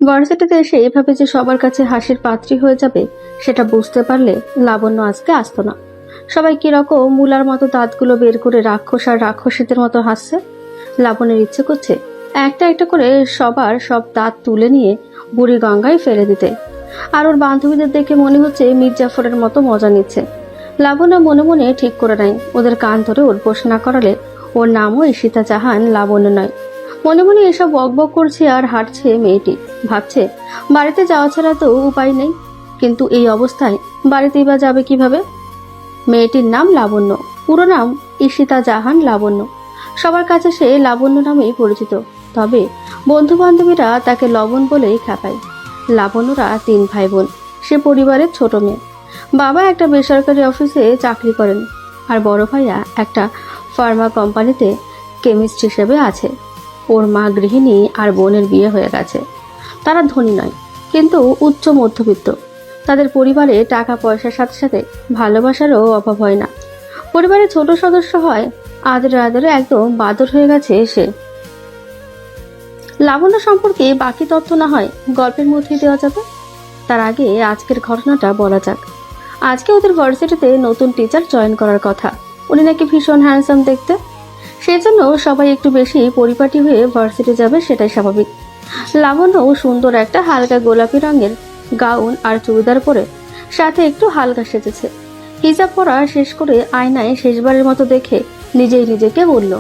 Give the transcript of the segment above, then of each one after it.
ভার্সিটিতে এসে এভাবে যে সবার কাছে হাসির পাত্রী হয়ে যাবে সেটা বুঝতে পারলে লাবণ্য আজকে আসতো না। সবাই কিরকম মূলার মতো দাঁতগুলো বের করে রাক্ষস আর রাক্ষসীদের মতো হাসছে। লাবণ্যের ইচ্ছে করছে একটা একটা করে সবার সব দাঁত তুলে নিয়ে বুড়ি গঙ্গায় ফেলে দিতে। আর ওর বান্ধবীদের দেখে মনে হচ্ছে মির্জাফরের মতো মজা নিচ্ছে। লাবণ্য মনে মনে ঠিক করে নেয় ওদের কান ধরে উঠবোস না করালে ওর নামও ঈশিতা জাহান লাবণ্য নয়। মনে মনে এসব বকবক করছে আর হাঁটছে মেয়েটি। ভাবছে বাড়িতে যাওয়া ছাড়া তো উপায় নেই, কিন্তু এই অবস্থায় বাড়িতেই বা যাবে কিভাবে। মেয়েটির নাম লাবণ্য, পুরো নাম ঈশিতা জাহান লাবণ্য। সবার কাছে সে লাবণ্য নামেই পরিচিত, তবে বন্ধু বান্ধবীরা তাকে লবণ বলেই খেপায়। লাবণ্যরা 3 ভাই বোন, সে পরিবারের ছোট মেয়ে। বাবা একটা বেসরকারি অফিসে চাকরি করেন, আর বড় ভাইয়া একটা ফার্মা কোম্পানিতে কেমিস্ট হিসেবে আছে। ওর মা গৃহিণী আর বোনের বিয়ে হয়ে গেছে। তারা ধনী নয়, কিন্তু উচ্চ মধ্যবিত্ত। তাদের পরিবারে টাকা পয়সার সাথে সাথে ভালোবাসারও অভাব হয় না। পরিবারের ছোট সদস্য হয়, আদরে আদরে একদম বাদর হয়ে গেছে সে। লাবণ্য সম্পর্কে বাকি তথ্য না হয় গল্পের মধ্যেই দেওয়া যাবে। তার আগে আজকের ঘটনাটা বলা যাক। আজকে ওদের ভার্সিটিতে নতুন টিচার জয়েন করার কথা। উনি নাকি ভীষণ হ্যান্ডসাম দেখতে, সেজন্য সবাই একটু বেশি পরিপাটি হয়ে ভার্সিটি যাবে, সেটাই স্বাভাবিক। লাবণ্যও সুন্দর একটা হালকা গোলাপি রঙের গাউন আর চুড়িদার পরে সাথে একটু হালকা সেজেছে। হিজাব পরা শেষ করে আয়নায় শেষবারের মতো দেখে নিজেই নিজেকে বলল,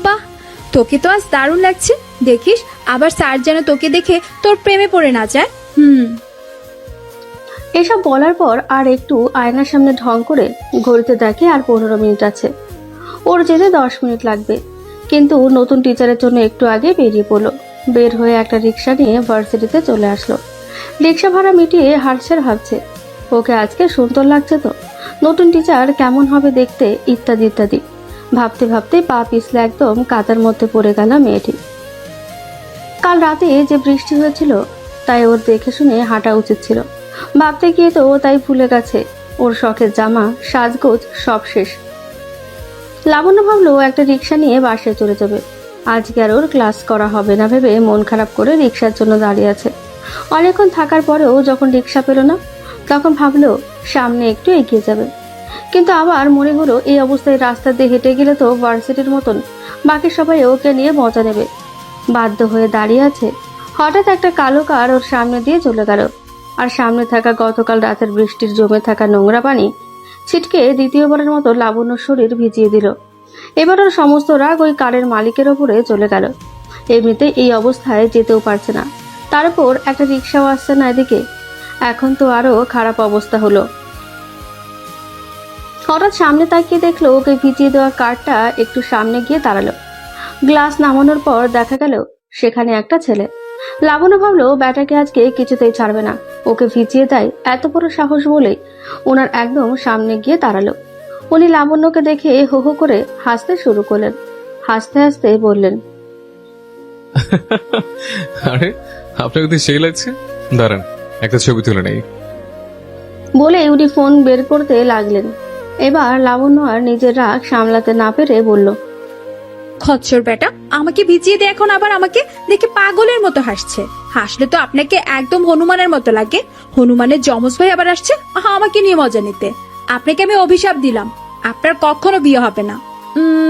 বাহ, তোকে তো আজ দারুণ লাগছে। দেখিস আবার স্যার যেন তোকে দেখে তোর প্রেমে পড়ে না যায়। এসব বলার পর আর একটু আয়নার সামনে ঢং করে ঘড়িতে দেখে আর 15 মিনিট আছে। ওর যেতে 10 মিনিট লাগবে, কিন্তু নতুন টিচারের জন্য একটু আগে বেরিয়ে পড়লো। বের হয়ে একটা রিক্সা নিয়ে ভার্সিটিতে চলে আসলো। রিক্সা ভাড়া মিটিয়ে হাঁটছে, ভাবছে ওকে আজকে সুন্দর লাগছে তো, নতুন টিচার কেমন হবে দেখতে, ইত্যাদি ইত্যাদি। ভাবতে ভাবতে পা পিছলে একদম কাদার মধ্যে পড়ে গেল মেয়েটি। কাল রাতে যে বৃষ্টি হয়েছিল তাই ওর দেখে শুনে হাঁটা উচিত ছিল। ভাবতে গিয়ে তো তাই ভুলে গেছে। ওর শখের জামা সাজগোজ সব শেষ। লাবণ্য ভাবলো একটা রিক্সা নিয়ে বাসায় চলে যাবে। আজকে আর ওর ক্লাস করা হবে না ভেবে মন খারাপ করে রিক্সার জন্য দাঁড়িয়ে আছে। অনেকক্ষণ থাকার পরেও যখন রিক্সা পেল না, তখন ভাবলো সামনে একটু এগিয়ে যাবে। কিন্তু আবার মনে হলো এই অবস্থায় রাস্তা দিয়ে হেঁটে গেলে তো ভার্সিটির মতন বাকি সবাই ওকে নিয়ে মজা নেবে। বাধ্য হয়ে দাঁড়িয়ে আছে। হঠাৎ একটা কালো কার ওর সামনে দিয়ে চলে গেল, আর সামনে থাকা গতকাল রাতের বৃষ্টির জমে থাকা নোংরা পানি ছিটকে দ্বিতীয়বারের মতো লাবণ্য শরীর ভিজিয়ে দিল। এবার ওর সমস্ত রাগ ওই কারের মালিকের ওপরে চলে গেল। এমনিতে এই অবস্থায় যেতেও পারছে না, তার উপর একটা রিক্সাও আসছে না এদিকে। এখন তো আরো খারাপ অবস্থা হলো। হঠাৎ সামনে তাকিয়ে দেখলো ওকে ভিজিয়ে দেওয়া কারটা একটু সামনে গিয়ে দাঁড়ালো। গ্লাস নামানোর পর দেখা গেল সেখানে একটা ছেলে। লাবণ্য ভাবলো ব্যাটাকে আজকে কিছুতেই ছাড়বে না, ওকে ভিজিয়ে দেয় এত বড় সাহস বলেই ওনার একদম সামনে গিয়ে দাঁড়ালো। উনি লাবণ্যকে দেখে হো হো করে হাসতে শুরু করলেন। হাসতে হাসতে বললেন, আরে আপনাকে তো সেই লাগছে, দাঁড়ান একটা ছবি তুলে নেই। বলে উনি ফোন বের করতে লাগলেন। এবার লাবণ্য আর নিজের রাগ সামলাতে না পেরে বলল, খচ্চর বেটা, আমাকে ভিজিয়ে দে এখন, আবার আমাকে দেখে পাগলের মতো হাসছে। হাসলে তো আপনাকে একদম হনুমানের মতো লাগে। হনুমানের যমজ ভাই আবার আসছে আমাকে নিয়ে মজা নিতে। আপনাকে আমি অভিশাপ দিলাম, আপনার কখনো বিয়ে হবে না।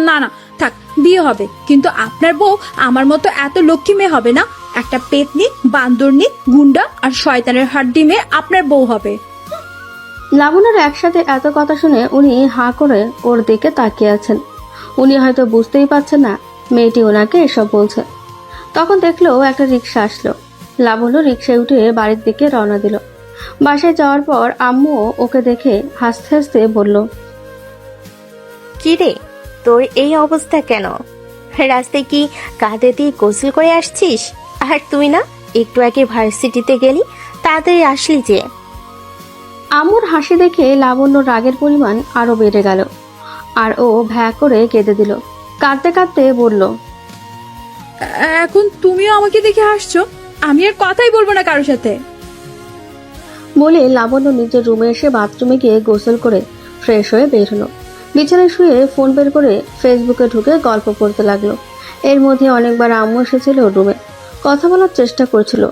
না না থাক, বিয়ে হবে, কিন্তু আপনার বউ আমার মতো এত লক্ষ্মী মেয়ে হবে না। একটা পেতনি, বান্দরনি, গুন্ডা আর শয়তানের হাড্ডি মেয়ে আপনার বউ হবে। লাবণ্যর একসাথে এত কথা শুনে উনি হাঁ করে ওর দিকে তাকিয়ে আছেন। উনি হয়তো বুঝতেই পারছেন না মেয়েটি ওনাকে এসব বলছে। তখন দেখলো একটা রিক্সা আসলো। লাবণ্য রিক্সায় উঠে বাড়ির দিকে রওনা দিল। বাসায় যাওয়ার পর আম্মু ওকে দেখে হাসতে হাসতে বলল, কি রে, তোর এই অবস্থা কেন? রাস্তায় কি কাঁধে দিয়ে গোসল করে আসছিস? আর তুই না একটু আগে ভার্সিটিতে গেলি, তাড়াতাড়ি আসলি যে। আম্মুর হাসি দেখে লাবণ্য রাগের পরিমাণ আরো বেড়ে গেল, আর ও ভ্যা করে কেঁদে দিল। কাঁদতে কাঁদতে বলল, এখন তুমিও আমাকে দেখে হাসছো? আমি আর কথাই বলবো না কারোর সাথে। বলে লাবণ্য নিজের রুমে এসে বাথরুমে গিয়ে গোসল করে ফ্রেশ হয়ে বের হলো। বিছানায় শুয়ে ফোন বের করে ফেসবুকে ঢুকে গল্প পড়তে লাগলো। এর মধ্যে অনেকবার আম্মু এসেছিল রুমে। কথা বলার চেষ্টা করছিল,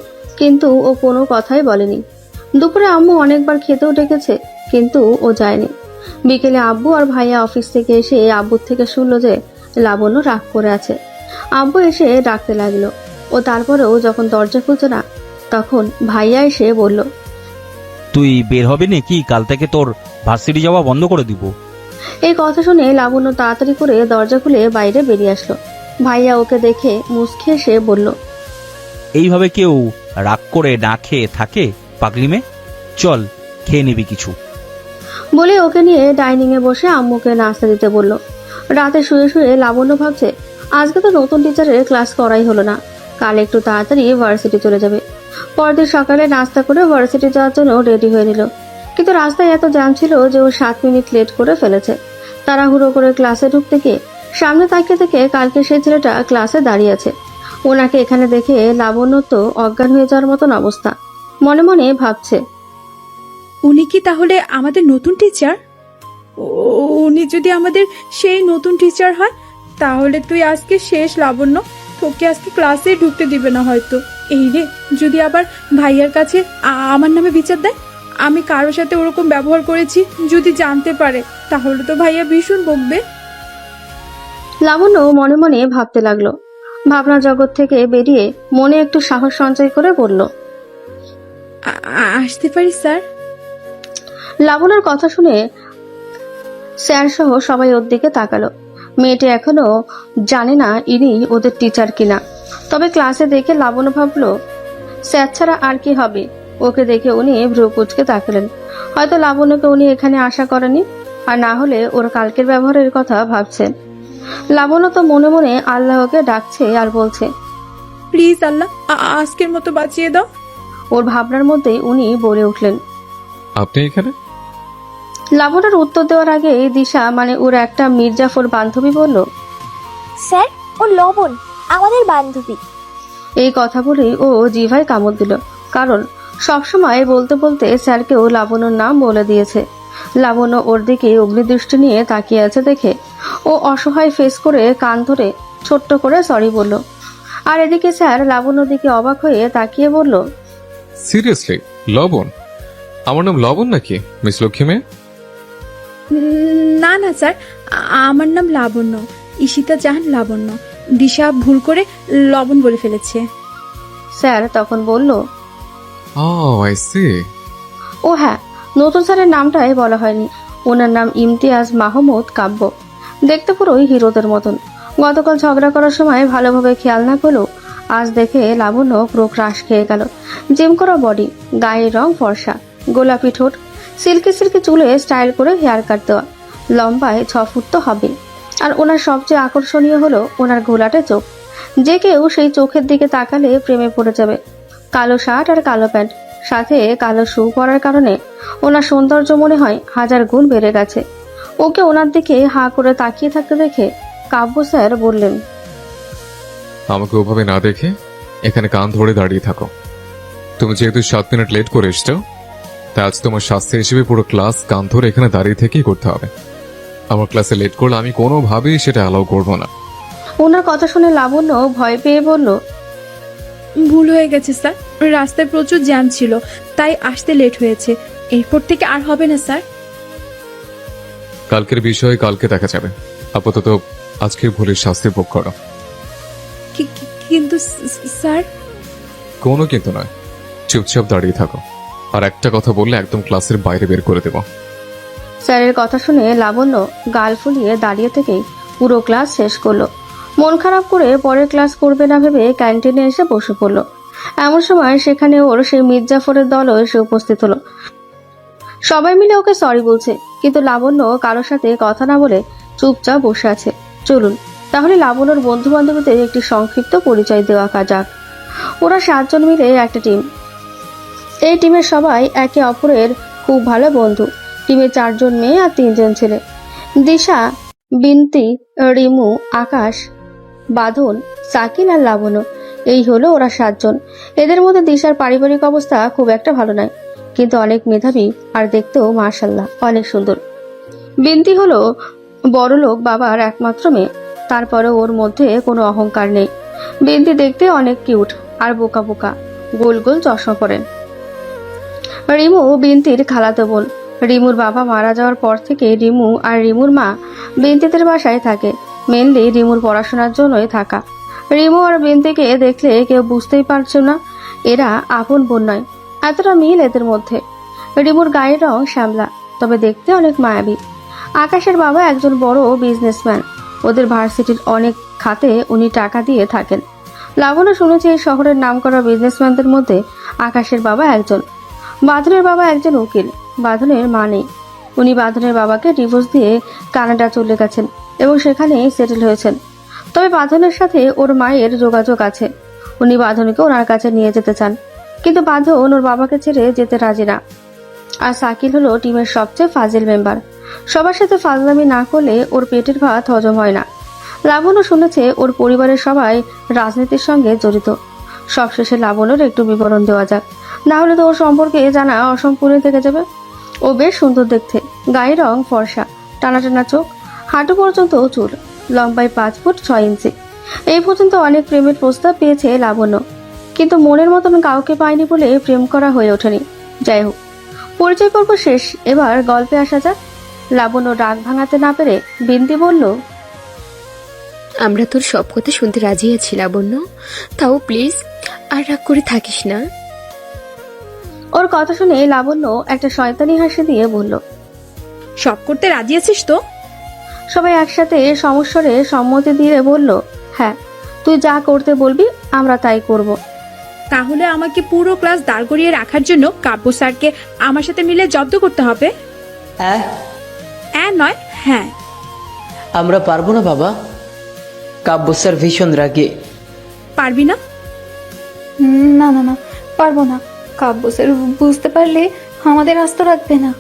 কিন্তু ও কোনো কথাই বলেনি। দুপুরে আম্মু অনেকবার খেতেও ডেকেছে, কিন্তু ও যায়নি। বিকেলে আব্বু আর ভাইয়া অফিস থেকে এসে আব্বুর থেকে শুনলো যে লাবণ্য রাগ করে আছে। আব্বু এসে ডাকতে লাগলো, ও তারপরেও যখন দরজা খুলছে না, তখন ভাইয়া এসে বলল, তুই বের হবে নাকি? কাল থেকে তোর ভার্সিটি যাওয়া বন্ধ করে দিব। এই কথা শুনে লাবণ্য তাড়াতাড়ি করে দরজা খুলে বাইরে বেরিয়ে আসলো। ভাইয়া ওকে দেখে মুচকি এসে বলল, এইভাবে কেউ রাগ করে না খেয়ে থাকে পাগলি মেয়ে? চল খেয়ে নিবি কিছু। বলে ওকে নিয়ে ডাইনিং এ বসে আম্মুকে নাস্তা দিতে বলল। রাতে শুয়ে শুয়ে লাবণ্য ভাবছে, আজকে তো নতুন টিচারের ক্লাস করাই হলো না, কাল একটু তাড়াতাড়ি ভার্সিটি চলে যাবে। পরদিন সকালে নাস্তা করে ভার্সিটি যাওয়ার জন্য রেডি হয়ে নিল, কিন্তু রাস্তায় এত জ্যাম ছিল যে ও 7 মিনিট লেট করে ফেলেছে। তাড়াহুড়ো করে ক্লাসে ঢুকতে গিয়ে সামনে তাকিয়ে থেকে কালকে সেই ছেলেটা ক্লাসে দাঁড়িয়ে আছে। ওনাকে এখানে দেখে লাবণ্য তো অজ্ঞান হয়ে যাওয়ার মতন অবস্থা। মনে মনে ভাবছে, উনি কি তাহলে আমাদের নতুন টিচার? উনি যদি আমাদের সেই নতুন টিচার হয়, তাহলে তুই আজকে শেষ লাবণ্য। তোকে আজকে ক্লাসে ঢুকতে দিবে না হয়তো। এই রে, যদি আবার ভাইয়ার কাছে আমার নামে বিচার দেয়, আমি কারোর সাথে ওরকম ব্যবহার করেছি যদি জানতে পারে, তাহলে তো ভাইয়া ভীষণ বকবে। লাবণ্য মনে মনে ভাবতে লাগলো। ভাবনা জগৎ থেকে বেরিয়ে মনে একটু সাহস সঞ্চয় করে বলল, আসতে পারি স্যার? লাবণ্যর কথা শুনে স্যার সহ সবাই ওর দিকে তাকালো। মেয়েটি এখনো জানে না ইনি ওদের টিচার কিনা, তবে ক্লাসে দেখে লাবণ্য ভাবলো স্যার ছাড়া আর কি হবে। ওকে দেখে উনি ভ্রু কুচকে তাকালেন। হয়তো লাবণ্যকে উনি এখানে আশা করেনি, আর না হলে ওর কালকের ব্যবহারের কথা ভাবছেন। লাবণ্য তো মনে মনে আল্লাহকে ডাকছে আর বলছে, প্লিজ আল্লাহ, আজকের মতো বাঁচিয়ে দাও। ওর ভাবনার মধ্যেই উনি বলে উঠলেন। আপনি এখানে? লাবণ্যর উত্তর দেওয়ার আগে দিশা, মানে ওর একটা মির্জাফর বান্ধবী বলল, স্যার, ও লবণ, আমাদের বান্ধবী। এই কথা বলেই ও জিভায় কামড় দিল, কারণ সবসময় বলতে বলতে স্যারকেও লাবণ্যর নাম বলে দিয়েছে। লাবণ্য ওর দিকে অগ্নিদৃষ্টি নিয়ে তাকিয়ে আছে দেখে ও অসহায় ফেস করে কান ধরে ছোট্ট করে সরি বলল। আর এদিকে স্যার লাবণ্যর দিকে অবাক হয়ে তাকিয়ে বলল, সিরিয়াসলি লবণ? আমার নাম লবণ নাকি মিস লক্ষ্মী মেয়ে? না না স্যার, আমার নাম লাবণ্য, ঈশিতা জাহান লাবণ্য। দিশা ভুল করে লবণ বলে ফেলেছে। স্যার তখন বলল, আই সি। ও হ্যাঁ, নতুন স্যারের নামটাই বলা হয়নি। ওনার নাম ইমতিয়াজ মাহমুদ কাব্য। দেখতে পুরোই হিরোদের মতন। গতকাল ঝগড়া করার সময় ভালোভাবে খেয়াল না করলেও আজ দেখে লাবণ্য পুরো ক্রাশ খেয়ে গেল। জিম করা বডি, গায়ের রং ফর্সা, গোলাপি ঠোঁট, সিল্কি সিল্কি চুলে স্টাইল করে হেয়ার কাট দেওয়া, লম্বায় 6 ফুট তো হবে। আর ওনার সবচেয়ে আকর্ষণীয় হলো ওনার ঘোলাটে চোখ। যে কেউ সেই চোখের দিকে তাকালে প্রেমে পড়ে যাবে। কালো শার্ট আর কালো প্যান্ট, সাথে কালো শু পরার কারণে ওনার সৌন্দর্য মনে হয় 1000 গুণ বেড়ে গেছে। ওকে ওনার দিকে হাঁ করে তাকিয়ে থাকতে দেখে কাব্য স্যার বললেন, আমাকে ওভাবে না দেখে এখানে কান ধরে দাঁড়িয়ে থাকো। তুমি যেহেতু 7 মিনিট লেট করে এসছো, তাই আজ তোমার শাস্তি হিসেবে পুরো ক্লাস কান ধরে এখানে দাঁড়িয়ে থেকেই করতে হবে। আমার ক্লাসে লেট করলে আমি কোনোভাবেই সেটা অ্যালাউ করবো না। ওনার কথা শুনে লাবণ্য ভয় পেয়ে বলল, ভুল হয়ে গেছে স্যার, রাস্তায় প্রচুর জ্যাম ছিল, তাই আসতে লেট হয়েছে। এরপর থেকে আর হবে না স্যার। কালকের বিষয়ে কালকে দেখা যাবে। আপাতত আজকের ভুলের শাস্তি ভোগ করো। কিন্তু স্যার। কোনো কিন্তু নয়, চুপচাপ দাঁড়িয়ে থাকো। আর একটা কথা বললে একদম ক্লাসের বাইরে বের করে দেবো। স্যারের কথা শুনে লাবণ্য গাল ফুলিয়ে দাঁড়িয়ে থেকেই পুরো ক্লাস শেষ করলো। মন খারাপ করে পরের ক্লাস করবে না ভেবে ক্যান্টিনে এসে বসে পড়লো। এমন সময় সেখানে ওর সেই মির্জাফরের দলও এসে উপস্থিত হলো। সবাই মিলে ওকে সরি বলছে, কিন্তু লাবণ্য কারোর সাথে কথা না বলে চুপচাপ বসে আছে। চলুন তাহলে লাবণ্যর বন্ধু বান্ধবীদের একটি সংক্ষিপ্ত পরিচয় দেওয়া যাক। ওরা 7 জন মিলে একটা টিম। এই টিমের সবাই একে অপরের খুব ভালো বন্ধু। টিমে 4 জন মেয়ে আর 3 জন ছেলে। দিশা, বিনতি, রিমু, আকাশ, বাঁধন, সাকিন আর লাবণ্য, এই হলো ওরা 7 জন। এদের মধ্যে দিশার পারিবারিক অবস্থা খুব একটা ভালো নয়, কিন্তু অনেক মেধাবী আর দেখতেও মাশাআল্লাহ অনেক সুন্দর। বিনতি হলো বড়লোক বাবার একমাত্র মেয়ে, তারপরে ওর মধ্যে কোনো অহংকার নেই। বিনতি দেখতে অনেক কিউট, আর বোকা বোকা গোল গোল চশমা পরে। রিমু বিনতির খালাতো বোন। রিমুর বাবা মারা যাওয়ার পর থেকে রিমু আর রিমুর মা বিনতিদের বাসায় থাকে। মেনলি রিমুর পড়াশোনার জন্যই থাকা। রিমু আর বিনতিকে দেখলে কেউ বুঝতেই পারছে না এরা আপন বোন নয়, এতটা মিল এদের মধ্যে। রিমুর গায়ের রং শ্যামলা, তবে দেখতে অনেক মায়াবী। আকাশের বাবা একজন বড় বিজনেসম্যান। ওদের ভার্সিটির অনেক খাতে উনি টাকা দিয়ে থাকেন। লাবণ্য শুনেছে এই শহরের নামকরা বিজনেসম্যানদের মধ্যে আকাশের বাবা একজন। বাঁধনের বাবা একজন উকিল। বাঁধনের মা নেই। উনি বাঁধনের বাবাকে ডিভোর্স দিয়ে কানাডা চলে গেছেন এবং সেখানে সেটেল হয়েছেন। তবে বাঁধনের সাথে ওর মায়ের যোগাযোগ আছে। উনি বাঁধনকে ওনার কাছে নিয়ে যেতে চান, কিন্তু বাঁধন ওর বাবাকে ছেড়ে যেতে রাজি না। আর সাকিল হলো টিমের সবচেয়ে ফাজিল মেম্বার। সবার সাথে ফাজলামি না করলে ওর পেটের ভাত হজম হয় না। লাবণ্য শুনেছে ওর পরিবারের সবাই রাজনীতির সঙ্গে জড়িত। সবশেষে লাবণ্যর একটু বিবরণ দেওয়া যাক, না হলে তো ওর সম্পর্কে জানা অসম্পূর্ণ থেকে যাবে। ও বেশ সুন্দর দেখতে, গায়ের রং ফর্সা, টানা টানা চোখ, হাঁটু পর্যন্ত চুল, লম্বায় 5 ফুট 6 ইঞ্চি। এই পর্যন্ত অনেক প্রেমের প্রস্তাব পেয়েছে লাবণ্য, কিন্তু মনের মতন কাউকে পায়নি বলে প্রেম করা হয়ে ওঠেনি। যাই হোক, পরিচয় পর্ব শেষ, এবার গল্পে আসা যাক। লাবণ্য রাগ ভাঙাতে না পেরে বিনতি বলল, আমরা তোর সব কথা শুনতে রাজি আছি লাবণ্য, তাও প্লিজ আর রাগ করে থাকিস না। ওর কথা শুনে লাবণ্য একটা শয়তানি হাসি দিয়ে বলল, সব করতে রাজি আছিস তো? সবাই একসাথে সমস্বরে সম্মতি দিয়ে বলল, হ্যাঁ, তুই যা করতে বলবি আমরা তাই করব। তাহলে আমাকে পুরো ক্লাস দাঁড় করিয়ে রাখার জন্য কাব্য স্যারকে আমার সাথে মিলে জব্দ করতে হবে। নয়, হ্যাঁ। আমরা পারবো না বাবা, কাব্য স্যার ভীষণ রাগে। পারবি না? না না না, পারবো না। কাব্য স্যার বুঝতে পারলে আমাদের আস্ত রাখবে না।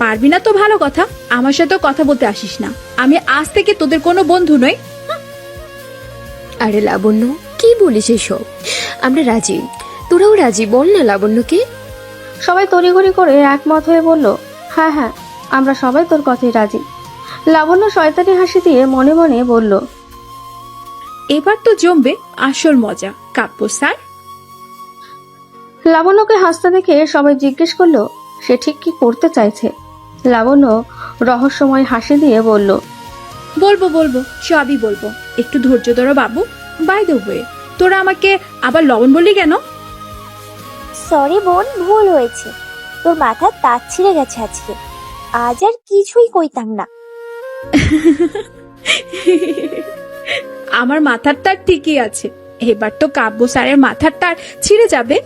পারবি না তো ভালো কথা, আমার সাথে কথা বলতে আসিস না। আমি আজ থেকে তোদের কোনো বন্ধু নই। আরে লাবণ্য, কি বলিস এসব? আমরা রাজি, তোরাও রাজি, বল না লাবণ্যকে। সবাই তড়িঘড়ি করে একমত হয়ে বলল, হ্যাঁ হ্যাঁ, আমরা সবাই তোর কথাই রাজি। লাবণ্য শয়তানি হাসি দিয়ে মনে মনে বলল, এবার তো জমবে আসল মজা, কাব্য স্যার। লাবণ্যকে হাসতে দেখে সবাই জিজ্ঞেস করলো সে ঠিক কি করতে চাইছে। লাবণ্য রহস্যময় হাসি দিয়ে বলল, বলবো বলবো, সবই বলবো, একটু ধৈর্য ধরো বাবু। বাই দ্য ওয়ে, তোরা আমাকে আবার লবণ বললি কেন? সরি বোন, ভুল হয়েছে। তোর মাথার তার ছিঁড়ে গেছে আজকে। আজ আর কিছুই কইতাম না। আমার মাথার তার ঠিকই আছে, এবার তো কাব্য স্যারের মাথার তার ছিঁড়ে যাবে।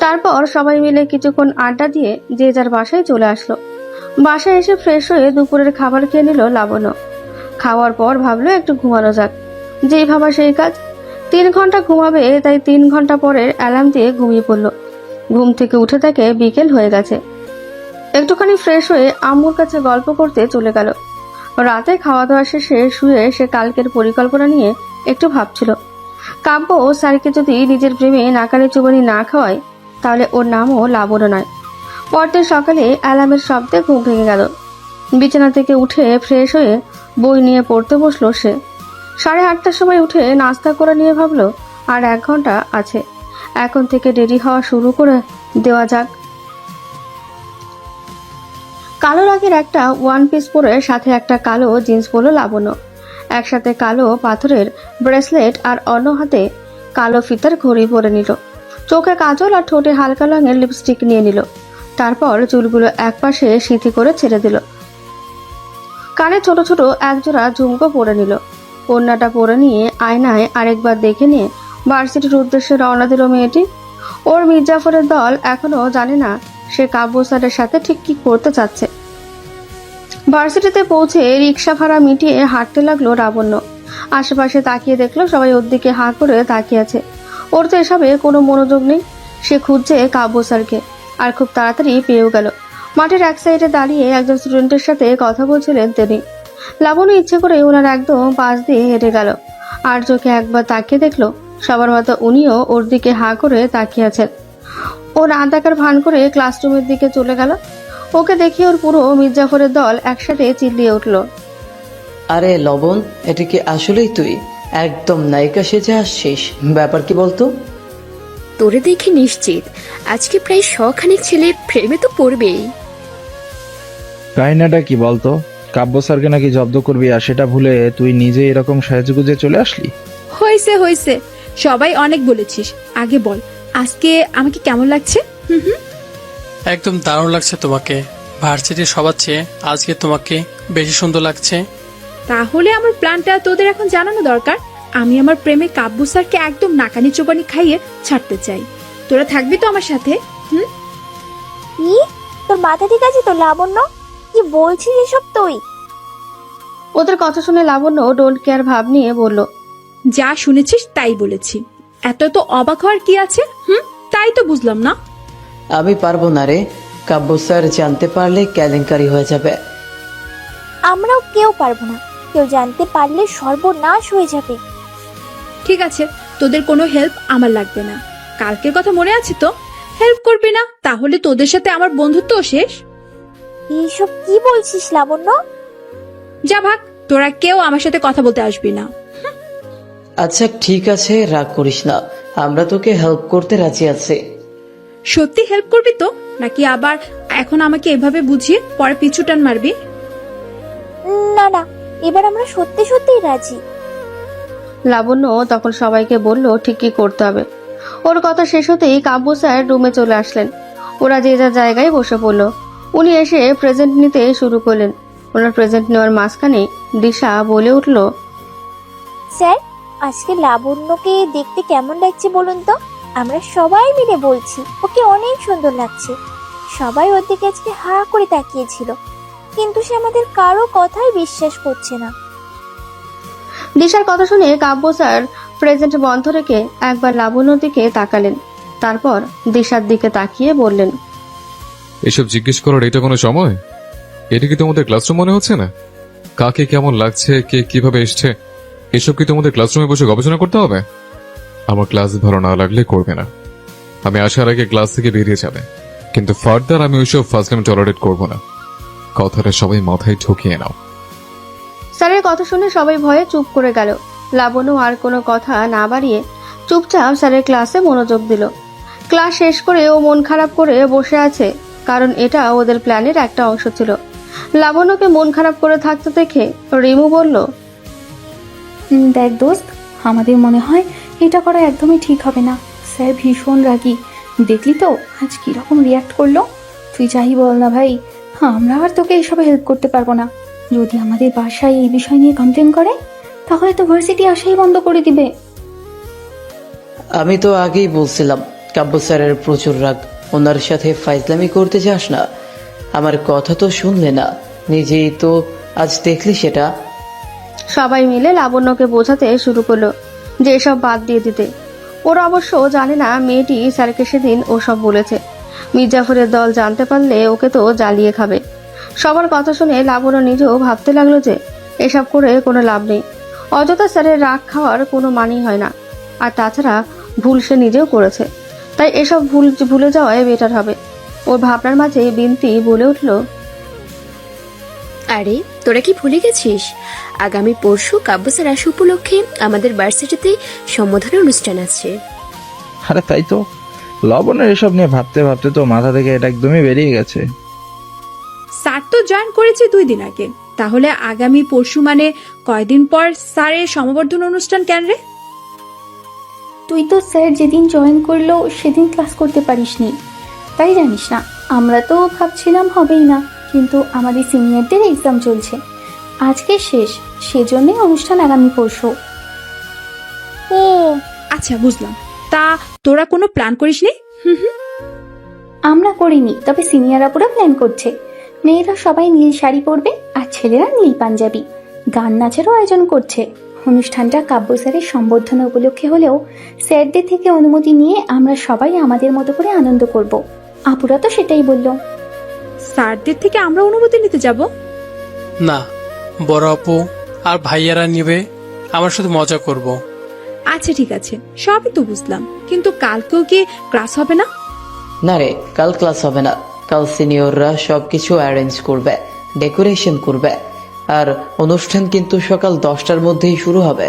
তারপর সবাই মিলে কিছুক্ষণ আড্ডা দিয়ে যে যার বাসায় চলে আসলো। বাসায় এসে ফ্রেশ হয়ে দুপুরের খাবার খেয়ে নিল লাবণ্য। খাওয়ার পর ভাবলো একটু ঘুমানো যাক। যেই ভাবা সেই কাজ। 3 ঘন্টা ঘুমাবে, তাই 3 ঘন্টা পরের অ্যালার্ম দিয়ে ঘুমিয়ে পড়লো। ঘুম থেকে উঠে দেখে বিকেল হয়ে গেছে। একটুখানি ফ্রেশ হয়ে আম্মুর কাছে গল্প করতে চলে গেল। রাতে খাওয়া দাওয়া শেষে শুয়ে সে কালকের পরিকল্পনা নিয়ে একটু ভাবছিল। কাব্য স্যারকে যদি নিজের প্রেমে নাকানি চুবানি না খাওয়ায়, তাহলে ওর নামও লাবণ্য নয়। পরদিন সকালে অ্যালার্মের শব্দে ঘুম ভেঙে গেল। বিছানা থেকে উঠে ফ্রেশ হয়ে বই নিয়ে পড়তে বসলো সে। 8:30টার সময় উঠে নাস্তা করে নিয়ে ভাবলো আর 1 ঘন্টা আছে, এখন থেকে রেডি হওয়া শুরু করে দেওয়া যাক। কালো রঙের একটা 1 পিস পরে সাথে একটা কালো জিন্স পরলো লাবণ্য। একসাথে কালো পাথরের ব্রেসলেট আর অন্য হাতে কালো ফিতার ঘড়ি পরে নিল। চোখে কাজল আর ঠোঁটে হালকা রঙের লিপস্টিক নিয়ে নিল। তারপর চুলগুলো একপাশে সিথি করে ছেড়ে দিল। কানে ছোট ছোট একজোড়া ঝুমকো পরে নিল। ওড়নাটা পরে নিয়ে আয়নায় আরেকবার দেখে নিয়ে ভার্সিটির উদ্দেশ্যে রওনা দিল মেয়েটি। ওর মির্জাফরের দল এখনো জানে না সে কাব্য স্যারের সাথে ঠিক কি করতে চাচ্ছে। ভার্সিটিতে পৌঁছে রিক্সা ভাড়া মিটিয়ে হাঁটতে লাগলো লাবণ্য। আশেপাশে তাকিয়ে দেখলো সবাই ওর দিকে হাঁ করে তাকিয়ে আছে। ওর তো এসবে কোনো মনোযোগ নেই। সে খুঁজছে কাব্য স্যারকে, আর খুব তাড়াতাড়ি পেয়েও গেল। মাঠের এক সাইডে দাঁড়িয়ে একজন স্টুডেন্টের সাথে কথা বলছিলেন তিনি। লাবণ্য ইচ্ছে করে ওনার একদম পাশ দিয়ে হেঁটে গেল, আর চোখে একবার তাকিয়ে দেখলো সবার মতো উনিও ওর দিকে হাঁ করে তাকিয়ে আছেন। ও না দেখার ভান করে ক্লাসরুমের দিকে চলে গেল। ওকে দেখে ওর পুরো মির্জাফরের দল একসাথে চিল্লিয়ে উঠল, আরে লবণ, এটা কি আসলেই তুই? একদম নায়িকা সেজে আসছিস, ব্যাপার কি বলতো? তোরে দেখে নিশ্চিত আজকে প্রায় 100 ছেলে প্রেমে তো পড়বেই। কাহিনাটা কি বলতো? কাব্য স্যারকে নাকি জব্দ করবি, আর সেটা ভুলে তুই নিজে এরকম সাজগুজে চলে আসলি। হয়েছে হয়েছে, সবাই অনেক বলেছিস। আগে বল, আজকে আমাকে কেমন লাগছে? একদম দারুণ লাগছে তোমাকে। ভার্সিটির সবার চেয়ে আজকে তোমাকে বেশি সুন্দর লাগছে। তাহলে আমার প্ল্যানটা তোদের এখন জানানো দরকার। আমি আমার প্রেমে কাব্য স্যারকে একদম নাকানি চোবানি খাইয়ে ছাড়তে চাই। তোরা থাকবি তো আমার সাথে? কি, তোর মাথা ঠিক আছে তো লাবণ্য? কি বলছিস এসব তুই? ওদের কথা শুনে লাবণ্য ডোন্ট কেয়ার ভাব নিয়ে বলল, যা শুনেছিস তাই বলেছি। এত তো অবাক হওয়ার কি আছে? তাই তো বুঝলাম না। আমি পারবো না রে, কাব্য স্যার জানতে পারলে কেলেঙ্কারি হয়ে যাবে। আমরাও কেউ পারবো না, কেউ জানতে পারলে সর্বনাশ হয়ে যাবে। ঠিক আছে, তোদের কোনো হেল্প আমার লাগবে না। কালকের কথা মনে আছে তো? হেল্প করবি না তাহলে তোদের সাথে আমার বন্ধুত্ব শেষ। এইসব কি বলছিস লাবণ্য? যা ভাগ, তোরা কেউ আমার সাথে কথা বলতে আসবি না। আচ্ছা ঠিক আছে, রাগ করিস না, আমরা তোকে হেল্প করতে রাজি আছি। সত্যি হেল্প করবি তো, নাকি আবার এখন আমাকে এভাবে বুঝিয়ে পরে পিছু টান মারবি? না না, এবার আমরা সত্যি সত্যিই রাজি। লাবণ্য তখন সবাইকে বলল ঠিক কি করতে হবে। ওর কথা শেষ হতেই কাব্য স্যার রুমে চলে আসলেন। ওরা যে যার জায়গায় বসে পড়ল। উনি এসে প্রেজেন্ট নিতে শুরু করলেন। ওনার প্রেজেন্ট নেওয়ার মাঝখানে দিশা বলে উঠল, স্যার, আজকে লাবণ্যকে দেখতে কেমন লাগছে বলুন তো? আমরা সবাই মিলে বলছি ওকে অনেক সুন্দর লাগছে। সবাই ওর দিকে আজকে হা করে তাকিয়েছিল, কিন্তু সে আমাদের কারো কথাই বিশ্বাস করছে না। দিশার কথা শুনে কাব্য স্যার প্রেজেন্ট বন্ধ রেখে একবার লাবণ্যর দিকে তাকালেন। তারপর দিশার দিকে তাকিয়ে বললেন, এসব জিজ্ঞেস করার এটা কোনো সময়? এটা কি তোমাদের ক্লাসরুম মনে হচ্ছে না? কাকে কেমন লাগছে, কে কিভাবে এসছে, এসব কি তোমাদের ক্লাসরুমে বসে গবেষণা করতে হবে? আমার ক্লাস ভালো না লাগলে করবে না। আমি আসার আগে ক্লাস থেকে বেরিয়ে যাবে, কিন্তু ফার্দার আমি ওইসব ফার্স্ট টাইম টলারেট করবো না। কথাটা সবাই মাথায় ঢুকিয়ে নাও। স্যারের কথা শুনে সবাই ভয়ে চুপ করে গেল। লাবণ্য আর কোনো কথা না বাড়িয়ে চুপচাপ স্যারের ক্লাসে মনোযোগ দিল। ক্লাস শেষ করে ও মন খারাপ করে বসে আছে, কারণ এটা ওদের প্ল্যানের একটা অংশ ছিল। লাবণ্যকে মন খারাপ করে থাকতে দেখে রিমু বলল, দেখ দোস্ত, আমাদের মনে হয় এটা করা একদমই ঠিক হবে না। স্যার ভীষণ রাগী, দেখলি তো আজ কিরকম রিয়াক্ট করলো। তুই যাই বল না ভাই, আমরা আর তোকে এসবে হেল্প করতে পারবো না। যদি আমাদের বাসায় এই বিষয় নিয়ে কমপ্লেন করে তাহলে তো ভার্সিটি আসাই বন্ধ করে দিবে। আমি তো আগেই বলছিলাম কাব্য স্যারের প্রচুর রাগ, ওনার সাথে ফাইজলামি করতে যাস না। আমার কথা তো শুনলে না, নিজেই তো আজ দেখলি সেটা। সবাই মিলে লাবণ্যকে বোঝাতে শুরু করলো যে এসব বাদ দিয়ে দিতে। ওরা অবশ্য জানে না মেয়েটি স্যারকে সেদিন ওসব বলেছে। মির্জাফরের দল জানতে পারলে ওকে তো জ্বালিয়ে খাবে। সবার কথা শুনে লাবণ্য নিজেও ভাবতে লাগলো যে এসব করে কোনো লাভ নেই। অযথা স্যারের রাগ খাওয়ার কোনো মানেই হয় না। আর তাছাড়া ভুল সে নিজেও করেছে, তাই এসব ভুলে যাওয়াই বেটার হবে। ওর ভাবনার মাঝে বিনতি বলে উঠল, আরে তোরা কি ভুলে গেছিস? আগামী পরশু কাব্য স্যার আসা উপলক্ষে আমাদের ভার্সিটিতে সম্বোধনা অনুষ্ঠান আছে। আরে তাই তো, লবণের এসব নিয়ে ভাবতে ভাবতে তো মাথা থেকে এটা একদমই বেরিয়ে গেছে। স্যার তো জয়েন করেছে 2 দিন আগে, তাহলে আগামী পরশু মানে কয়দিন পর স্যারের সমাবর্ধনা অনুষ্ঠান কেন রে? তুই তো স্যার যেদিন জয়েন করলো সেদিন ক্লাস করতে পারিসনি, তাই জানিস না। আমরা তো ভাবছিলাম হবেই না, কিন্তু আমাদের সিনিয়রদের এক্সাম চলছে, আজকে শেষ, সেজন্যই অনুষ্ঠান আগামী পরশু। ও আচ্ছা, বুঝলাম। তা তোরা কোনো প্ল্যান করিসনি? আমরা করিনি, তবে সিনিয়ররা পুরো প্ল্যান করছে। মেয়েরা সবাই নীল শাড়ি পরবে আর ছেলেরা নীল পাঞ্জাবি। গান নাচেরও আয়োজন করছে। অনুষ্ঠানটা কাব্য স্যারের সম্বর্ধনা উপলক্ষে হলেও স্যারদের থেকে অনুমতি নিয়ে আমরা সবাই আমাদের মতো করে আনন্দ করব। আপুরা তো সেটাই বলল। স্যারদের থেকে আমরা অনুমতি নিতে যাব? না, বড় আপু আর ভাইয়ারা নিবে, আমার সাথে মজা করব। আচ্ছা ঠিক আছে, সবই তো বুঝলাম, কিন্তু কালকেও কি ক্লাস হবে না? না রে, কাল ক্লাস হবে না। কাল সিনিয়ররা সবকিছু অ্যারেঞ্জ করবে, ডেকোরেশন করবে, আর অনুষ্ঠান কিন্তু সকাল 10টার মধ্যেই শুরু হবে।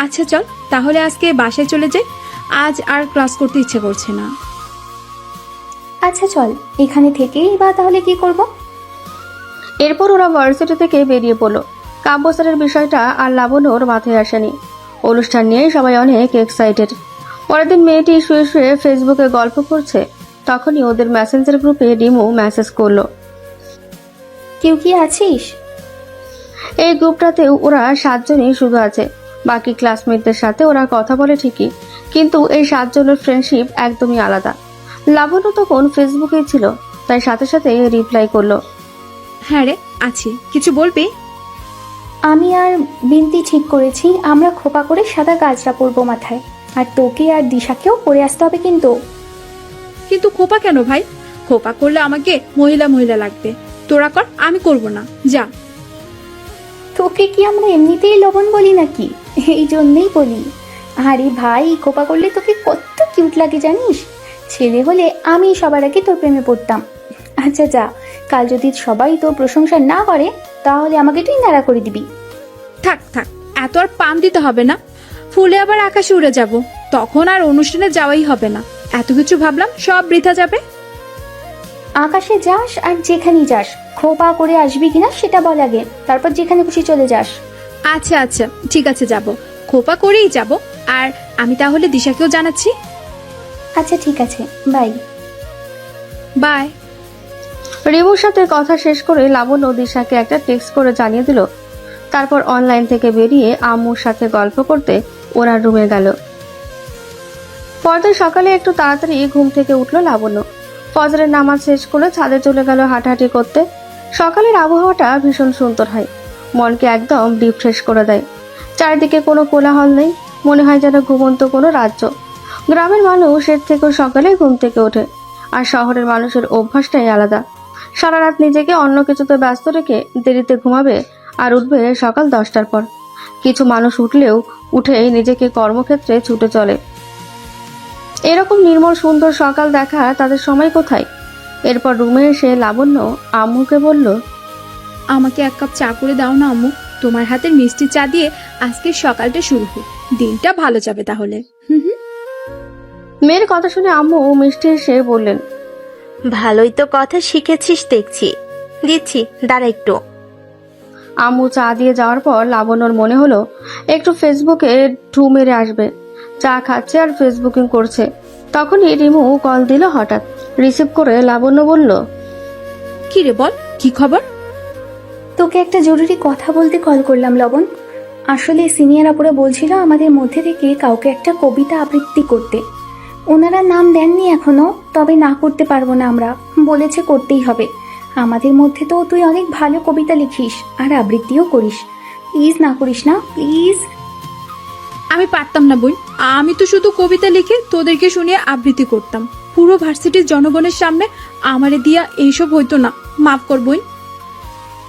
আচ্ছা চল তাহলে আজকে বাসায় চলে যাই, আজ আর ক্লাস করতে ইচ্ছে করছে না। আচ্ছা চল, এখানে থেকেই বা তাহলে কি করব? এরপর ওরা ভার্সিটি থেকে বেরিয়ে পড়লো। কাব্য স্যারের বিষয়টা আর লাবণ্যর মাথায় আসেনি। অনুষ্ঠান নিয়ে সবাই অনেক এক্সাইটেড। পরের দিন মেয়েটি শুয়ে শুয়ে ফেসবুকে গল্প করছে, তখনই ওদের মেসেঞ্জার গ্রুপে রিমু মেসেজ করলো। কেউ কি আছিস? এই গ্রুপটাতেও ওরা 7 জনই শুধু আছে। বাকি ক্লাসমেটদের সাথে ওরা কথা বলে ঠিকই, কিন্তু এই 7 জনের ফ্রেন্ডশিপ একদমই আলাদা। লাবণ্য তখন ফেসবুকেই ছিল, তাই সাথে সাথে রিপ্লাই করলো। হ্যাঁ রে আছি, কিছু বলবি? আমি আর বিনতি ঠিক করেছি আমরা খোপা করে সাদা গাজরা পরবো মাথায়, আর তোকে আর দিশাকেও পরে আসতে হবে কিন্তু। কিন্তু খোপা কেন ভাই? খোপা করলে আমাকে মহিলা মহিলা লাগবে। তোরা কর, আমি করব না, যা। তোকে কি আমরা এমনিতেই লবণ বলি নাকি? এই জন্যই বলি। আরে ভাই, খোপা করলে তোকে কত কিউট লাগে জানিস। ছেলে হলে আমি সবার আগে তোর প্রেমে পড়তাম। আচ্ছা যা, কাল যদি সবাই তোর প্রশংসা না করে তাহলে আমাকে তুই নাড়া করে দিবি। থাক থাক, এত আর পাম দিতে হবে না। ফুলে আবার আকাশে উড়ে যাব, তখন আর অনুষ্ঠানে যাওয়াই হবে না। এত কিছু ভাবলাম, সব বৃথা যাবে। আকাশে যাস আর যেখানেই যাস, খোপা করে আসবি কিনা সেটা বল আগে, তারপর যেখানে খুশি চলে যাস। আচ্ছা আচ্ছা ঠিক আছে, যাব, খোপা করেই যাব। আর আমি তাহলে দিশাকেও জানাচ্ছি। আচ্ছা ঠিক আছে, বাই। বাই। রিমুর সাথে কথা শেষ করে লাবণ্য দিশাকে একটা টেক্সট করে জানিয়ে দিল। তারপর অনলাইন থেকে বেরিয়ে আম্মুর সাথে গল্প করতে ওরা রুমে গেল। পরদিন সকালে একটু তাড়াতাড়ি ঘুম থেকে উঠলো লাবণ্য। ফজরের নামাজ শেষ করে ছাদে চলে গেল হাঁটাহাঁটি করতে। সকালের আবহাওয়াটা ভীষণ সুন্দর হয়, মনকে একদম রিফ্রেশ করে দেয়। চারিদিকে কোনো কোলাহল নেই, মনে হয় যেন ঘুমন্ত কোনো রাজ্য। গ্রামের মানুষ এর থেকেও সকালে ঘুম থেকে ওঠে, আর শহরের মানুষের অভ্যাসটাই আলাদা। সারা রাত নিজেকে অন্য কিছুতে ব্যস্ত রেখে দেরিতে ঘুমাবে আর উঠবে সকাল 10টার পর। কিছু মানুষ উঠলেও উঠেই নিজেকে কর্মক্ষেত্রে ছুটে চলে। এরকম নির্মল সুন্দর সকাল দেখা তাদের সময় কোথায়? এরপর রুমে এসে লাবণ্য আম্মুকে বলল, আমাকে 1 কাপ চা করে দাও না আম্মু। তোমার হাতের মিষ্টি চা দিয়ে আজকের সকালটা শুরু হোক, দিনটা ভালো যাবে তাহলে। মেয়ের কথা শুনে আম্মু মিষ্টি এসে বললেন, ভালোই তো কথা শিখেছিস দেখছি, দিচ্ছি, দাঁড়া একটু। আম্মু চা দিয়ে যাওয়ার পর লাবণ্যর মনে হলো একটু ফেসবুকে ঢু মেরে আসবে। চা খাচ্ছে আর ফেসবুকিং করছে, তখনই রিমু কল দিল হঠাৎ। রিসিভ করে লাবণ্য বলল, কি রে বল, কি খবর? তোকে একটা জরুরি কথা বলতে কল করলাম লবণ। আসলে সিনিয়র আপুরা বলছিল আমাদের মধ্যে থেকে কাউকে একটা কবিতা আবৃত্তি করতে। ওনারা নাম দেননি এখনো, তবে না করতে পারবো না আমরা, বলেছে করতেই হবে। আমাদের মধ্যে তো তুই অনেক ভালো কবিতা লিখিস আর আবৃত্তিও করিস, প্লিজ না করিস না, প্লিজ। আমি পারতাম না বোন, আমি তো শুধু কবিতা লিখে তোদেরকে শুনিয়ে আবৃত্তি করতাম। পুরো ভার্সিটির জনগণের সামনে আমারে দিয়া এইসব হইতো না, মাফ কর বোন।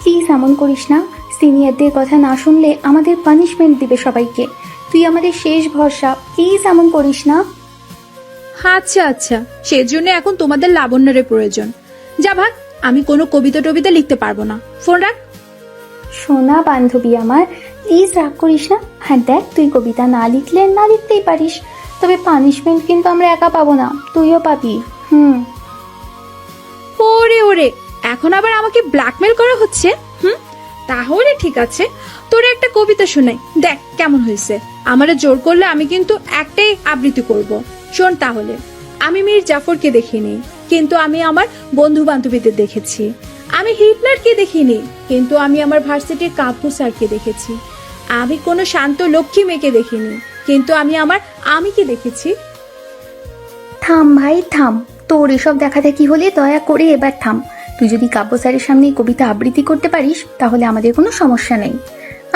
প্লিজ এমন করিস না, সিনিয়রদের কথা না শুনলে আমাদের পানিশমেন্ট দিবে সবাইকে। তুই আমাদের শেষ ভরসা, প্লিজ এমন করিস না। আচ্ছা আচ্ছা, সেজন্য এখন তোমাদের লাবণ্যের প্রয়োজন। যা ভাগ, আমি কোনো কবিতা টবিতা লিখতে পারবো না, ফোন রাখ। সোনা বান্ধবী আমার, প্লিজ রাগ করিস না। হ্যাঁ দেখ, তুই কবিতা না লিখলে না লিখতেই পারিস, তবে পানিশমেন্ট কিন্তু আমরা একা পাবো না, তুইও পাবি। ওরে ওরে, এখন আবার আমাকে ব্ল্যাকমেল করা হচ্ছে। তাহলে ঠিক আছে, তোর একটা কবিতা শোনাই, দেখ কেমন হয়েছে। আমারে জোর করলে আমি কিন্তু একটাই আবৃত্তি করব। শোন তাহলে। আমি মীর জাফরকে দেখিনি, কিন্তু আমি আমার বন্ধু বান্ধবীদের দেখেছি। আমি হিটলারকে দেখিনি, কিন্তু আমি আমার ভার্সিটির কাব্য স্যারকে দেখেছি। আমি কোনো শান্ত লক্ষ্মী মেয়েকে দেখিনি, কিন্তু আমি আমার আমিকে দেখেছি। থাম ভাই থাম, তোর এসব দেখা দেখি হলে দয়া করে এবার থাম। তুই যদি কাব্য স্যারের সামনে কবিতা আবৃত্তি করতে পারিস তাহলে আমাদের কোনো সমস্যা নেই।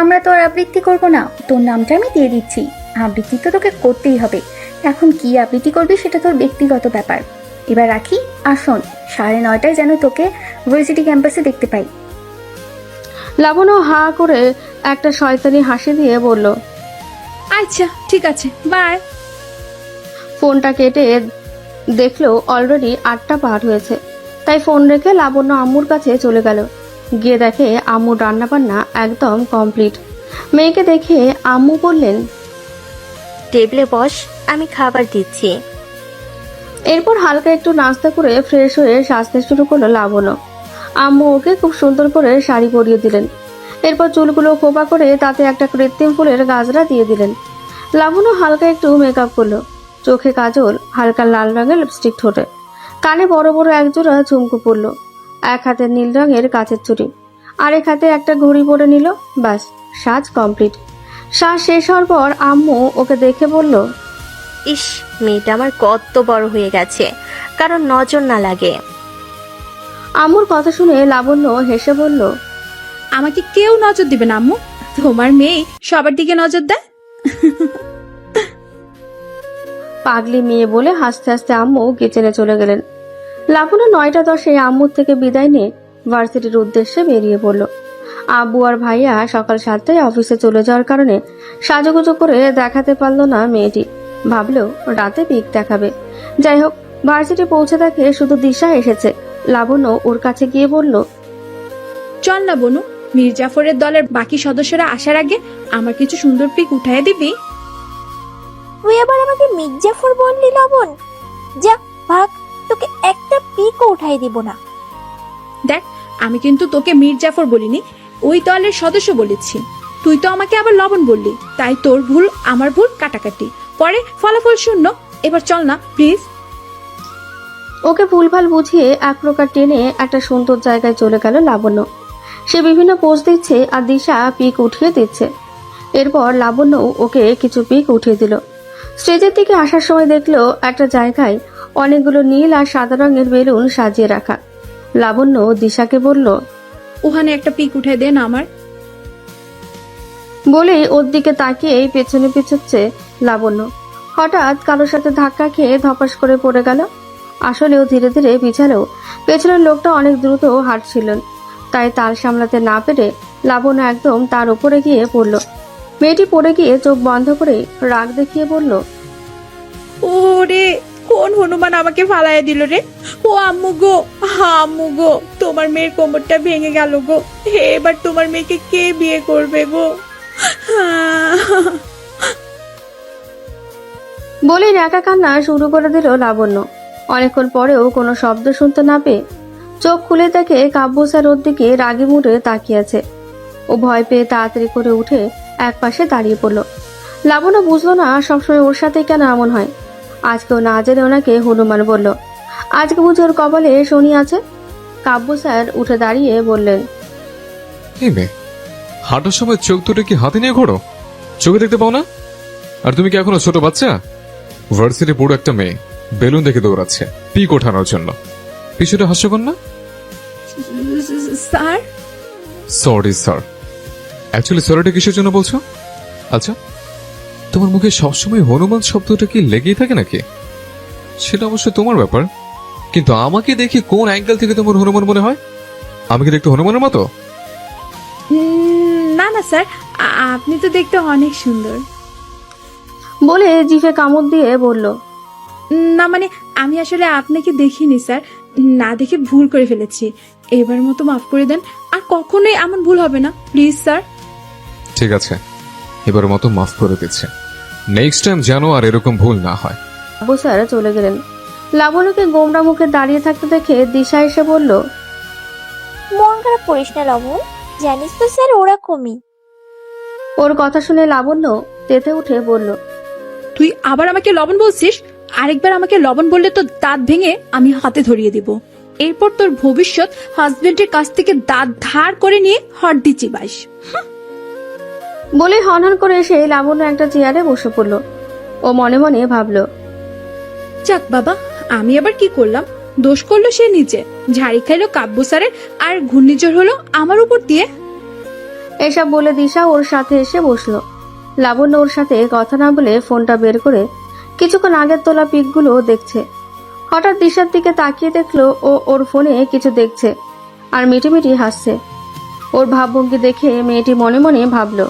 আমরা তোর আবৃত্তি করব না, তোর নামটা আমি দিয়ে দিচ্ছি। আবৃত্তি তো তোকে করতেই হবে, এখন কি আবৃত্তি করবি সেটা তোর ব্যক্তিগত ব্যাপার। এবার রাখি, আর শোন, 9:30 যেন তোকে ভার্সিটি ক্যাম্পাসে দেখতে পাই। লাবণ্য হা করে একটা শয়তানি হাসি দিয়ে বলল, আচ্ছা ঠিক আছে, বাই। ফোনটা কেটে দেখলো অলরেডি 8টা পার হয়েছে, তাই ফোন রেখে লাবণ্য আম্মুর কাছে চলে গেল। গিয়ে দেখে আম্মুর রান্নাবান্না একদম কমপ্লিট। মেয়েকে দেখে আম্মু বললেন, টেবিলে বস, আমি খাবার দিচ্ছি। এরপর হালকা একটু নাস্তা করে ফ্রেশ হয়ে সাজতে শুরু করলো লাবণ্য। আম্মু ওকে খুব সুন্দর করে শাড়ি পরিয়ে দিলেন। এরপর চুলগুলো খোপা করে তাতে একটা কৃত্রিম ফুলের গাজরা দিয়ে দিলেন। লাবণ্য হালকা একটু মেকআপ করলো, চোখে কাজল, হালকা লাল রঙের লিপস্টিক ঠোঁটে, কানে বড় বড় একজোড়া ঝুমকো পরলো, এক হাতে নীল রঙের কাচের চুড়ি, আরেক হাতে একটা ঘড়ি পরে নিল। ব্যাস, সাজ কমপ্লিট। সাজ শেষ হওয়ার পর আম্মু ওকে দেখে বলল, ইস, মেয়েটা আমার কত বড় হয়ে গেছে, কারণ নজর না লাগে। আম্মুর কথা শুনে লাবণ্য হেসে বলল, আমাকে কেউ নজর দিবে না আম্মু, তোমার মেয়ে সবার দিকে নজর দেয়। পাগলি মেয়ে বলে হাসতে হাসতে আম্মু কিচেনে চলে গেলেন। লাবণ্য 9:10 আম্মুর থেকে বিদায় নিয়ে ভার্সিটির উদ্দেশ্যে বেরিয়ে পড়ল। আব্বু আর ভাইয়া সকাল 7টায় অফিসে চলে যাওয়ার কারণে সাজুগুজু করে দেখাতে পারল না মেয়েটি। ভাবলো রাতে পিক দেখাবে। যাই হোক, ভার্সিটি পৌঁছে দেখে শুধু দিশা এসেছে। লাবণ্য ওর কাছে গিয়ে বলল, চল না বনু, মির্জাফরের দলের বাকি সদস্যরা আসার আগে আমার কিছু সুন্দর পিক উঠায় দিবি। তুই আবার আমাকে মির্জাফর বললি লবণ? যা ভাগ, তোকে একটা পিকও উঠাই দিব না। দেখ, আমি কিন্তু তোকে মির্জাফর বলিনি, ওই দলের সদস্য বলেছি। তুই তো আমাকে আবার লবণ বললি, তাই তোর ভুল আমার ভুল কাটাকাটি, পরে ফলাফল শূন্য। এবার চল না প্লিজ। ওকে ভুলভাল বুঝিয়ে এক প্রকার টেনে একটা সুন্দর জায়গায় চলে গেল লাবণ্য। সে বিভিন্ন পোজ দিচ্ছে আর দিশা পিক উঠিয়ে দিচ্ছে। এরপর লাবণ্য ওকে কিছু পিক উঠিয়ে দিল। স্টেজের দিকে আসার সময় দেখলো একটা জায়গায় অনেকগুলো নীল আর সাদা রঙের বেলুন সাজিয়ে রাখা। লাবণ্য দিশাকে বলল, ওখানে একটা পিক উঠায় দে না আমার। বলে ওর দিকে তাকিয়ে পেছনে পিছচ্ছে লাবণ্য। হঠাৎ কারোর সাথে ধাক্কা খেয়ে ধপাস করে পড়ে গেল। আসলেও ধীরে ধীরে পিছালেও পেছনের লোকটা অনেক দ্রুত হাঁটছিলেন, তাই তাল সামলাতে না পেরে লাবণ্য একদম তার উপরে গিয়ে পড়ল। মেয়েটি পড়ে গিয়ে চোখ বন্ধ করে রাগ দেখিয়ে বলল, ওরে, কোন হনুমান আমাকে ফালাইয়া দিল রে? ও আম্মু গো, আম্মু গো, তোমার মেয়ের কোমরটা ভেঙে গেল গো। এবার তোমার মেয়েকে কে বিয়ে করবে গো? বলেই একা কান্না শুরু করে দিল লাবণ্য। অনেকক্ষণ পরেও কোনো শব্দ শুনতে না পেয়ে চোখ খুলে দেখে কাব্য স্যার ওর দিকে রাগি মুড়ে তাকিয়ে আছে। ও ভয় পেয়ে তাড়াতাড়ি করে উঠে এক পাশে দাঁড়িয়ে পড়ল। লাবণ্য বুঝলো না সবসময় ওর সাথে কেন এমন হয়। আজকেও না জেনে ওনাকে হনুমান বলল। আজকে বুঝে ওর কপালে শনি আছে। কাব্য স্যার উঠে দাঁড়িয়ে বললেন, এই মেয়ে, হাঁটার সময় চোখ দুটো কি হাতে নিয়ে ঘোরো? চোখে দেখতে পাও না? আর তুমি কি এখনো ছোট বাচ্চা? ভার্সিটি পুরো একটা মেয়ে বেলুন দেখে দৌড়াচ্ছে পিক ওঠানোর জন্য। পিছুটা হাস্যকর না? Sir, sorry sir. অ্যাকচুয়ালি সরিটা কিসের জন্য বলছো? আচ্ছা, তোমার মুখে সবসময় হনুমান শব্দটা কি লেগেই থাকে নাকি? সেটা অবশ্য তোমার ব্যাপার, কিন্তু আমাকে দেখে কোন অ্যাঙ্গেল থেকে তোমার হনুমান মনে হয়? আমি কি দেখতে হনুমানের মতো? না না স্যার, আপনি তো দেখতে অনেক সুন্দর। বলে জিভে কামড় দিয়ে বলল, না মানে আমি আসলে আপনাকে দেখিনি স্যার, না দেখে ভুল করে ফেলেছি। এবার মতো মাফ করে দেন, আর কখনোই এমন ভুল হবে না প্লিজ স্যার। ঠিক আছে, এবার মতো মাফ করে দিচ্ছে। নেক্সট টাইম যেন আর এরকম ভুল না হয়। কাব্য স্যার চলে গেলেন। লাবণ্যকে গোমরা মুখে দাঁড়িয়ে থাকতে দেখে দিশা এসে বলল, মন খারাপ করিস না লবণ, জানিস তো স্যার ওরকমই। ওর কথা শুনে লাবণ্য তেতে উঠে বলল, তুই আবার আমাকে লবণ বলছিস? আরেকবার আমাকে লবণ বললে তো দাঁত ভেঙে আমি হাতে ধরিয়ে দিব। এরপর তোর ভবিষ্যৎ হাজবেন্ডের কাছ থেকে দাঁত ধার করে নিয়ে হড্ডি চিবাইস। বলে হনহন করে এসে লাবণ্য একটা চেয়ারে বসে পড়ল। ও মনে মনে ভাবল, যাক বাবা, আমি আবার কি করলাম? দোষ করলো সে নিজে, ঝাড়ি খাইলো কাব্য স্যারের, আর ঘূর্ণিঝড় হলো আমার উপর দিয়ে। এসব বলে দিশা ওর সাথে এসে বসলো। লাবণ্য ওর সাথে কথা না বলে ফোনটা বের করে কিছুক্ষণ আগের তোলা পিকগুলো দেখছে। হঠাৎ দিশার দিকে তাকিয়ে দেখলো ও ওর ফোনে কিছু দেখছে আর মিটিমিটি হাসছে। ওর ভাবভঙ্গি দেখে মেয়েটি মনে মনে ভাবলো,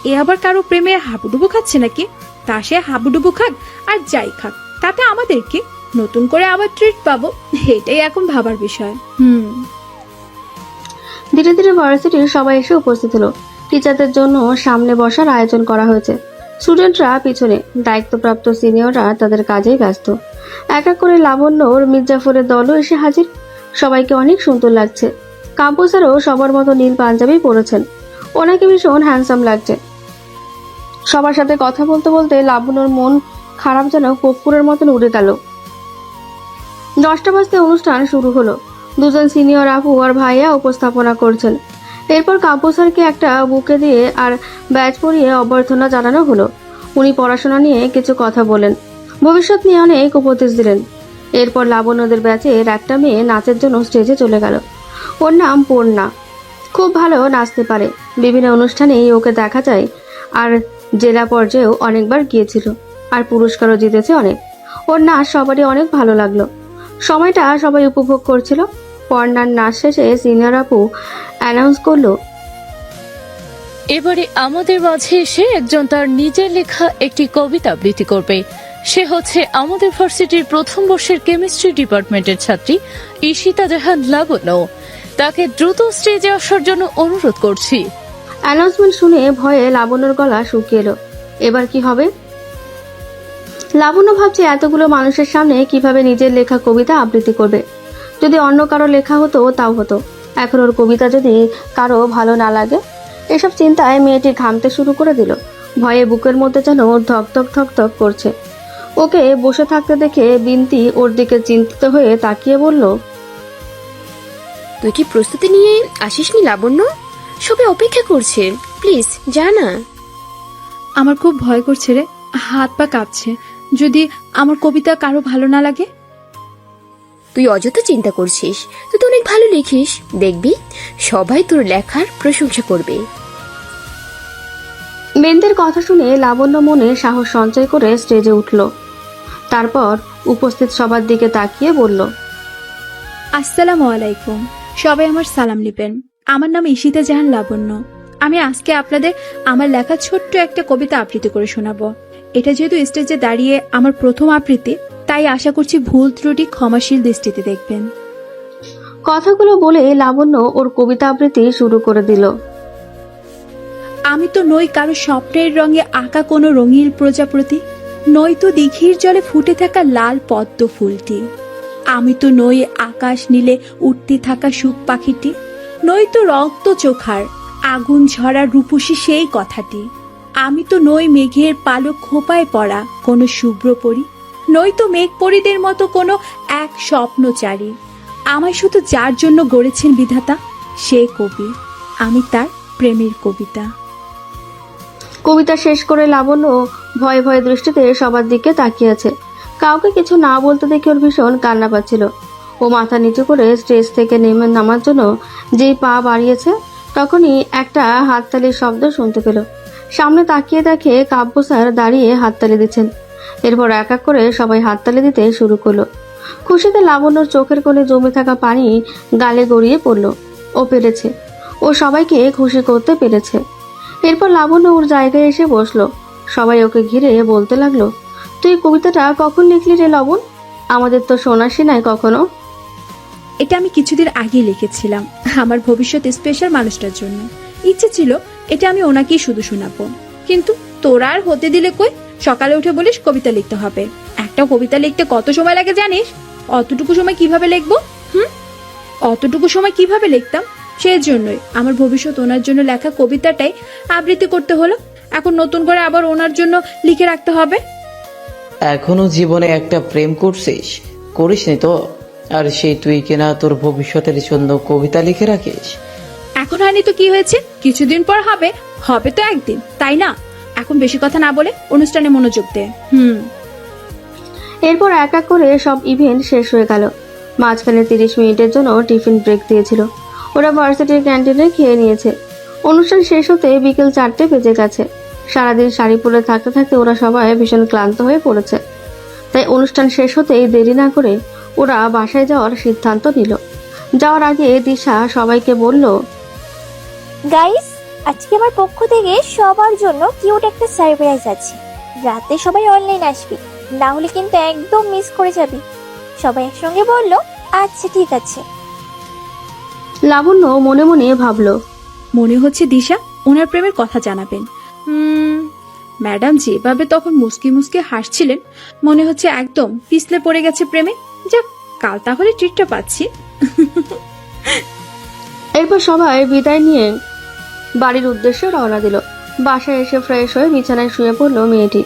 এ আবার কারো প্রেমে হাবুডুবু খাচ্ছে নাকি? তা সে হাবুডুবু খাক আর যাই খাক, তাতে আমাদের কি? নতুন করে আবার ট্রিট পাবো, এটাই এখন ভাবার বিষয়। ধীরে ধীরে ভার্সিটির সবাই এসে উপস্থিত হলো। টিচারদের জন্য সামনে বসার আয়োজন করা হয়েছে। স্টুডেন্টরা পিছনে, দায়িত্বপ্রাপ্ত সিনিয়ররা তাদের কাজেই ব্যস্ত। এক এক করে লাবণ্য ওর মির্জাফরের দলও এসে হাজির। সবাইকে অনেক সুন্দর লাগছে। কাব্য স্যারও সবার মতো নীল পাঞ্জাবি পরেছেন, ওনাকে ভীষণ হ্যান্ডসাম লাগছে। সবার সাথে কথা বলতে বলতে লাবণ্যর মন খারাপ যেন কর্পূরের মতন উড়ে গেল। 10টা বাজতে অনুষ্ঠান শুরু হলো। দুজন সিনিয়র আপু আর ভাইয়া উপস্থাপনা করছেন। এরপর কাব্য স্যারকে একটা বুকে দিয়ে আর ব্যাজ পরিয়ে অভ্যর্থনা জানানো হলো। উনি পড়াশোনা নিয়ে কিছু কথা বলেন, ভবিষ্যৎ নিয়ে অনেক উপদেশ দিলেন। এরপর লাবণ্যদের ব্যাচের একটা মেয়ে নাচের জন্য স্টেজে চলে গেল। ওর নাম পূর্ণা, খুব ভালো নাচতে পারে। বিভিন্ন অনুষ্ঠানেই ওকে দেখা যায়, আর জেলা পর্যায়েও অনেকবার গিয়েছিল, আর পুরস্কারও জিতেছে অনেক। ওর নাচ সবারই অনেক ভালো লাগলো। সময়টা সবাই উপভোগ করছিল। পর্ণার নাচ শেষে সিনিয়র আপু অ্যানাউন্স করলো, এবারে আমাদের মাঝে এসে একজন তার নিজের লেখা একটি কবিতা আবৃত্তি করবে। সে হচ্ছে আমাদের ভার্সিটির প্রথম বর্ষের কেমিস্ট্রি ডিপার্টমেন্টের ছাত্রী ঈশিতা জাহান লাবণ্য। তাকে দ্রুত স্টেজে আসার জন্য অনুরোধ করছি। অ্যানাউন্সমেন্ট শুনে ভয়ে লাবণ্যর গলা শুকিয়ে এলো। এবার কি হবে? লাবণ্য ভাবছে এতগুলো মানুষের সামনে কিভাবে নিজের লেখা কবিতা আবৃত্তি করবে। যদি অন্য কারো লেখা হতো তাও হতো, এখন ওর কবিতা যদি কারো ভালো না লাগে। এসব চিন্তায় মেয়েটি ঘামতে শুরু করে দিল। ভয়ে বুকের মধ্যে যেন ধক ধক ধক ধক করছে। ওকে বসে থাকতে দেখে বিনতি ওর দিকে চিন্তিত হয়ে তাকিয়ে বলল, তুই কি প্রস্তুতি নিয়ে আসিসনি লাবণ্য? সবাই অপেক্ষা করছে, প্লিজ যা না। আমার খুব ভয় করছে রে, হাত পা কাঁপছে। যদি আমার কবিতা কারো ভালো না লাগে? তুই অযথা চিন্তা করছিস, তুই তো অনেক ভালো লিখিস, দেখবি সবাই তোর লেখার প্রশংসা করবে। বিনতির কথা শুনে লাবণ্য মনে সাহস সঞ্চয় করে স্টেজে উঠল। তারপর উপস্থিত সবার দিকে তাকিয়ে বলল, আসসালামু আলাইকুম, সবাই আমার সালাম নেবেন। আমার নাম ঈশিতা জাহান লাবণ্য। আমি আজকে আপনাদের আমার লেখা ছোট্ট একটা কবিতা আবৃত্তি করে শোনাবো। এটা যেহেতু স্টেজে দাঁড়িয়ে আমার প্রথম আবৃত্তি, তাই আশা করছি ভুল ত্রুটি ক্ষমাশীল দৃষ্টিতে দেখবেন। কথাগুলো বলে লাবণ্য ওর কবিতা আবৃত্তি শুরু করে দিল। আমি তো নই কারো স্বপ্নের রঙে আঁকা কোনো রঙিন প্রজাপতি, নয়তো দিঘির জলে ফুটে থাকা লাল পদ্ম ফুলটি। আমি তো নই আকাশ নীলে উঠতে থাকা সুখ পাখিটি, নয়তো রক্ত চোখার আগুন ঝরা রূপসী সেই কথাটি। আমি তো নই মেঘের পালক খোপায় পড়া কোনো শুভ্র পরী, নয়তো মেঘ পরীদের মতো কোনো এক স্বপ্নচারী। আমায় শুধু যার জন্য গড়েছেন বিধাতা, সে কবি, আমি তার প্রেমের কবিতা। কবিতা শেষ করে লাবণ্য ভয়ে ভয়ে দৃষ্টিতে সবার দিকে তাকিয়ে আছে। কাউকে কিছু না বলতে দেখে ওর ভীষণ কান্না পাচ্ছিল। ও মাথা নিচু করে স্টেজ থেকে নামার জন্য যেই পা বাড়িয়েছে, তখনই একটা হাততালির শব্দ শুনতে পেল। সামনে তাকিয়ে দেখে কাব্য স্যার দাঁড়িয়ে হাততালি দিচ্ছেন। এরপর এক এক করে সবাই হাততালি দিতে শুরু করলো। খুশিতে লাবণ্যর চোখের কোণে জমে থাকা পানি গালে গড়িয়ে পড়ল। ও পেরেছে, ও সবাইকে খুশি করতে পেরেছে। এরপর লাবণ্য ওর জায়গায় এসে বসলো। সবাই ওকে ঘিরে বলতে লাগলো, তুই কবিতাটা কখন লিখলি রে লবণ? আমাদের তো শোনাসি নাই কখনো। এটা আমি কিছুদিন আগে লিখেছিলাম আমার ভবিষ্যৎ স্পেশাল মানুষটার জন্য। ইচ্ছে ছিল এটা আমি ওনাকেই শুধু শোনাবো, কিন্তু তোরা আর হতে দিলে কই? সকালে উঠে বলিস কবিতা লিখতে হবে। একটা কবিতা লিখতে কত সময় লাগে জানিস? অতটুকু সময় কিভাবে লিখবো? অতটুকু সময় কিভাবে লিখতাম? সেই জন্যই আমার ভবিষ্যৎ ওনার জন্য লেখা কবিতাটাই আবৃত্তি করতে হলো। এখন নতুন করে আবার ওনার জন্য লিখে রাখতে হবে। এখনো জীবনে একটা প্রেম করছিস, করিসনি তো? আর সেই তুই কিনা তোর ভবিষ্যতের জন্য কবিতা লিখে রাখিস। এখন হয়নি তো কি হয়েছে, কিছুদিন পর হবে, হবে তো একদিন, তাই না? এখন বেশি কথা না বলে অনুষ্ঠানে মনোযোগ দে। এরপর এক এক করে সব ইভেন্ট শেষ হয়ে গেল। মাঝখানে 30 মিনিটের জন্য টিফিন ব্রেক দিয়েছিল। ওরা ভার্সিটির ক্যান্টিনে খেয়ে নিয়েছে। অনুষ্ঠান শেষ হতে বিকেল 4টে বেজে গেছে। সারাদিন শাড়ি পরে থাকতে থাকতে ওরা সবাই ভীষণ ক্লান্ত হয়ে পড়েছে। তাই অনুষ্ঠান শেষ হতেই দেরি না করে ওরা বাসায় যাওয়ার সিদ্ধান্ত নিল। যাওয়ার আগে দিশা সবাইকে বলল, গাইস, আজকে আমার পক্ষ থেকে সবার জন্য কিউট একটা সারপ্রাইজ আছে। রাতে সবাই অনলাইন আসবি, না হলে কিন্তু একদম মিস করে যাবি। সবাই একসঙ্গে বলল, আচ্ছা ঠিক আছে। লাবণ্য মনে মনে ভাবলো, মনে হচ্ছে দিশা ওনার প্রেমের কথা জানাবেন। ম্যাডাম যেভাবে তখন মুসকি মুসকি হাসছিলেন, মনে হচ্ছে একদম পিছলে পড়ে গেছে প্রেমে। যাক, কাল তাহলে ট্রিটটা পাচ্ছি। এরপর সবাই বিদায় নিয়ে বাড়ির উদ্দেশ্যে রওনা দিল। বাসায় এসে ফ্রেশ হয়ে বিছানায় শুয়ে পড়লো মেয়েটি।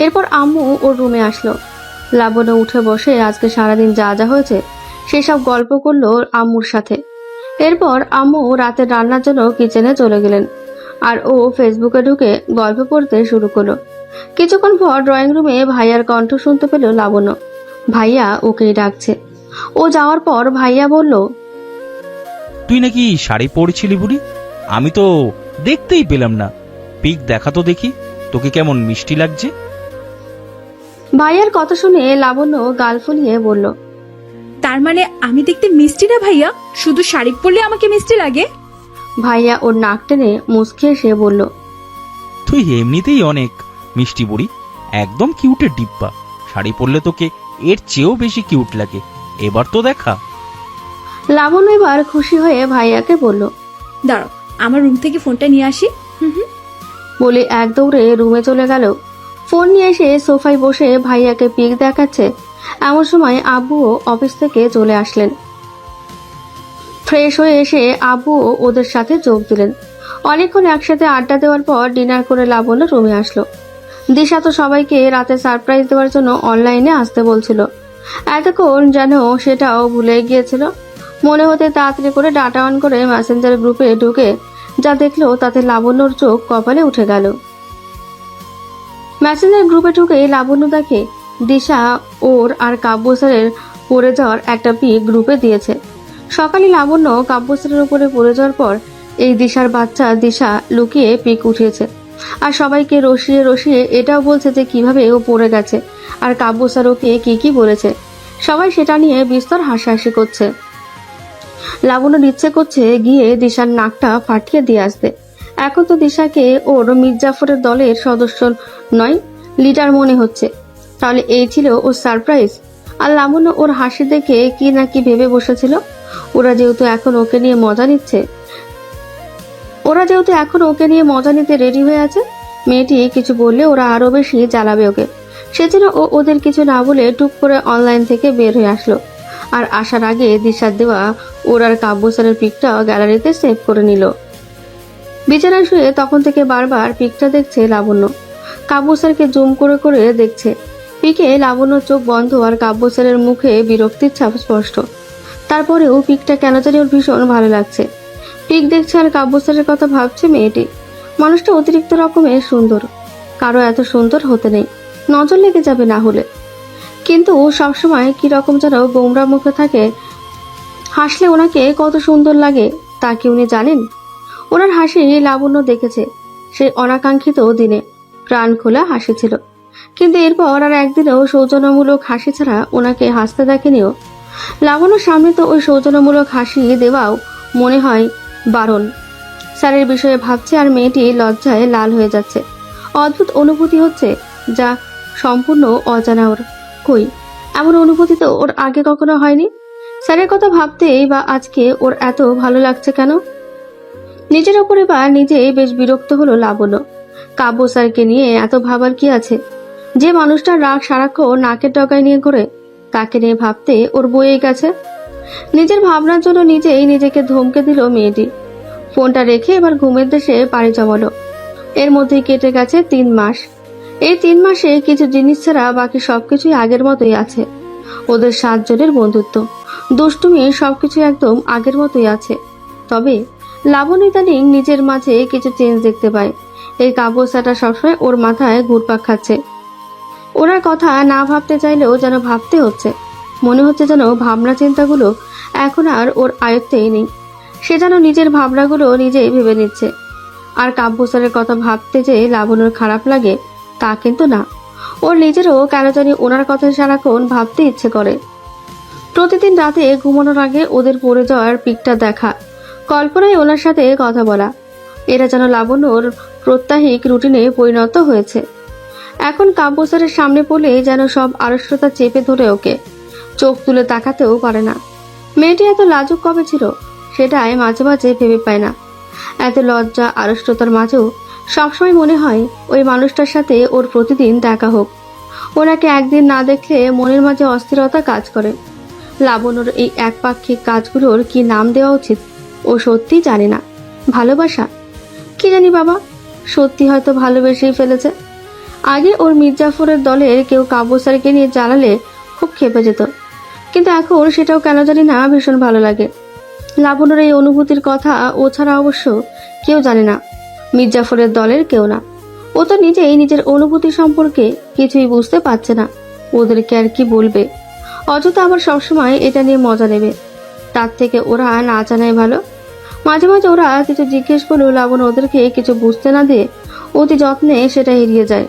এরপর আম্মু ওর রুমে আসলো। লাবণ্য উঠে বসে আজকে সারাদিন যা যা হয়েছে সেসব গল্প করলো আম্মুর সাথে। এরপর আম্মু রাতের রান্নার জন্য কিচেনে চলে গেলেন, আর ও ফেসবুকে ঢুকে গল্প পড়তে শুরু করলো। কিছুক্ষণ পর ড্রয়িং রুমে ভাইয়ার কণ্ঠ শুনতে পেল লাবণ্য। ভাইয়া ওকেই ডাকছে। ও যাওয়ার পর ভাইয়া বলল, তুই নাকি শাড়ি পরেছিলি বুড়ি? আমি তো দেখতেই পেলাম না। পিক দেখা তো দেখি, তোকে কেমন মিষ্টি লাগছে। ভাইয়ার কথা শুনে লাবণ্য গাল ফুলিয়ে বলল, তার মানে আমি দেখতে মিষ্টি না ভাইয়া? শুধু শাড়ি পরলে আমাকে মিষ্টি লাগে? ভাইয়া ওর নাক টেনে মুচকে এসে বলল, তুই এমনিতেই অনেক মিষ্টি বুড়ি, একদম কিউটের ডিব্বা। শাড়ি পরলে তোকে এর চেয়েও বেশি কিউট লাগে। এবার তো দেখা। লাবণ্য এবার খুশি হয়ে ভাইয়াকে বলল, দাঁড়াও, আমার রুম থেকে ফোনটা নিয়ে আসি। বলে এক দৌড়ে রুমে চলে গেল। ফোন নিয়ে এসে সোফায় বসে ভাইয়াকে পিক দেখাচ্ছে। এমন সময় আব্বুও অফিস থেকে চলে আসলেন। ফ্রেশ হয়ে এসে আব্বুও ওদের সাথে যোগ দিলেন। অনেকক্ষণ একসাথে আড্ডা দেওয়ার পর ডিনার করে লাবণ্য রুমে আসলো। দিশা তো সবাইকে রাতে সারপ্রাইজ দেওয়ার জন্য অনলাইনে আসতে বলছিল। এতক্ষণ যেন সেটাও ভুলে গিয়েছিল। মনে হতে তাড়াতাড়ি করে ডাটা অন করে মেসেঞ্জার গ্রুপে ঢুকে যা দেখলো তাতে লাবণ্যর চোখ কপালে উঠে গেল। মেসেঞ্জার গ্রুপে ঢুকে লাবণ্য দেখে দিশা ওর আর কাব্য স্যারের পড়ে যাওয়ার একটা পিক গ্রুপে দিয়েছে। সকালে লাবণ্য কাব্য স্যারের উপরে পড়ে যাওয়ার পর এই দিশার বাচ্চা দিশা লুকিয়ে পিক উঠিয়েছে আর সবাইকে রসিয়ে রসিয়ে এটাও বলছে যে কিভাবে ও পড়ে গেছে আর কাব্য স্যার ওকে কি বলেছে। সবাই সেটা নিয়ে বিস্তর হাসাহাসি করছে। লাবণ্যর ইচ্ছে করছে গিয়ে দিশার নাকটা ফাটিয়ে দিয়ে আসতে। এখন তো দিশাকে ওর মির্জাফরের দলের সদস্য নয়, লিডার মনে হচ্ছে। তাহলে এই ছিল ওর সারপ্রাইজ। আর লাবণ্য ওর হাসি দেখে কি না কি ভেবে বসেছিল। ওরা যেহেতু এখন ওকে নিয়ে মজা নিতে রেডি হয়ে আছে, মেয়েটি কিছু বললে ওরা আরো বেশি জ্বালাবে ওকে। সেজন্য ও ওদের কিছু না বলে টুক করে অনলাইন থেকে বের হয়ে আসলো। আর আসার আগে দিশার দেওয়া ওর আর কাব্য স্যারের পিকটা গ্যালারিতে সেভ করে নিল। বিছানায় শুয়ে তখন থেকে বারবার পিকটা দেখছে লাবণ্য। কাব্য স্যারকে জুম করে করে দেখছে। পিকে লাবণ্য চোখ বন্ধ আর কাব্য স্যারের মুখে বিরক্তির ছাপ স্পষ্ট। তারপরেও পিকটা কেন জানি ওর ভীষণ ভালো লাগছে। পিক দেখছে আর কাব্য স্যারের কথা ভাবছে মেয়েটি। মানুষটা অতিরিক্ত রকমের সুন্দর, কারো এত সুন্দর হতে নেই, নজর লেগে যাবে না হলে। কিন্তু সবসময় কি রকম যেন গোমরা মুখে থাকে। হাসলে ওনাকে কত সুন্দর লাগে তা কি উনি জানেন? ওনার হাসি লাবণ্য দেখেছে সেই অনাকাঙ্ক্ষিত দিনে। প্রাণ খোলা হাসি ছিল, কিন্তু এরপর আর একদিনেও সৌজন্যমূলক হাসি ছাড়া ওনাকে হাসতে দেখেনিও। লাবণ্যর সামনে তো ওই সৌজন্যমূলক হাসি দেওয়াও মনে হয় বারণ। স্যারের বিষয়ে ভাবছে আর মেয়েটি লজ্জায় লাল হয়ে যাচ্ছে। অদ্ভুত অনুভূতি হচ্ছে যা সম্পূর্ণ অজানা ওর। কই, এমন অনুভূতি তো ওর আগে কখনো হয়নি। স্যারের কথা ভাবতেই বা আজকে ওর এত ভালো লাগছে কেন? নিজের ওপরে বা নিজেই বেশ বিরক্ত হলো লাবণ্য। কাব্য স্যারকে নিয়ে এত ভাবার কি আছে? যে মানুষটার রাগ সারাক্ষণ নাকের ডগায় নিয়ে ঘোরে, তাকে নিয়ে ভাবতে ওর বয়ে গেছে। নিজের ভাবনার জন্য নিজেই নিজেকে ধমকে দিল মেয়েটি। ফোনটা রেখে এবার ঘুমের দেশে পাড়ি জমালো। এর মধ্যেই কেটে গেছে 3 মাস। এই 3 মাসে কিছু জিনিস ছাড়া বাকি সবকিছুই আগের মতোই আছে। ওদের 7 জনের বন্ধুত্ব, দুষ্টুমি সবকিছু একদম আগের মতোই আছে। তবে লাবণ্য ইদানিং নিজের মাঝে কিছু চেঞ্জ দেখতে পায়। এই কাব্য স্যারটা সবসময় ওর মাথায় ঘুরপাক খাচ্ছে। ওনার কথা না ভাবতে চাইলেও যেন ভাবতে হচ্ছে। মনে হচ্ছে যেন ভাবনা চিন্তাগুলো এখন আর ওর আয়ত্তেই নেই। সে যেন নিজের ভাবনাগুলো নিজেই ভেবে নিচ্ছে। আর কাব্য স্যারের কথা ভাবতে যে লাবণ্যর খারাপ লাগে তা কিন্তু না। ওর নিজেরও কেন জানি ওনার কথা সারাক্ষণ ভাবতে ইচ্ছে করে। প্রতিদিন রাতে ঘুমানোর আগে ওদের পড়ে যাওয়ার পিকটা দেখা, কল্পনায় ওনার সাথে কথা বলা, এরা যেন লাবণ্যর প্রত্যাহিক রুটিনে পরিণত হয়েছে। এখন কাব্য স্যারের সামনে পড়লে যেন সব আড়ষ্টতা চেপে ধরে ওকে, চোখ তুলে তাকাতেও পারে না। মেয়েটি এত লাজুক কবে ছিল সেটাই মাঝে মাঝে ভেবে পায় না। এত লজ্জা আড়ষ্টতার মাঝেও সবসময় মনে হয় ওই মানুষটার সাথে ওর প্রতিদিন দেখা হোক। ওনাকে একদিন না দেখলে মনের মাঝে অস্থিরতা কাজ করে। লাবণ্যর এই একপাক্ষিক কাজগুলোর কি নাম দেওয়া উচিত ও সত্যি জানে না। ভালোবাসা কি জানি বাবা, সত্যি হয়তো ভালোবেসেই ফেলেছে। আগে ওর মির্জাফরের দলের কেউ কাব্যসারকে নিয়ে জ্বালালে খুব খেপে যেত, কিন্তু এখন সেটাও কেন জানি না ভীষণ ভালো লাগে। লাবণ্যর এই অনুভূতির কথা ও ছাড়া অবশ্য কেউ জানে না, মির্জাফরের দলের কেউ না। ও তো নিজেই নিজের অনুভূতি সম্পর্কে কিছুই বুঝতে পারছে না, ওদেরকে আর কি বলবে। অযথা আবার সবসময় এটা নিয়ে মজা নেবে, তার থেকে ওরা না জানায় ভালো। মাঝে মাঝে ওরা কিছু জিজ্ঞেস করলেও লাবণ্য ওদেরকে কিছু বুঝতে না দিয়ে অতি যত্নে সেটা এড়িয়ে যায়।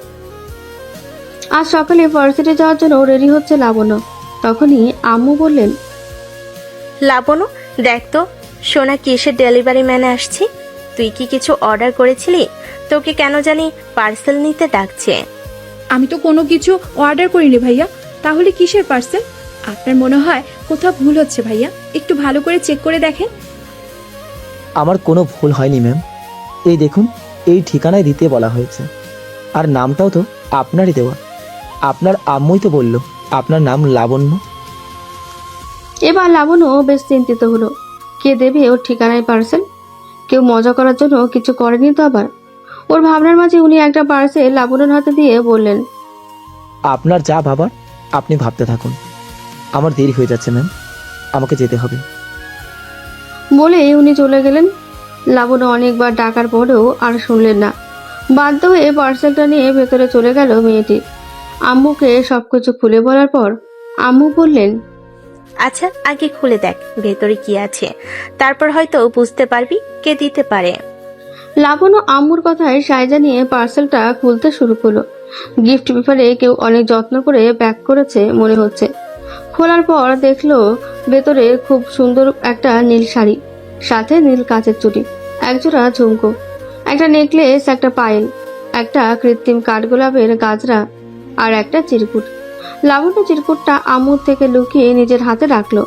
আজ সকালে ভার্সিটি যাওয়ার জন্য রেডি হচ্ছে লাবণ্য, তখনই আম্মু বললেন, লাবণ্য দেখ তো, সোনা কিসের ডেলিভারি ম্যানে আসছে। তুই কি কিছু অর্ডার করেছিলি? তোকে কেন জানি পার্সেল নিতে ডাকছে। আমি তো কোনো কিছু অর্ডার করিনি ভাইয়া। তাহলে কিসের পার্সেল? আপনার মনে হয় কোথাও ভুল হচ্ছে ভাইয়া, একটু ভালো করে চেক করে দেখেন। আমার কোনো ভুল হয়নি ম্যাম, এই দেখুন এই ঠিকানায় দিতে বলা হয়েছে, আর নামটাও তো আপনারই দেওয়া। আপনার আম্মুই তো বলল আপনার নাম লাবণ্য। এবার লাবণ্য বেশ চিন্তিত হলো, কে দেবে ওর ঠিকানায় পার্সেল? কেউ মজা করার জন্য কিছু করেনি তো আবার? ওর ভাবনার মাঝে উনি একটা পার্সেল লাবণ্যর হাতে দিয়ে বললেন, আপনার যা ভাবার আপনি ভাবতে থাকুন, আমার দেরি হয়ে যাচ্ছে ম্যাম, আমাকে যেতে হবে। বলে উনি চলে গেলেন। লাবণ্য অনেকবার ডাকার পরেও আর শুনলেন না, বাধ্য হয়ে পার্সেলটা নিয়ে ভেতরে চলে গেল মেয়েটি। আম্মুকে সবকিছু খুলে বলার পর আম্মু বললেন, আচ্ছা আগে খুলে দেখ ভেতরে কি আছে, তারপর হয়তো বুঝতে পারবি কে দিতে পারে। লাবণ্য আম্মুর কথায় সায় জানিয়ে পার্সেলটা খুলতে শুরু করলো। গিফট পেপারে কেউ অনেক যত্ন করে প্যাক করেছে মনে হচ্ছে। খোলার পর দেখলো ভেতরে খুব সুন্দর একটা নীল শাড়ি, সাথে নীল কাচের চুড়ি, একজোড়া ঝুমকো, একটা নেকলেস, একটা পায়েল, একটা কৃত্রিম কাঠগোলাপের গাজরা আর একটা চিরকুট। লাবণ্য চিরকুটটা আম্মুর থেকে লুকিয়ে নিজের হাতে রাখলো।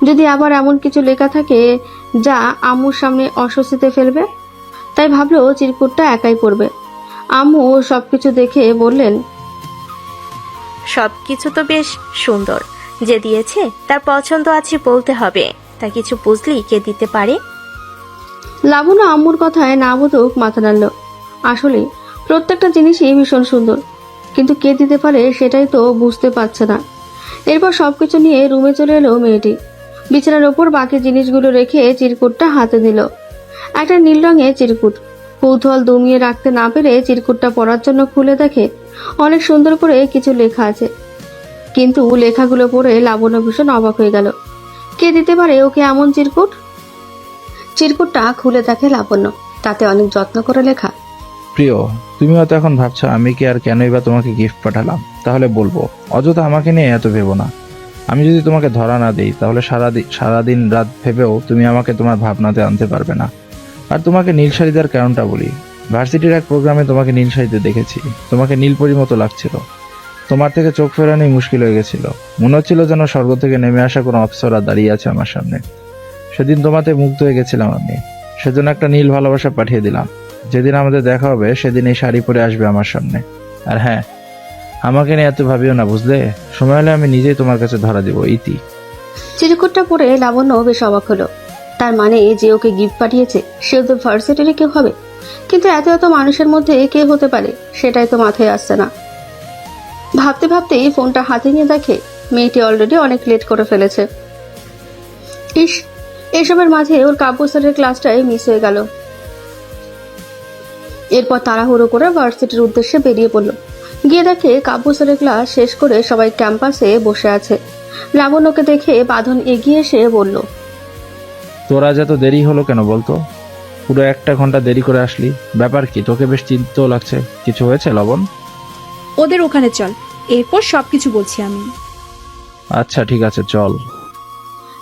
যদি আবার এমন কিছু লেখা থাকে যা আম্মুর সামনে অস্বস্তিতে ফেলবে, তাই ভাবলো চিরকুটটা একাই পড়বে। আম্মু সবকিছু দেখে বললেন, সবকিছু তো বেশ সুন্দর, যে দিয়েছে তার পছন্দ আছে বলতে হবে। তা কিছু বুঝলি কে দিতে পারে? লাবণ্য আম্মুর কথায় না বোধক মাথা নাড়ল। আসলে প্রত্যেকটা জিনিসই ভীষণ সুন্দর, কিন্তু কে দিতে পারে সেটাই তো বুঝতে পারছে না। এরপর সবকিছু নিয়ে রুমে চলে এলো মেয়েটি। বিছানার ওপর বাকি জিনিসগুলো রেখে চিরকুটটা হাতে দিল। একটা নীল রঙের চিরকুট। কৌতূহল দমিয়ে রাখতে না পেরে চিরকুটটা পড়ার জন্য খুলে দেখে অনেক সুন্দর করে কিছু লেখা আছে, কিন্তু লেখাগুলো পড়ে লাবণ্য ভীষণ অবাক হয়ে গেল। কে দিতে পারে ওকে এমন চিরকুট? চিরকুটটা খুলে দেখে লাবণ্য, তাতে অনেক যত্ন করে লেখা, প্রিয়, তুমি হয়তো এখন ভাবছো আমি কি আর কেনই বা তোমাকে গিফট পাঠালাম। তাহলে বলবো, অযথা আমাকে নিয়ে এত ভেবো না। আমি যদি তোমাকে ধরা না দিই তাহলে সারাদিন রাত ভেবেও তুমি আমাকে তোমার ভাবনাতে আনতে পারবে না। আর তোমাকে নীল শাড়ি দেওয়ার কারণটা বলি। ভার্সিটির এক প্রোগ্রামে তোমাকে নীল শাড়িতে দেখেছি, তোমাকে নীলপরির মতো লাগছিল। তোমার থেকে চোখ ফেরানোই মুশকিল হয়ে গেছিল, মনে হচ্ছিল যেন স্বর্গ থেকে নেমে আসা কোনো অপ্সরা দাঁড়িয়ে আছে আমার সামনে। সেদিন তোমাতে মুগ্ধ হয়ে গেছিলাম আমি, সেজন্য একটা নীল ভালোবাসা পাঠিয়ে দিলাম। যেদিন আমাদের দেখা হবে সেদিন এই শাড়ি পরে আসবে আমার সামনে। আর হ্যাঁ, আমাকে নিয়ে এত ভাবিও না, বুঝলে? সময় হলে আমি নিজেই তোমার কাছে ধরা দিব। ইতি। চিরকুটটা পড়ে লাবণ্য বেশ অবাক হলো। তার মানে যে ওকে গিফট পাঠিয়েছে সে তো ভার্সিটির কেউ হবে, কিন্তু এত এত মানুষের মধ্যে কে হতে পারে সেটাই তো মাথায় আসছে না। ভাবতে ভাবতেই ফোনটা হাতে নিয়ে দেখে মেয়েটি অলরেডি অনেক লেট করে ফেলেছে। ইস, এসবের মাঝে ওর কাব্যসারের ক্লাসটাই মিস হয়ে গেল। এরপর তাড়াহুড়ো করে ভার্সিটির উদ্দেশ্যে বেরিয়ে পড়ল। গিয়ে দেখে কাব্যসারের ক্লাস শেষ করে সবাই ক্যাম্পাসে বসে আছে। লাবণ্যকে দেখে বাঁধন এগিয়ে এসে বলল, তোরা যত দেরি হলো কেন বলতো? পুরো 1 ঘন্টা দেরি করে আসলি, ব্যাপার কি? তোকে বেশ চিন্তিত লাগছে, কিছু হয়েছে লবণ? ওদের ওখানে চল, এরপর সবকিছু বলছি আমি। আচ্ছা ঠিক আছে, চল।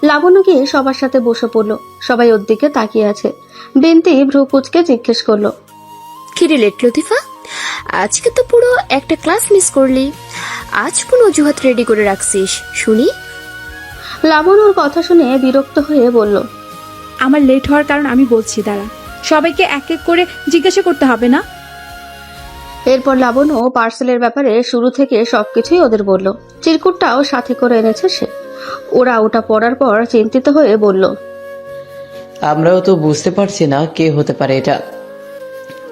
লাবণ্য গিয়ে সবার সাথে বসে পড়ল। সবাই ওর দিকে তাকিয়ে আছে। বিনতি ভ্রু কুচকে জিজ্ঞেস করলো, কি রে লেট লতিফা, আজকে তো পুরো একটা ক্লাস মিস করলি। আজ কোন অজুহাত রেডি করে রাখছিস শুনি? লাবণ্যর কথা শুনে বিরক্ত হয়ে বলল, আমার লেট হওয়ার কারণ আমি বলছি, দাঁড়া। সবাইকে এক এক করে জিজ্ঞাসা করতে হবে না? এরপর লাবণ্য পার্সেলের ব্যাপারে শুরু থেকে সবকিছুই ওদের বলল। চিরকুটটাও সাথে করে এনেছে সে। ওরা ওটা পড়ার পর চিন্তিত হয়ে বলল, আমরাও তো বুঝতে পারছি না কে হতে পারে এটা।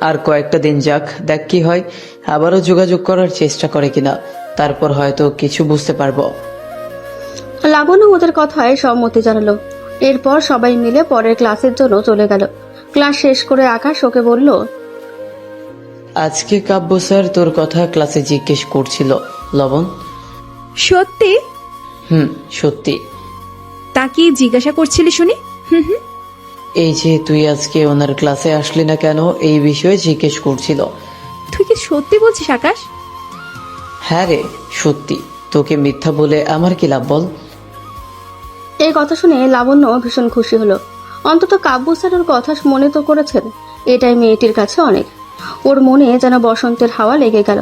আর কয়েকটা দিন যাক, দেখ কি হয়, আবারও যোগাযোগ করার চেষ্টা করে কিনা, তারপর হয়তো কিছু বুঝতে পারবো। লাবণ্য ওদের কথায় সম্মতি জানালো। এরপর সবাই মিলে পরের ক্লাসের জন্য চলে গেল। ক্লাস শেষ করে আকাশ ওকে বলল, আজকে কাব্য স্যার তোর কথা ক্লাসে জিজ্ঞেস করছিল লবণ। সত্যি? সত্যি। তা কি জিজ্ঞাসা করছিলি শুনি? হুম। এই যে তুই আজকে ওনার ক্লাসে আসলি না কেন, এই বিষয়ে জিজ্ঞেস করছিল। তুই কি সত্যি বলছিস আকাশ? হ্যাঁ রে, সত্যি। তোকে মিথ্যা বলে আমার কি লাভ বল? এই কথা শুনে লাবণ্য ভীষণ খুশি হলো। অন্তত কাব্য স্যার ওর কথা মনে তো করেছেন, এটাই মেয়েটির কাছে অনেক। ওর মনে যেন বসন্তের হাওয়া লেগে গেল।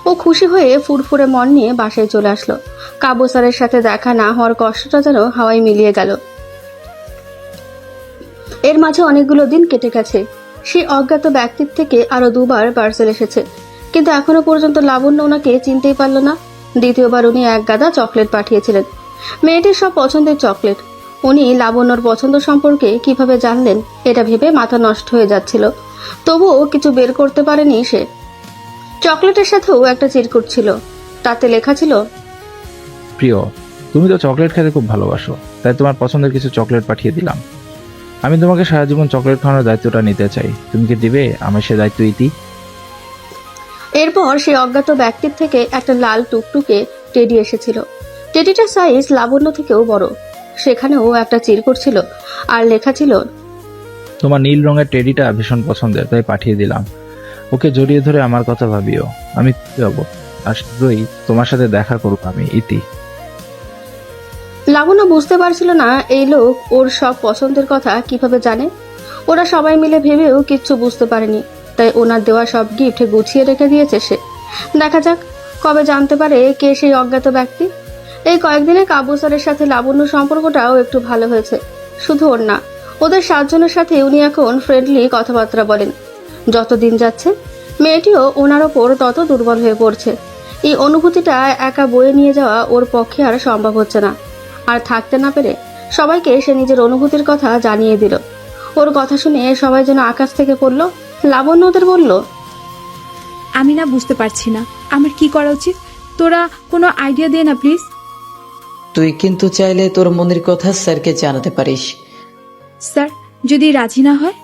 ও খুশি হয়ে ফুরফুরে মন নিয়ে বাসায় চলে আসলো। কাব্য স্যারের সাথে দেখা না হওয়ার কষ্টটা যেন হাওয়ায় মিলিয়ে গেল। এর মাঝে অনেকগুলো দিন কেটে গেছে। সেই অজ্ঞাত ব্যক্তির থেকে আরো 2 বার পার্সেল এসেছে, কিন্তু এখনো পর্যন্ত লাবণ্য ওনাকে চিনতেই পারল না। দ্বিতীয়বার উনি এক গাদা চকলেট পাঠিয়েছিলেন, মেয়েটির সব পছন্দের চকলেট। উনি লাবণ্যর পছন্দ সম্পর্কে কিভাবে জানলেন, এটা ভেবে মাথা নষ্ট হয়ে যাচ্ছিল। তবুও কিছু বের করতে পারেনি সে। চকলেটের সাথেও একটা চিরকুট ছিল, তাতে লেখা ছিল, প্রিয়, তুমি তো চকলেট খেতে খুব ভালোবাসো, তাই তোমার পছন্দের কিছু চকলেট পাঠিয়ে দিলাম। আমি তোমাকে সারা জীবন চকলেট খাওয়ানোর দায়িত্বটা নিতে চাই, তুমি কি দিবে আমার সে দায়িত্ব ইতি? এরপর সেই অজ্ঞাত ব্যক্তির থেকে একটা লাল টুকটুকে টেডি এসেছিল। টেডিটার সাইজ লাবণ্য থেকেও বড়। সেখানেও একটা চিরকুট ছিল আর লেখা ছিল, তোমার নীল রঙের টেডিটা ভীষণ পছন্দের, তাই পাঠিয়ে দিলাম। ওকে জড়িয়ে ধরে আমার কথা ভাবিও। আমি যাবো আর শীঘ্রই তোমার সাথে দেখা করব আমি, ইতি। লাবণ্য বুঝতে পারছিল না এই লোক ওর সব পছন্দের কথা কিভাবে জানে। ওরা সবাই মিলে ভেবেও কিচ্ছু বুঝতে পারেনি, তাই ওনার দেওয়া সব গিফট গুছিয়ে রেখে দিয়েছে সে। দেখা যাক কবে জানতে পারে কে সেই অজ্ঞাত ব্যক্তি। এই কয়েকদিনে কাব্য স্যারের সাথে লাবণ্য সম্পর্কটাও একটু ভালো হয়েছে। শুধু ওর না, ওদের 7 জনের সাথে উনি এখন ফ্রেন্ডলি কথাবার্তা বলেন। যত দিন যাচ্ছে মেয়েটিও ওনার ওপর তত দুর্বল হয়ে পড়ছে। এই অনুভূতিটা একা বয়ে নিয়ে যাওয়া ওর পক্ষে আর সম্ভব হচ্ছে না। আর থাকতে না পেরে সবাইকে সে নিজের অনুভূতির কথা জানিয়ে দিল। ওর কথা শুনে সবাই যেন আকাশ থেকে পড়ল। লাবণ্য ওদের বলল, আমি না বুঝতে পারছি না আমার কি করা উচিত, তোরা কোনো আইডিয়া দে না প্লিজ। তুই কিন্তু চাইলে তোর মনের কথা স্যারকে জানাতে পারিস। স্যার যদি রাজি না হয়?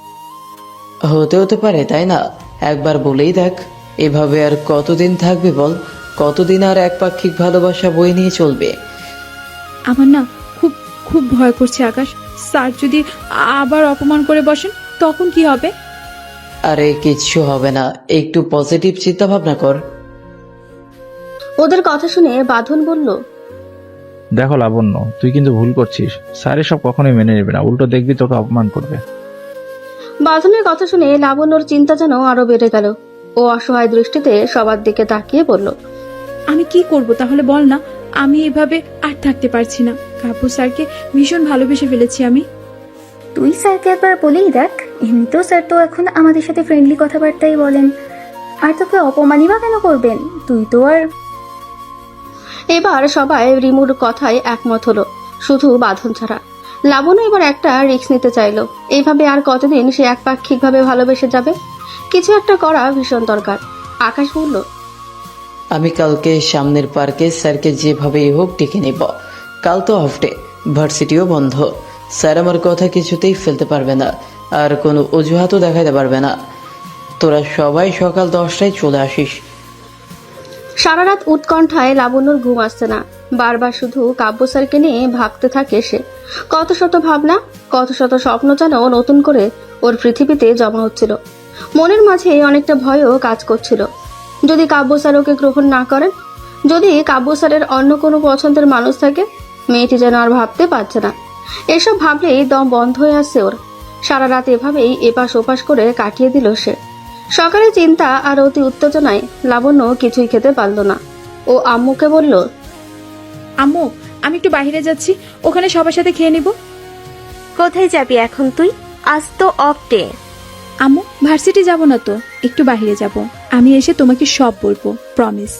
হতে পারে, তাই না? একবার বলেই দেখ। এভাবে আর কতদিন থাকবে বল? কতদিন আর একপাক্ষিক ভালোবাসা বয়ে নিয়ে চলবে? আমার না খুব খুব ভয় করছে আকাশ। স্যার যদি আবার অপমান করে বসেন তখন কি হবে? আরে কিচ্ছু হবে না, একটু পজিটিভ চিন্তা ভাবনা কর। ওদের কথা শুনে বাঁধন বলল, দেখো লাবণ্য, তুই কিন্তু ভুল করছিস। স্যার এসব কখনোই মেনে নেবে না, উল্টো দেখবি তোকে অপমান করবে। বাঁধনের কথা শুনে লাবণ্যর চিন্তা যেন আরো বেড়ে গেল। ও অসহায় দৃষ্টিতে সবার দিকে তাকিয়ে বলল, আমি কি করব তাহলে বল না। আমি এভাবে আর থাকতে পারছি না। কাব্য স্যারকে ভীষণ ভালোবেসে ফেলেছি আমি। তুই স্যারকে একবার বলেই দেখ, এমনিতেও স্যার তো এখন আমাদের সাথে ফ্রেন্ডলি কথাবার্তাই বলেন, আর তোকে অপমানই বা কেন করবেন? তুই তো আর। এবার সবাই রিমুর কথায় একমত হলো, শুধু বাঁধন ছাড়া। লাবণ্য এবার একটা রিস্ক নিতে চাইলো। এইভাবে আর কতদিন সে একপাক্ষিকভাবে ভালোবেসে যাবে? কিছু একটা করা ভীষণ দরকার। আকাশ বলল, আমি কালকে সামনের পার্কে স্যারকে যেভাবেই হোক ডেকে নেব। কাল তো অফ ডে, ভার্সিটিও বন্ধ। স্যার আমার কথা কিছুতেই ফেলতে পারবে না, আর কোনো অজুহাতও দেখাতে পারবে না। তোরা সবাই সকাল 10টায় চলে আসিস। সারা রাত উৎকণ্ঠায় লাবণ্যর ঘুম আসছে না। বারবার শুধু কাব্য স্যারকে নিয়ে ভাবতে থাকে সে। কত শত ভাবনা, কত শত স্বপ্ন যেন নতুন করে ওর পৃথিবীতে জমা হচ্ছিল। মনের মাঝে অনেকটা ভয়ও কাজ করছিল। যদি কাব্য স্যার ওকে গ্রহণ না করেন, যদি কাব্য স্যারের অন্য কোনো পছন্দের মানুষ থাকে, মেয়েটি যেন আর ভাবতে পারছে না। এসব ভাবলেই দম বন্ধ হয়ে আসছে ওর। সারা রাত এভাবেই এপাশ ওপাশ করে কাটিয়ে দিল সে। সকালে চিন্তা আর অতি উত্তেজনায় লাবণ্য কিছুই খেতে পারল না। ও আম্মুকে বলল, আম্মু আমি একটু বাইরে যাচ্ছি, ওখানে সবার সাথে খেয়ে নিব। কোথায় যাবি এখন তুই? আজ তো অফ ডে। আম্মু ভার্সিটি যাব না তো, একটু বাইরে যাব। আমি এসে তোমাকে সব বলবো, প্রমিস।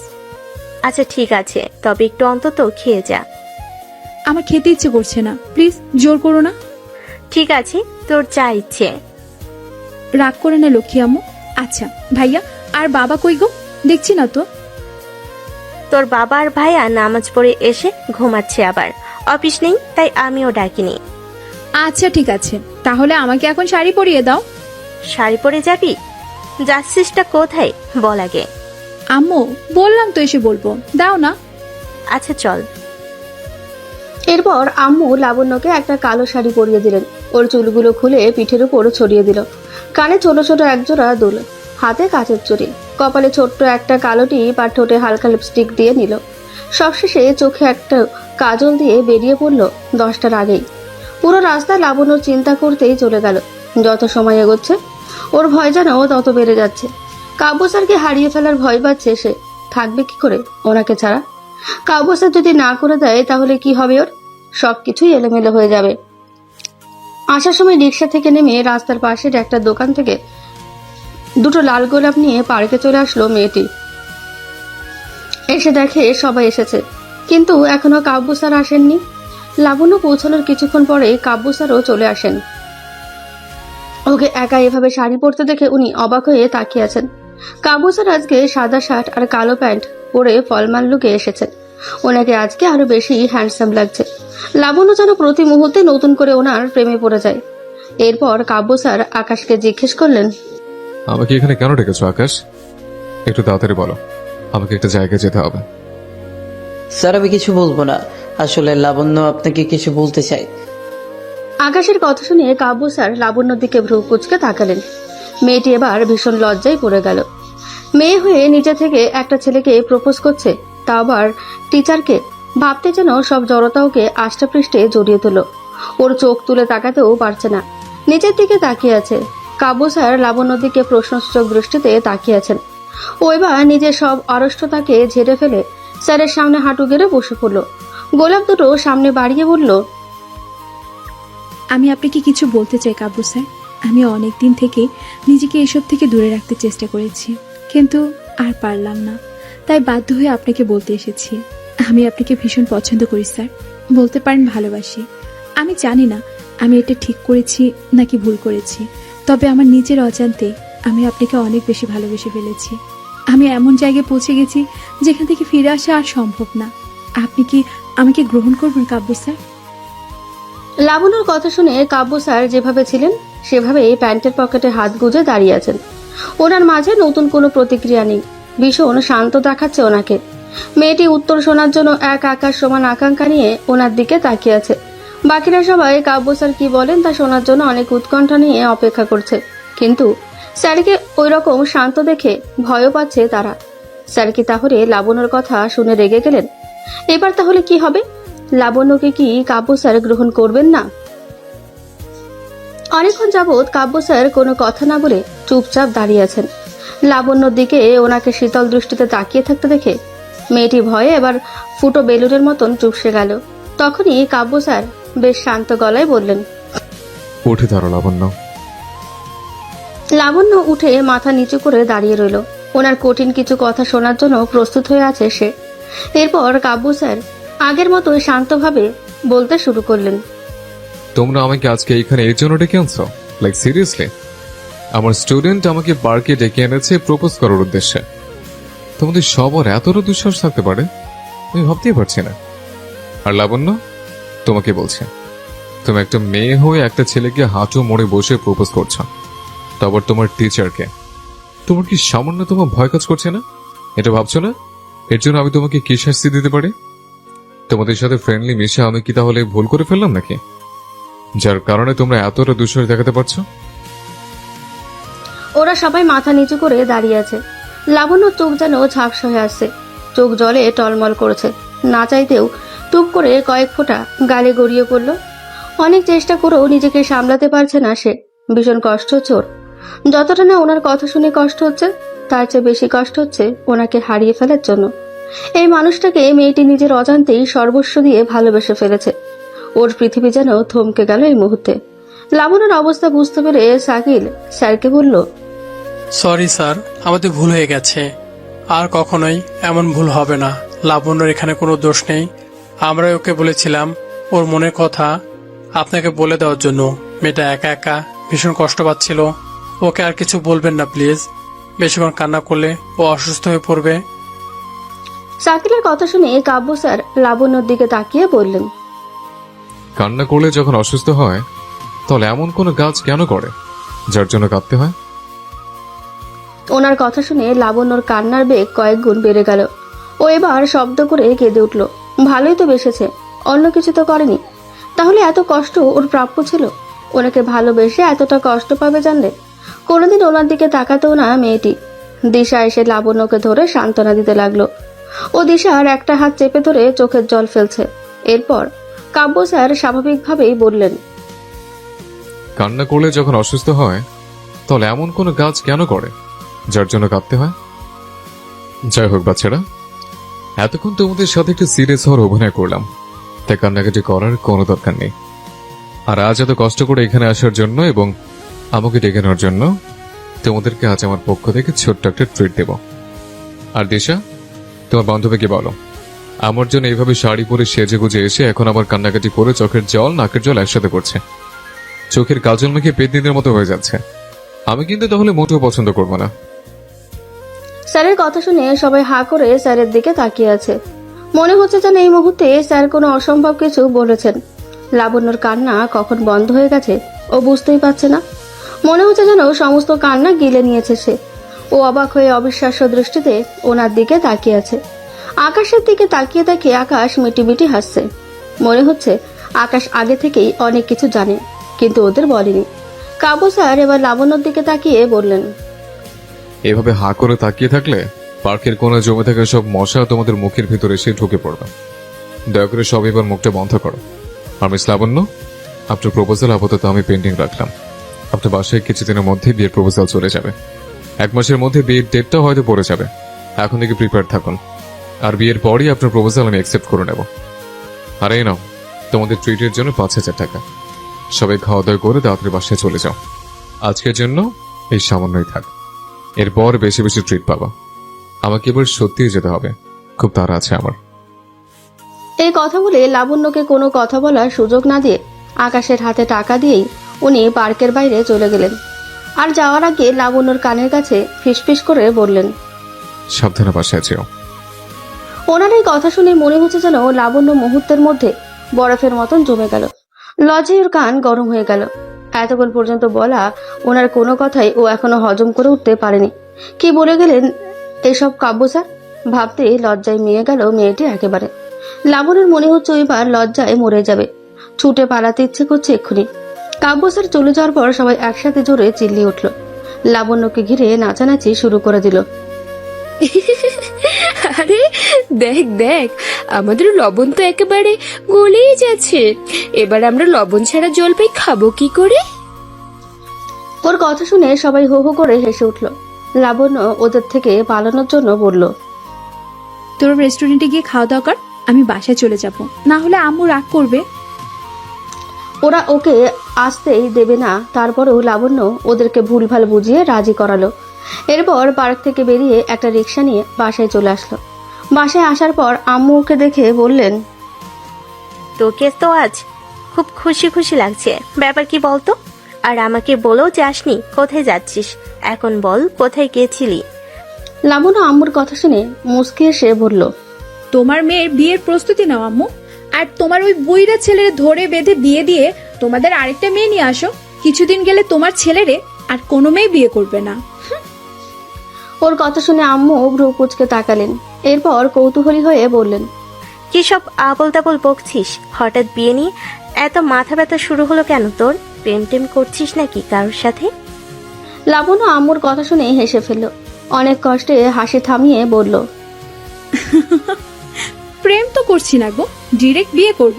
আচ্ছা ঠিক আছে, তবে একটু অন্তত খেয়ে যা। আমার খেতে ইচ্ছে করছে না, প্লিজ জোর করো না। ঠিক আছে, তোর যা ইচ্ছে। রাগ করে না লক্ষ্মী আম্মু। আচ্ছা ভাইয়া আর বাবা কই গো? দেখছি না তো। তোর বাবা আর ভাইয়া নামাজ পড়ে এসে ঘুমাচ্ছে, আবার অফিস নেই তাই আমিও ডাকিনি। আচ্ছা ঠিক আছে, তাহলে আমাকে এখন শাড়ি পরিয়ে দাও। শাড়ি পরে যাবি? যাচ্ছিসটা কোথায় বল আগে। আম্মু বললাম তো এসে বলবো, দাও না। আচ্ছা চল। এরপর আম্মু লাবণ্যকে একটা কালো শাড়ি পরিয়ে দিলেন। ওর চুলগুলো খুলে পিঠের উপর ছড়িয়ে দিল। কানে ছোট ছোট একজোড়া দুল, হাতে কাচের চুড়ি, কপালে ছোট্ট একটা কালো টিপ আর ঠোঁটে হালকা লিপস্টিক দিয়ে নিল। সবশেষে চোখে একটা কাজল দিয়ে বেরিয়ে পড়ল 10টার আগেই। পুরো রাস্তা লাবণ্য চিন্তা করতেই চলে গেল। যত সময় এগোচ্ছে ওর ভয় যেন তত বেড়ে যাচ্ছে। কাব্য স্যারকে হারিয়ে ফেলার ভয় পাচ্ছে সে। থাকবে কি করে ওনাকে ছাড়া? কাব্য স্যার যদি না করে দেয় তাহলে কি হবে ওর? সবকিছুই এলোমেলো হয়ে যাবে। আসার সময় রিক্সা থেকে নেমে রাস্তার পাশের একটা দোকান থেকে দুটো লাল গোলাপ নিয়ে পার্কে চলে আসলো মেয়েটি। এসে দেখে সবাই এসেছে, কিন্তু এখনো কাব্য স্যার আসেননি। লাবণ্য পৌঁছানোর কিছুক্ষণ পরে কাব্য স্যারও চলে আসেন। ওকে একা এভাবে শাড়ি পরতে দেখে উনি অবাক হয়ে তাকিয়ে আছেন। কাব্য স্যার আজকে সাদা শার্ট আর কালো প্যান্ট পরে ফলমাল লুকে এসেছেন। ওনাকে আজকে আরো বেশি হ্যান্ডসাম লাগছে। লাবণ্য যেন প্রতি মুহূর্তে নতুন করে ওনার প্রেমে পড়ে যায়। এরপর কাব্য স্যার আকাশকে জিজ্ঞেস করলেন, আমাকে এখানে কেন ডেকেছো আকাশ? একটু তাড়াতাড়ি বলো, আমাকে একটা জায়গায় যেতে হবে। স্যার আমি কিছু বলবো না, আসলে লাবণ্য আপনাকে কিছু বলতে চাই। আকাশের কথা শুনে কাব্য স্যার লাবণ্যর দিকে ভ্রু কুঁচকে তাকালেন। মেয়েটি এবার ভীষণ লজ্জায় পড়ে গেল। মেয়ে হয়ে নিজে থেকে একটা ছেলেকে প্রপোজ করছে, তা আবার টিচারকে। ভাবতে যেন সব জড়তা ওকে আষ্টাপৃষ্টে জড়িয়ে তুলো। ওর চোখ তুলে তাকাতেও পারছে না, নিচের দিকে তাকিয়ে আছে। কাব্য স্যার লাবণ্যর দিকে প্রশ্নসূচক দৃষ্টিতে তাকিয়ে আছেন। ও এবার নিজের সব অরষ্টতাকে ঝেড়ে ফেলে স্যারের সামনে হাঁটু গেড়ে বসে পড়ল। গোলাপ দুটো সামনে বাড়িয়ে বলল, আমি আপনাকে কিছু বলতে চাই কাব্য স্যার। আমি অনেক দিন থেকে নিজেকে এসব থেকে দূরে রাখতে চেষ্টা করেছি, কিন্তু আর পারলাম না, তাই বাধ্য হয়ে আপনাকে বলতে এসেছি। আমি আপনাকে ভীষণ পছন্দ করি স্যার, বলতে পারেন ভালোবাসি। আমি জানি না আমি এটা ঠিক করেছি নাকি ভুল করেছি, তবে আমার নিজের অজান্তে আমি আপনাকে অনেক বেশি ভালোবেসে ফেলেছি। আমি এমন জায়গায় পৌঁছে গেছি যেখান থেকে ফিরে আসা আর সম্ভব না। আপনি কি আমাকে গ্রহণ করবেন কাব্য স্যার? লাবণ্যর কথা শুনে কাব্য স্যার যেভাবে ছিলেন সেভাবেই প্যান্টের পকেটে হাত গুজে দাঁড়িয়ে আছেন। ওনার মাঝে নতুন কোনো প্রতিক্রিয়া নেই, ভীষণ শান্ত দেখাচ্ছে ওনাকে। মেয়েটি উত্তর শোনার জন্য এক আকাশ সমান আকাঙ্ক্ষা নিয়ে ওনার দিকে তাকিয়ে আছে। বাকিরা সবাই কাব্য স্যার কি বলেন তা শোনার জন্য অনেক উৎকণ্ঠা নিয়ে অপেক্ষা করছে, কিন্তু স্যারকে ওই রকম শান্ত দেখে ভয়ও পাচ্ছে তারা। স্যার কি তাহলে লাবণ্যর কথা শুনে রেগে গেলেন? এবার তাহলে কি হবে? লাবণ্যকে কি কাব্য স্যার গ্রহণ করবেন না? অনেকক্ষণ যাবৎ কাব্য স্যার কোনো কথা না বলে চুপচাপ দাঁড়িয়ে আছেন। লাবণ্যর দিকে ওনাকে শীতল দৃষ্টিতে তাকিয়ে থাকতে দেখে মেয়েটি ভয়ে এবার ফুটো বেলুনের মতন চুপসে গেল। তখনই কাব্য স্যার বেশ শান্ত গলায় বললেন, উঠে দাঁড়ো লাবণ্য। লাবণ্য উঠে মাথা নিচু করে দাঁড়িয়ে রইল। ওনার কঠিন কিছু কথা শোনার জন্য প্রস্তুত হয়ে আছে সে। এরপর কাব্য স্যার আগের মতো শান্তভাবে বলতে শুরু করলেন, তোমরা আমাকে আজকে এখানে এর জন্য ডেকে আনছো? Like seriously? আমার স্টুডেন্ট আমাকে পার্কে ডেকে এনেছে প্রপোজ করার উদ্দেশ্যে। তোমাদের সবার এতটা দুঃসাহস থাকতে পারে আমি ভাবতেই পারছি না। আর লাবণ্য, তোমাকে বলছে, তুমি একটা মেয়ে হয়ে একটা ছেলেকে হাঁটু মোড়ে বসে প্রপোজ করছো, তারপর তোমার টিচারকে। তোমার কি সামান্য তোমার ভয় কাজ করছে না? এটা ভাবছো না এর জন্য আমি তোমাকে কি শাস্তি দিতে পারি? তোমাদের সাথে ফ্রেন্ডলি মিশে আমি কি তাহলে ভুল করে ফেললাম নাকি, যার কারণে তোমরা এতটা দুঃসাহস দেখাতে পারছো? ওরা সবাই মাথা নিচু করে দাঁড়িয়ে আছে। লাবণ্য চোখ যেন ঝাপসা হয়ে আসছে, চোখ জলে টলমল করেছে। না চাইতেও টুপ করে কয়েক ফোঁটা গালে গড়িয়ে পড়ল। অনেক চেষ্টা করেও নিজেকে সামলাতে পারছে না সে। ভীষণ কষ্ট হচ্ছে ওর। যতটা না ওনার কথা শুনে কষ্ট হচ্ছে, তার চেয়ে বেশি কষ্ট হচ্ছে ওনাকে হারিয়ে ফেলার জন্য। এই মানুষটাকে মেয়েটি নিজের অজান্তেই সর্বস্ব দিয়ে ভালোবেসে ফেলেছে। ওর পৃথিবী যেন থমকে গেল এই মুহূর্তে। লাবণ্যর অবস্থা বুঝতে পেরে শাকিল স্যারকে বলল, সরি স্যার, আমাদের ভুল হয়ে গেছে। আর কখনোই এমন ভুল হবে না। লাবণ্যর এখানে কোনো দোষ নেই। আমরা ওকে বলেছিলাম ওর মনের কথা আপনাকে বলে দেওয়ার জন্য। মেয়েটা একা একা ভীষণ কষ্ট পাচ্ছিল। ওকে আর কিছু বলবেন না প্লিজ। বেশিক্ষণ কান্না করলে ও অসুস্থ হয়ে পড়বে। শাকিলের কথা শুনে কাব্য স্যার লাবণ্যর দিকে তাকিয়ে বললেন, কান্না করলে যখন অসুস্থ হয় তাহলে এমন কোনো কাজ কেন করে যার জন্য কাঁদতে হয়? ওনার কথা শুনে লাবণ্যর কান্নার বেগ কয়েক গুণ বেড়ে গেল। ও এবার শব্দ করে কেঁদে উঠল। ভালোই তো বেসেছে, অন্য কিছু তো করেনি। তাহলে এত কষ্ট ওর প্রাপ্য ছিল? ওনাকে ভালোবেসে এতটা কষ্ট পাবে জানলে? কোনোদিন ওনার দিকে তাকাতেও না মেয়েটি। দিশা এসে লাবণ্যকে ধরে সান্ত্বনা দিতে লাগলো। ও দিশার একটা হাত চেপে ধরে চোখের জল ফেলছে। এরপর কাব্য স্যার স্বাভাবিকভাবেই বললেন, কান্না করলে যখন অসুস্থ হয় তাহলে এমন কোনো কাজ কেন করে যার জন্য কাঁদতে হয়? যাই হোক বাচ্চারা, এতক্ষণ তোমাদের সাথে একটু সিরিয়াস হওয়ার অভিনয় করলাম, তাই কান্নাকাটি করার কোনো দরকার নেই। আর আজ এত কষ্ট করে এখানে আসার জন্য এবং আমাকে ডেকে নেওয়ার জন্য তোমাদেরকে আজ আমার পক্ষ থেকে ছোট্ট একটা ট্রিট দেব। আর দিশা, তোমার বান্ধবীকে বলো আমার জন্য এইভাবে শাড়ি পরে সেজে গুজে এসে এখন আবার কান্নাকাটি করে চোখের জল নাকের জল একসাথে করছে, চোখের কাজল মেখে পেতনিদের মতো হয়ে যাচ্ছে। আমি কিন্তু তাহলে মোটেও পছন্দ করব না। স্যারের কথা শুনে সবাই হা করে স্যারের দিকে তাকিয়ে আছে। মনে হচ্ছে যেন এই মুহূর্তে স্যার কোনো অসম্ভব কিছু বলেছেন। লাবণ্যর কান্না কখন বন্ধ হয়ে গেছে ও বুঝতেই পারছে না। মনে হচ্ছে যেন সমস্ত কান্না গিলে নিয়েছে সে। ও অবাক হয়ে অবিশ্বাস্য দৃষ্টিতে ওনার দিকে তাকিয়ে আছে। আকাশের দিকে তাকিয়ে তাকিয়ে আকাশ মিটিমিটি হাসছে। মনে হচ্ছে আকাশ আগে থেকেই অনেক কিছু জানে, কিন্তু ওদের বলেনি। কাব্য স্যার এবার লাবণ্যর দিকে তাকিয়ে বললেন, এভাবে হা করে তাকিয়ে থাকলে পার্কের কোণে জমে থাকা সব মশা তোমাদের মুখের ভিতরে এসে ঢুকে পড়বে। দয়া করে সব এবার মুখটা বন্ধ করো। আর মিস লাবণ্য, আপনার প্রপোজাল আপাতত আমি পেন্ডিং রাখলাম। আপনার বাসায় কিছুদিনের মধ্যে বিয়ের প্রপোজাল চলে যাবে। 1 মাসের মধ্যে বিয়ের ডেটটা হয়তো পড়ে যাবে। এখন থেকে প্রিপেয়ার থাকুন। আর বিয়ের পরই আপনার প্রপোজাল আমি অ্যাকসেপ্ট করে নেব। আর এই নাও তোমাদের ট্রিটের জন্য 5,000 টাকা। সবাই খাওয়া দাওয়া করে তাড়াতাড়ি বাসায় চলে যাও। আজকের জন্য এই সামান্যই থাক। এরপর বেশি বেশি ট্রিট পাবা। আমাকে এবার সত্যিই যেতে হবে, খুব তাড়া আছে আমার। এই কথা বলে লাবণ্যকে কোনো কথা বলার সুযোগ না দিয়ে আকাশের হাতে টাকা দিয়েই উনি পার্কের বাইরে চলে গেলেন। আর যাওয়ার আগে লাবণ্যর কানের কাছে ফিসফিস করে বললেন, সাবধানে বাসায় যেও। ওনার এই কথা শুনে মনে হচ্ছে যেন লাবণ্য মুহূর্তের মধ্যে বরফের মতন জমে গেল। লজ্জায় ওর কান গরম হয়ে গেল। এতক্ষণ পর্যন্ত বলা ওনার কোনো কথাই ও এখনো হজম করে উঠতে পারেনি। কি বলে গেলেন এসব কাব্য স্যার? ভাবতে লজ্জায় মেয়ে গেল মেয়েটি একেবারে। লাবণ্যর মনে হচ্ছে এবার লজ্জায় মরে যাবে। ছুটে পালাতে ইচ্ছে করছে এক্ষুনি। কাব্য স্যার চলে যাওয়ার পর সবাই একসাথে জোরে চিল্লিয়ে উঠল। লাবণ্যকে ঘিরে নাচানাচি শুরু করে দিল। আরে দেখ দেখ, আমাদের লবণ তো একেবারে গলেই যাচ্ছে। এবার আমরা লবণ ছাড়া জলপাই খাবো কি করে? ওর কথা শুনে সবাই হো হো করে হেসে উঠল। লাবণ্য ওদের থেকে পালানোর জন্য বলল, তোর রেস্টুরেন্টে গিয়ে খাওয়া দাওয়া কর, আমি বাসায় চলে যাব, না হলে আম্মু রাগ করবে। ওরা ওকে আসতেই দেবে না, তারপরেও লাবণ্য ওদেরকে ভুলভাল বুঝিয়ে রাজি করালো। এরপর পার্ক থেকে বেরিয়ে একটা রিক্সা নিয়ে বাসায় চলে আসলো। বাসায় আসার পর আম্মু ওকে দেখে বললেন, তোকে তো আজ খুব খুশি খুশি লাগছে, ব্যাপার কি বলতো? আর আমাকে বলেও যাসনি কোথায় যাচ্ছিস, এখন বল কোথায় গিয়েছিলি? লাবণ্য আম্মুর কথা শুনে মুচকি এসে বলল, তোমার মেয়ের বিয়ের প্রস্তুতি নাও আম্মু। আর তোমার ওই বুইড়া ছেলের ধরে বেঁধে বিয়ে দিয়ে তোমাদের আরেকটা মেয়ে নিয়ে আসো। কিছুদিন গেলে তোমার ছেলেরে আর কোনো মেয়ে বিয়ে করবে না। ওর কথা শুনে আম্মু ভ্রু কুচকে তাকালেন। এরপর কৌতূহলী হয়ে বললেন, কি সব আবল তাবল বকছিস? হঠাৎ বিয়ে নিয়ে এত মাথা ব্যথা শুরু হলো কেন তোর? প্রেম টেম করছিস নাকি কারোর সাথে? লাবণ্য আম্মুর কথা শুনে হেসে ফেলল। অনেক কষ্টে হাসি থামিয়ে বলল, প্রেম তো করছি না গো, ডিরেক্ট বিয়ে করব।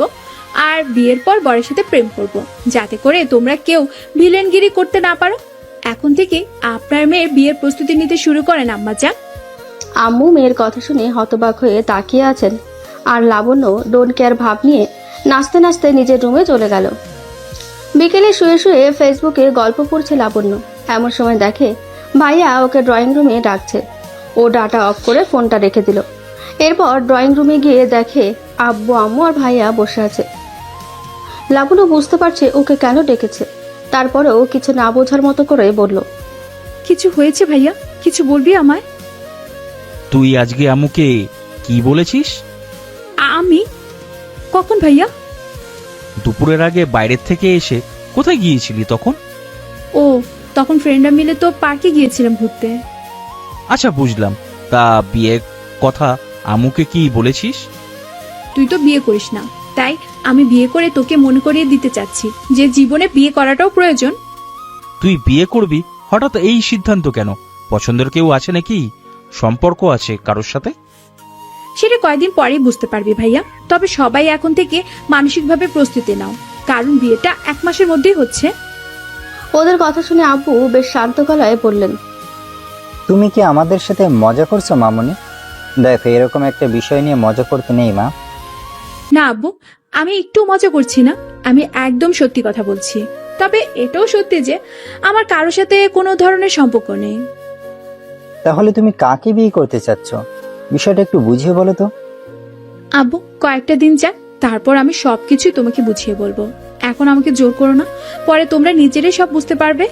আর বিয়ের পর বরের সাথে প্রেম করব, যাতে করে তোমরা কেউ ভিলেনগিরি করতে না পারো। এখন থেকে আপনার মেয়ের বিয়ের প্রস্তুতি নিতে শুরু করেন আম্মা যান। আম্মু মেয়ের কথা শুনে হতবাক হয়ে তাকিয়ে আছেন। আর লাবণ্য ডোন্ট কেয়ার ভাব নিয়ে নাচতে নাচতে নিজের রুমে চলে গেল। বিকেলে শুয়ে শুয়ে ফেসবুকে গল্প পড়ছে লাবণ্য। এমন সময় দেখে ভাইয়া ওকে ড্রয়িং রুমে ডাকছে। ও ডাটা অফ করে ফোনটা রেখে দিল। এরপর ড্রয়িং রুমে গিয়ে দেখে আব্বু আম্মু আর ভাইয়া বসে আছে। লাবণ্য বুঝতে পারছে ওকে কেন ডেকেছে, তারপরেও কিছু না বোঝার মতো করে বলল, কিছু হয়েছে ভাইয়া? কিছু বলবি আমায়? তুই আজকে আম্মুকে কি বলেছিস? আমি? কখন ভাইয়া? দুপুরের আগে বাইরের থেকে এসে কোথায় গিয়েছিলি তখন? ও, তখন ফ্রেন্ডরা মিলে তো পার্কে গিয়েছিলাম ঘুরতে। আচ্ছা, বুঝলাম। তা বিয়ের কথা আম্মুকে কি বলেছিস? তুই তো বিয়ে করিস না, তাই আমি বিয়ে করে তোকে মনে করিয়ে দিতে চাচ্ছি যে জীবনে বিয়ে করাটাও প্রয়োজন। তুই বিয়ে করবি হঠাৎ এই সিদ্ধান্ত কেন? পছন্দের কেউ আছে নাকি? সম্পর্ক আছে কারোর সাথে? সেটা কয়েকদিন পরেই বুঝতে পারবি ভাইয়া। তবে সবাই এখন থেকে মানসিকভাবে প্রস্তুতি নাও, কারণ বিয়েটা 1 মাসের মধ্যেই হচ্ছে। ওদের কথা শুনে আব্বু বেশ শান্ত গলায় বললেন, তুমি কি আমাদের সাথে মজা করছো মামুনি? দেখো, এরকম একটা বিষয় নিয়ে মজা করতে নেই মা। না আব্বু, আমি একটু মজা করছি না, আমি একদম সত্যি কথা বলছি। তবে এটাও সত্যি যে আমার কারোর সাথে কোনো ধরনের সম্পর্ক নেই। তাহলে তুমি কাকে বিয়ে করতে চাচ্ছ? বিষয়টা একটু বুঝিয়ে বলো তো। আব্বু, কয়েকটা দিন যাক, তারপর আমি সবকিছুই তোমাকে বুঝিয়ে বলবো। এখন আমাকে জোর করো না, পরে তোমরা নিজেরাই সব বুঝতে পারবে।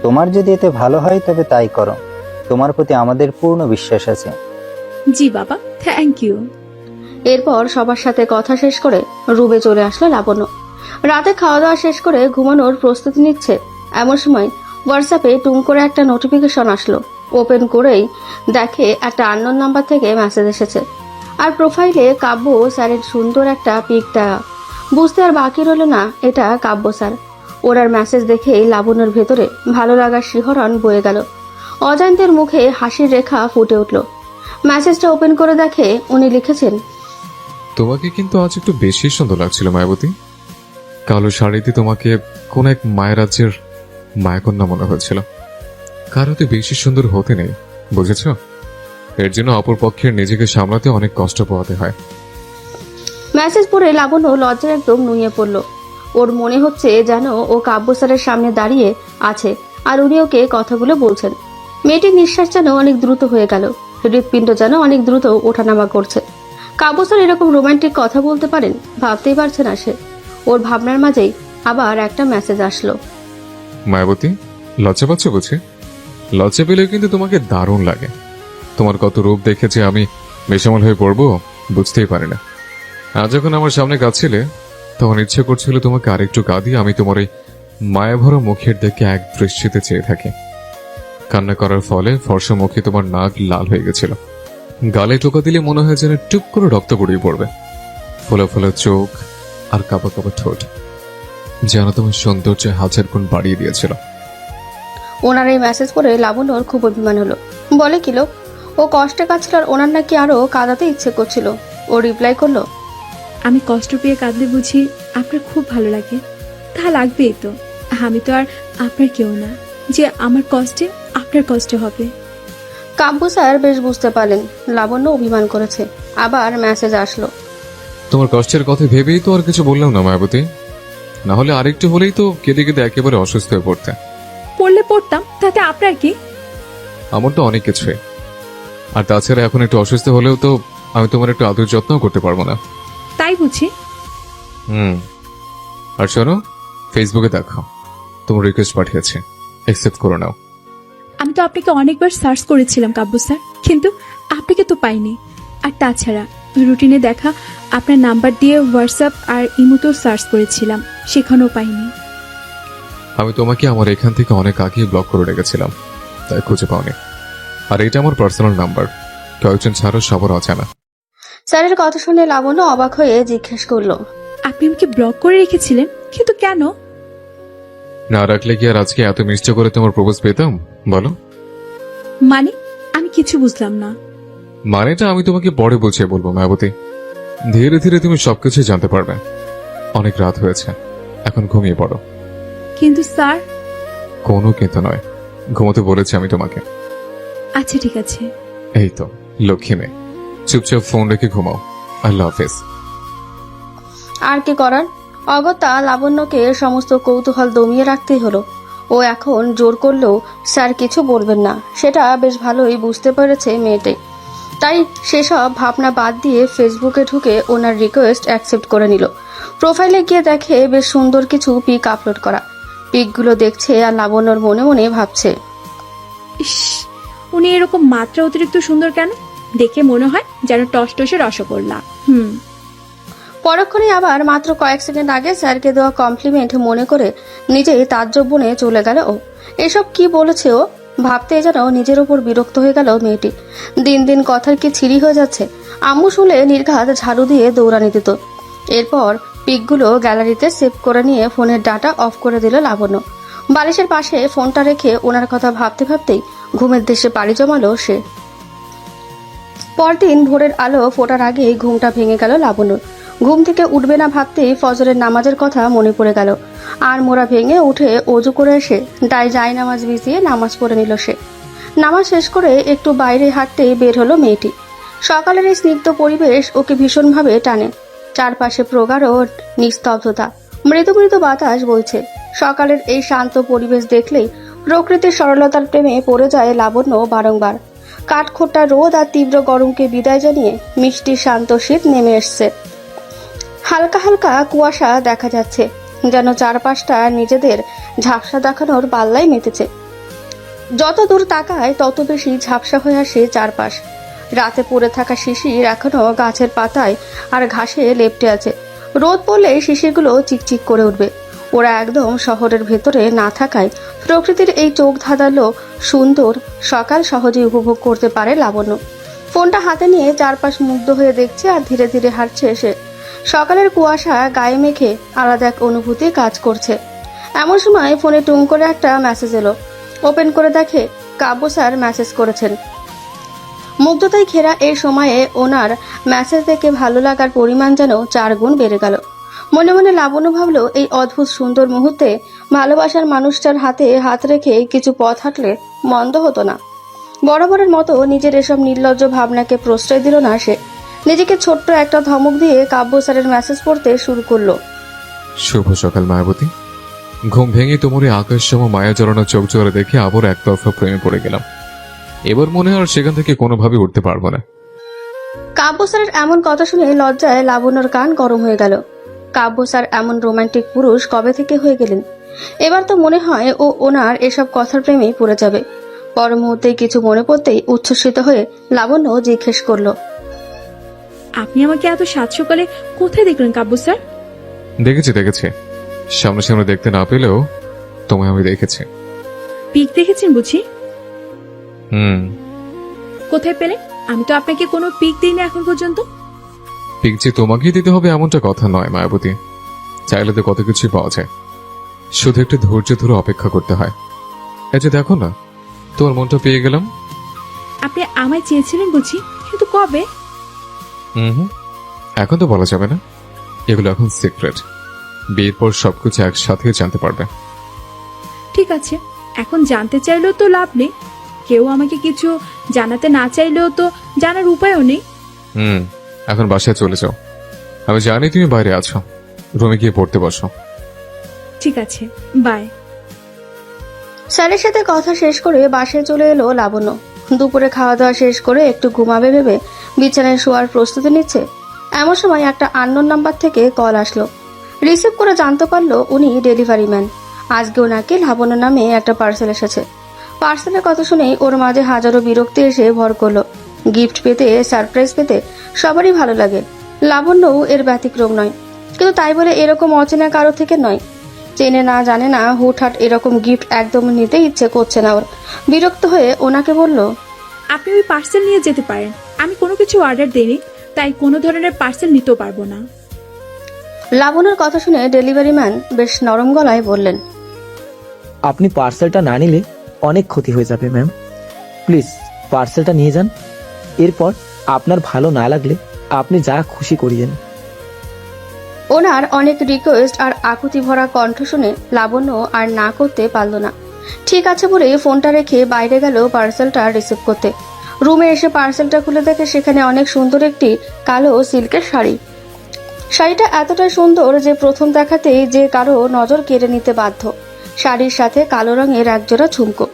তোমার যদি এতে ভালো হয় তবে তাই করো। তোমার প্রতি আমাদের পূর্ণ বিশ্বাস আছে। জি বাবা, থ্যাংক ইউ। এরপর সবার সাথে কথা শেষ করে রুমে চলে আসলো লাবণ্য। রাতে খাওয়া দাওয়া শেষ করে ঘুমানোর প্রস্তুতি নিচ্ছে, এমন সময় হোয়াটসঅ্যাপে টুং করে একটা নোটিফিকেশন আসলো। ওপেন করেই দেখে একটা আননোন নাম্বার থেকে মেসেজ এসেছে, আর প্রোফাইলে কাব্য স্যারের সুন্দর একটা পিক দেওয়া। বুঝতে আর বাকি রইল না এটা কাব্য স্যার। ওনার মেসেজ দেখেই লাবণ্যর ভেতরে ভালো লাগার শিহরণ বয়ে গেল। অজান্তের মুখে হাসির রেখা ফুটে উঠল। মেসেজটা ওপেন করে দেখে উনি লিখেছেন, তোমাকে কিন্তু আজ একটু বেশি সুন্দর লাগছিল মায়াবতী। কালো শাড়িতে তোমাকে কোন এক মায়ের রাজ্যের মায়াকন্যা মনে হয়েছিল। কারোতে বেশি সুন্দর হতে নেই, বুঝেছ? এর জন্য অপর পক্ষের নিজেকে সামলাতে অনেক কষ্ট পোহাতে হয়। মেসেজ পড়ে লাবণ্য লজ্জায় একদম নুয়ে পড়ল। ওর মনে হচ্ছে যেন ও কাব্য স্যারের সামনে দাঁড়িয়ে আছে আর উনি ওকে কথাগুলো বলছেন। মেয়েটির নিঃশ্বাস যেন অনেক দ্রুত হয়ে গেল, হৃৎপিণ্ড যেন অনেক দ্রুত ওঠানামা করছে। কাব্য স্যার এরকম রোমান্টিক কথা বলতে পারেন ভাবতেই পারছে না সে। ওর ভাবনার মাঝেই আবার একটা মেসেজ আসলো, মায়াবতী, লজ্জা পাচ্ছ বুঝি? লজ্জা পেলেও কিন্তু তোমাকে দারুণ লাগে। তোমার কত রূপ দেখেছে আমি বেসামাল হয়ে পড়বো বুঝতেই পারি না। আজ যখন আমার সামনে কাঁদছিলে তখন ইচ্ছে করছিল তোমাকে আরেকটু কাঁদিয়ে আমি তোমার এই মায়াভরা মুখের দিকে এক দৃষ্টিতে চেয়ে থাকি। কান্না করার ফলে ফর্সা মুখে তোমার নাক লাল হয়ে গেছিল। গালে টোকা দিলে মনে হয় যেন টুপ করে রক্ত গড়িয়ে পড়বে। ফোলা ফোলা চোখ আর কাপা কাপা ঠোঁট যেন তোমার সৌন্দর্যে 1000 গুণ বাড়িয়ে দিয়েছিল। ওনার এই মেসেজ পড়ে লাবণ্যর খুব অভিমান হলো। বলে কি লোক, ও কষ্টে কাঁদছিল আর ওনার নাকি আরো কাঁদাতে ইচ্ছে করছিল। ও রিপ্লাই করলো, আমি কষ্ট পেয়ে কাঁদলে বুঝি আপনার খুব ভালো লাগে? তা লাগবেই তো, আমি তো আর আপনার কেউ না যে আমার কষ্টে আপনার কষ্ট হবে। কাব্য স্যার বেশ বুঝতে পারলেন লাবণ্য অভিমান করেছে। আবার মেসেজ আসলো, তোমার কষ্টের কথা ভেবেই তো আর কিছু বললাম না মায়াবতী, না হলে আরেকটু হলেই তো কেঁদে কেঁদে একেবারে অসুস্থ হয়ে পড়তে। পড়লে পড়তাম, তাতে আপনার কি? আমার তো অনেক কিছুই। আর তাছাড়া এখন একটু অসুস্থ হলেও তো আমি তোমার একটু আদর যত্নও করতে পারবো না। তাই বুঝি? আর শোনো, ফেসবুকে দেখো তোমার রিকোয়েস্ট পাঠিয়েছে, অ্যাকসেপ্ট করে নাও। আমি তো আপনাকে অনেকবার সার্চ করেছিলাম কাব্য স্যার, কিন্তু আপনাকে তো পাইনি। আর তাছাড়া রুটিনে দেখা আপনার নাম্বার দিয়ে হোয়াটসঅ্যাপ আর ইমোতেও সার্চ করেছিলাম, সেখানেও পাইনি। আমি তোমাকে আমার এখান থেকে অনেক আগেই ব্লক করে রেখেছিলাম, তাই খুঁজে পাওনি। আর এটা আমার পার্সোনাল নাম্বার, কয়েকজন ছাড়া সবার অজানা। স্যারের কথা শুনে লাবণ্য অবাক হয়ে জিজ্ঞেস করলো, আপনি আমাকে ব্লক করে রেখেছিলেন, কিন্তু কেন? না রাখলে কি আর আজকে এত মিষ্টি করে তোমার প্রপোজ পেতাম বলো? মানে আমি কিছু বুঝলাম না। মানেটা আমি তোমাকে পরে বুঝিয়ে বলবো মায়াবতী। ধীরে ধীরে তুমি সবকিছু জানতে পারবে। অনেক রাত হয়েছে, এখন ঘুমিয়ে পড়ো। কিন্তু স্যার। কোনো কিন্তু নয়, ঘুমোতে বলেছি আমি তোমাকে। আচ্ছা ঠিক আছে। এই তো লক্ষ্মী মেয়ে, চুপচাপ ফোন রেখে ঘুমাও। আল্লাহ হাফেজ। আর কি করার, অগত্যা লাবণ্যকে সমস্ত কৌতূহল দমিয়ে রাখতেই হলো। ও এখন জোর করলেও স্যার কিছু বলবেন না, সেটা বেশ ভালোই বুঝতে পেরেছে মেয়েটি। তাই সেসব ভাবনা বাদ দিয়ে ফেসবুকে ঢুকে ওনার রিকোয়েস্ট অ্যাকসেপ্ট করে নিল। প্রোফাইলে গিয়ে দেখে বেশ সুন্দর কিছু পিক আপলোড করা। পিকগুলো দেখছে আর লাবণ্যর মনে মনে ভাবছে, ইস, উনি এরকম মাত্রা অতিরিক্ত সুন্দর কেন? দেখে মনে হয় যেন টসটসে রসগোল্লা। পরক্ষণে আবার মাত্র কয়েক সেকেন্ড আগে স্যারকে দেওয়া কমপ্লিমেন্ট মনে করে নিজেই তাজ্জব বনে চলে গেল ও। এসব কি বলেছে ও? ভাবতে যেন নিজের উপর বিরক্ত হয়ে গেল মেয়েটি। দিন দিন কথার কি ছিরি হয়ে যাচ্ছে। আম্মু শুনলে নির্ঘাত ঝাড়ু দিয়ে দৌড়ানি দিত। এরপর পিকগুলো গ্যালারিতে সেভ করে নিয়ে ফোনের ডাটা অফ করে দিল লাবণ্য। বালিশের পাশে ফোনটা রেখে ওনার কথা ভাবতে ভাবতেই ঘুমের দেশে পাড়ি জমালো সে। পরদিন ভোরের আলো ফোটার আগেই ঘুমটা ভেঙে গেল লাবণ্যর। ঘুম থেকে উঠবে না ভাবতেই ফজরের নামাজের কথা মনে পড়ে গেল। আর মোড়া ভেঙে উঠে অজু করে এসে যাই নামাজ বিছিয়ে নামাজ পড়ে নিল সে। নামাজ শেষ করে একটু বাইরে হাঁটতেই বের হলো মেয়েটি। সকালের এই স্নিগ্ধ পরিবেশ ওকে ভীষণভাবে টানে। চারপাশে প্রগাঢ় নিস্তব্ধতা, মৃদু মৃদু বাতাস বইছে। সকালের এই শান্ত পরিবেশ দেখলেই প্রকৃতির সরলতার প্রেমে পড়ে যায় লাবণ্য বারংবার। কাঠখোট্টা রোদ আর তীব্র গরমকে বিদায় জানিয়ে মিষ্টি শান্ত শীত নেমে এসছে। হালকা হালকা কুয়াশা দেখা যাচ্ছে, যেন চারপাশটা নিজেদের ঝাপসা দেখানোর পাল্লায় মেতেছে। যত দূর তাকায় তত বেশি ঝাপসা হয়ে আসে চারপাশ। রাতে পড়ে থাকা শিশির এখনো গাছের পাতায় আর ঘাসে লেপ্টে আছে। রোদ পড়লে শিশিরগুলো চিকচিক করে উঠবে। ওরা একদম শহরের ভেতরে না থাকায় প্রকৃতির এই চোখ ধাঁধালো সুন্দর সকাল সহজেই উপভোগ করতে পারে লাবণ্য। ফোনটা হাতে নিয়ে চারপাশ মুগ্ধ হয়ে দেখছে আর ধীরে ধীরে হাঁটছে সে। সকালের কুয়াশা গায়ে মেখে আলাদা এক অনুভূতি কাজ করছে। এমন সময় ফোনে টুং করে একটা মেসেজ এলো। ওপেন করে দেখে কাব্য স্যার মেসেজ করেছেন। মুগ্ধতায় ঘেরা এই সময়ে ওনার মেসেজ দেখে ভালো লাগার পরিমাণ যেন 4 গুণ বেড়ে গেল। মনে মনে লাবণ্য ভাবলো, এই অদ্ভুত সুন্দর মুহূর্তে ভালোবাসার মানুষটার হাতে হাত রেখে কিছু পথ হাঁটলে মন্দ হতো না। বরাবরের মতো নিজের এসব নির্লজ্জ ভাবনাকে প্রশ্রয় দিল না সে। নিজেকে ছোট্ট একটা ধমক দিয়ে কাব্য স্যারের মেসেজ পড়তে শুরু করলো। শুভ সকাল মায়াবতী। ঘুম ভেঙে তোমার এই আকাশ সম মায়া জড়ানো চোখ জোড়া দেখে আবার একতরফা প্রেমে পড়ে গেলাম। এবার মনে হয় আর সেখান থেকে কোনোভাবে উঠতে পারবো না। কাব্য স্যারের এমন কথা শুনে লজ্জায় লাবণ্যর কান গরম হয়ে গেল। কাব্য স্যার এমন রোমান্টিক পুরুষ কবে থেকে হয়ে গেলেন? এবার তো মনে হয় ও ওনার এসব কথার প্রেমেই পড়ে যাবে। পর মুহূর্তে কিছু মনে পড়তেই উচ্ছ্বসিত হয়ে লাবণ্য জিজ্ঞেস করলো, আপনি আমাকে এত সাত সকালে কোথায় দেখলেন কাব্য স্যার? দেখেছি সামনে দেখতে না পেলেও তোমায় আমি দেখেছি। পিক দেখেছেন বুঝি? কোথায় পেলে? আমি তো আপনাকে কোনো পিক দিইনি এখন পর্যন্ত। পিক যে তোমাকেই দিতে হবে এমনটা কথা নয় মায়াবতী। চাইলে তো কত কিছুই পাওয়া যায়, শুধু একটু ধৈর্য ধরে অপেক্ষা করতে হয়। এই যে দেখো না, তোমার মনটা পেয়ে গেলাম। আপনি আমায় চেয়েছিলেন বুঝি, কিন্তু কবে? এখন তো বলা যাবে না, এগুলো এখন সিক্রেট। বিয়ের পর সবকিছু একসাথে জানতে পারবে। ঠিক আছে, এখন জানতে চাইলেও তো লাভ নেই। কেউ আমাকে কিছু জানাতে না চাইলেও তো জানার উপায়ও নেই। এখন বাসায় চলে যাও। আমি জানি তুমি বাইরে আছো, রুমে গিয়ে পড়তে বসো। ঠিক আছে, বাই। স্যারের সাথে কথা শেষ করে বাসায় চলে এলো লাবণ্য। দুপুরে খাওয়া দাওয়া শেষ করে একটু ঘুমাবে ভেবে বিছানায় শোয়ার প্রস্তুতি নিচ্ছে। এমন সময় একটা আননোন নাম্বার থেকে কল আসলো। রিসিভ করে জানতে পারলো উনি ডেলিভারি ম্যান। আজকে ওনাকে লাবণ্য নামে একটা পার্সেল এসেছে। পার্সেলের কথা শুনেই ওর মাঝে হাজারো বিরক্তি এসে ভর করলো। গিফট পেতে, সারপ্রাইজ পেতে সবারই ভালো লাগে, লাবণ্যও এর ব্যতিক্রম নয়। কিন্তু তাই বলে এরকম অচেনা কারো থেকে নয়। চেনে না জানে না হুটহাট এরকম গিফট একদম নিতে ইচ্ছে করছে না ওর। বিরক্ত হয়ে ওনাকে বলল, আপনি ওই পার্সেল নিয়ে যেতে পারেন। আমি কোনো কিছু অর্ডার দিইনি, তাই কোনো ধরনের পার্সেল নিতেও পারবো না। লাবণ্যর কথা শুনে ডেলিভারি ম্যান বেশ নরম গলায় বললেন, আপনি পার্সেলটা না নিলে অনেক ক্ষতি হয়ে যাবে ম্যাম। প্লিজ পার্সেলটা নিয়ে যান। এরপর আপনার ভালো না লাগলে আপনি যা খুশি করিয়েন। ওনার অনেক রিকোয়েস্ট আর আকুতি ভরা কণ্ঠ শুনে লাবণ্য আর না করতে পারল না। ঠিক আছে বলে ফোনটা রেখে বাইরে গেল পার্সেলটা রিসিভ করতে। রুমে এসে পার্সেলটা খুলে দেখে সেখানে অনেক সুন্দর একটি কালো সিল্কের শাড়ি। শাড়িটা এতটাই সুন্দর যে প্রথম দেখাতেই যে কারো নজর কেড়ে নিতে বাধ্য। শাড়ির সাথে কালো রঙের একজোড়া ঝুমকো,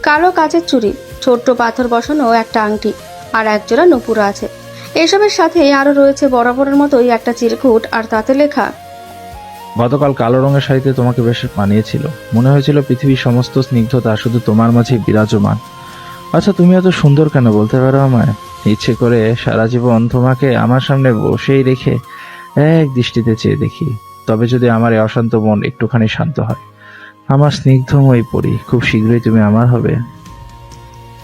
কালো কাচের চুড়ি, ছোট্ট পাথর বসানো একটা আংটি আর একজোড়া নুপুর আছে। এসবের সাথে আরো রয়েছে বরাবরের মতোই একটা চিরকুট, আর তাতে লেখা, গতকাল কালো রঙের শাড়িতে তোমাকে বেশ মানিয়েছিল। মনে হয়েছিল পৃথিবীর সমস্ত স্নিগ্ধতা শুধু তোমার মাঝে বিরাজমান। আচ্ছা, তুমি এত সুন্দর কেন বলতে পারো আমায়? ইচ্ছে করে সারা জীবন তোমাকে আমার সামনে বসেই রেখে এক দৃষ্টিতে চেয়ে দেখি, তবে যদি আমার এই অশান্ত মন একটুখানি শান্ত হয়। আমার স্নিগ্ধময়ী পরি, খুব শীঘ্রই তুমি আমার হবে।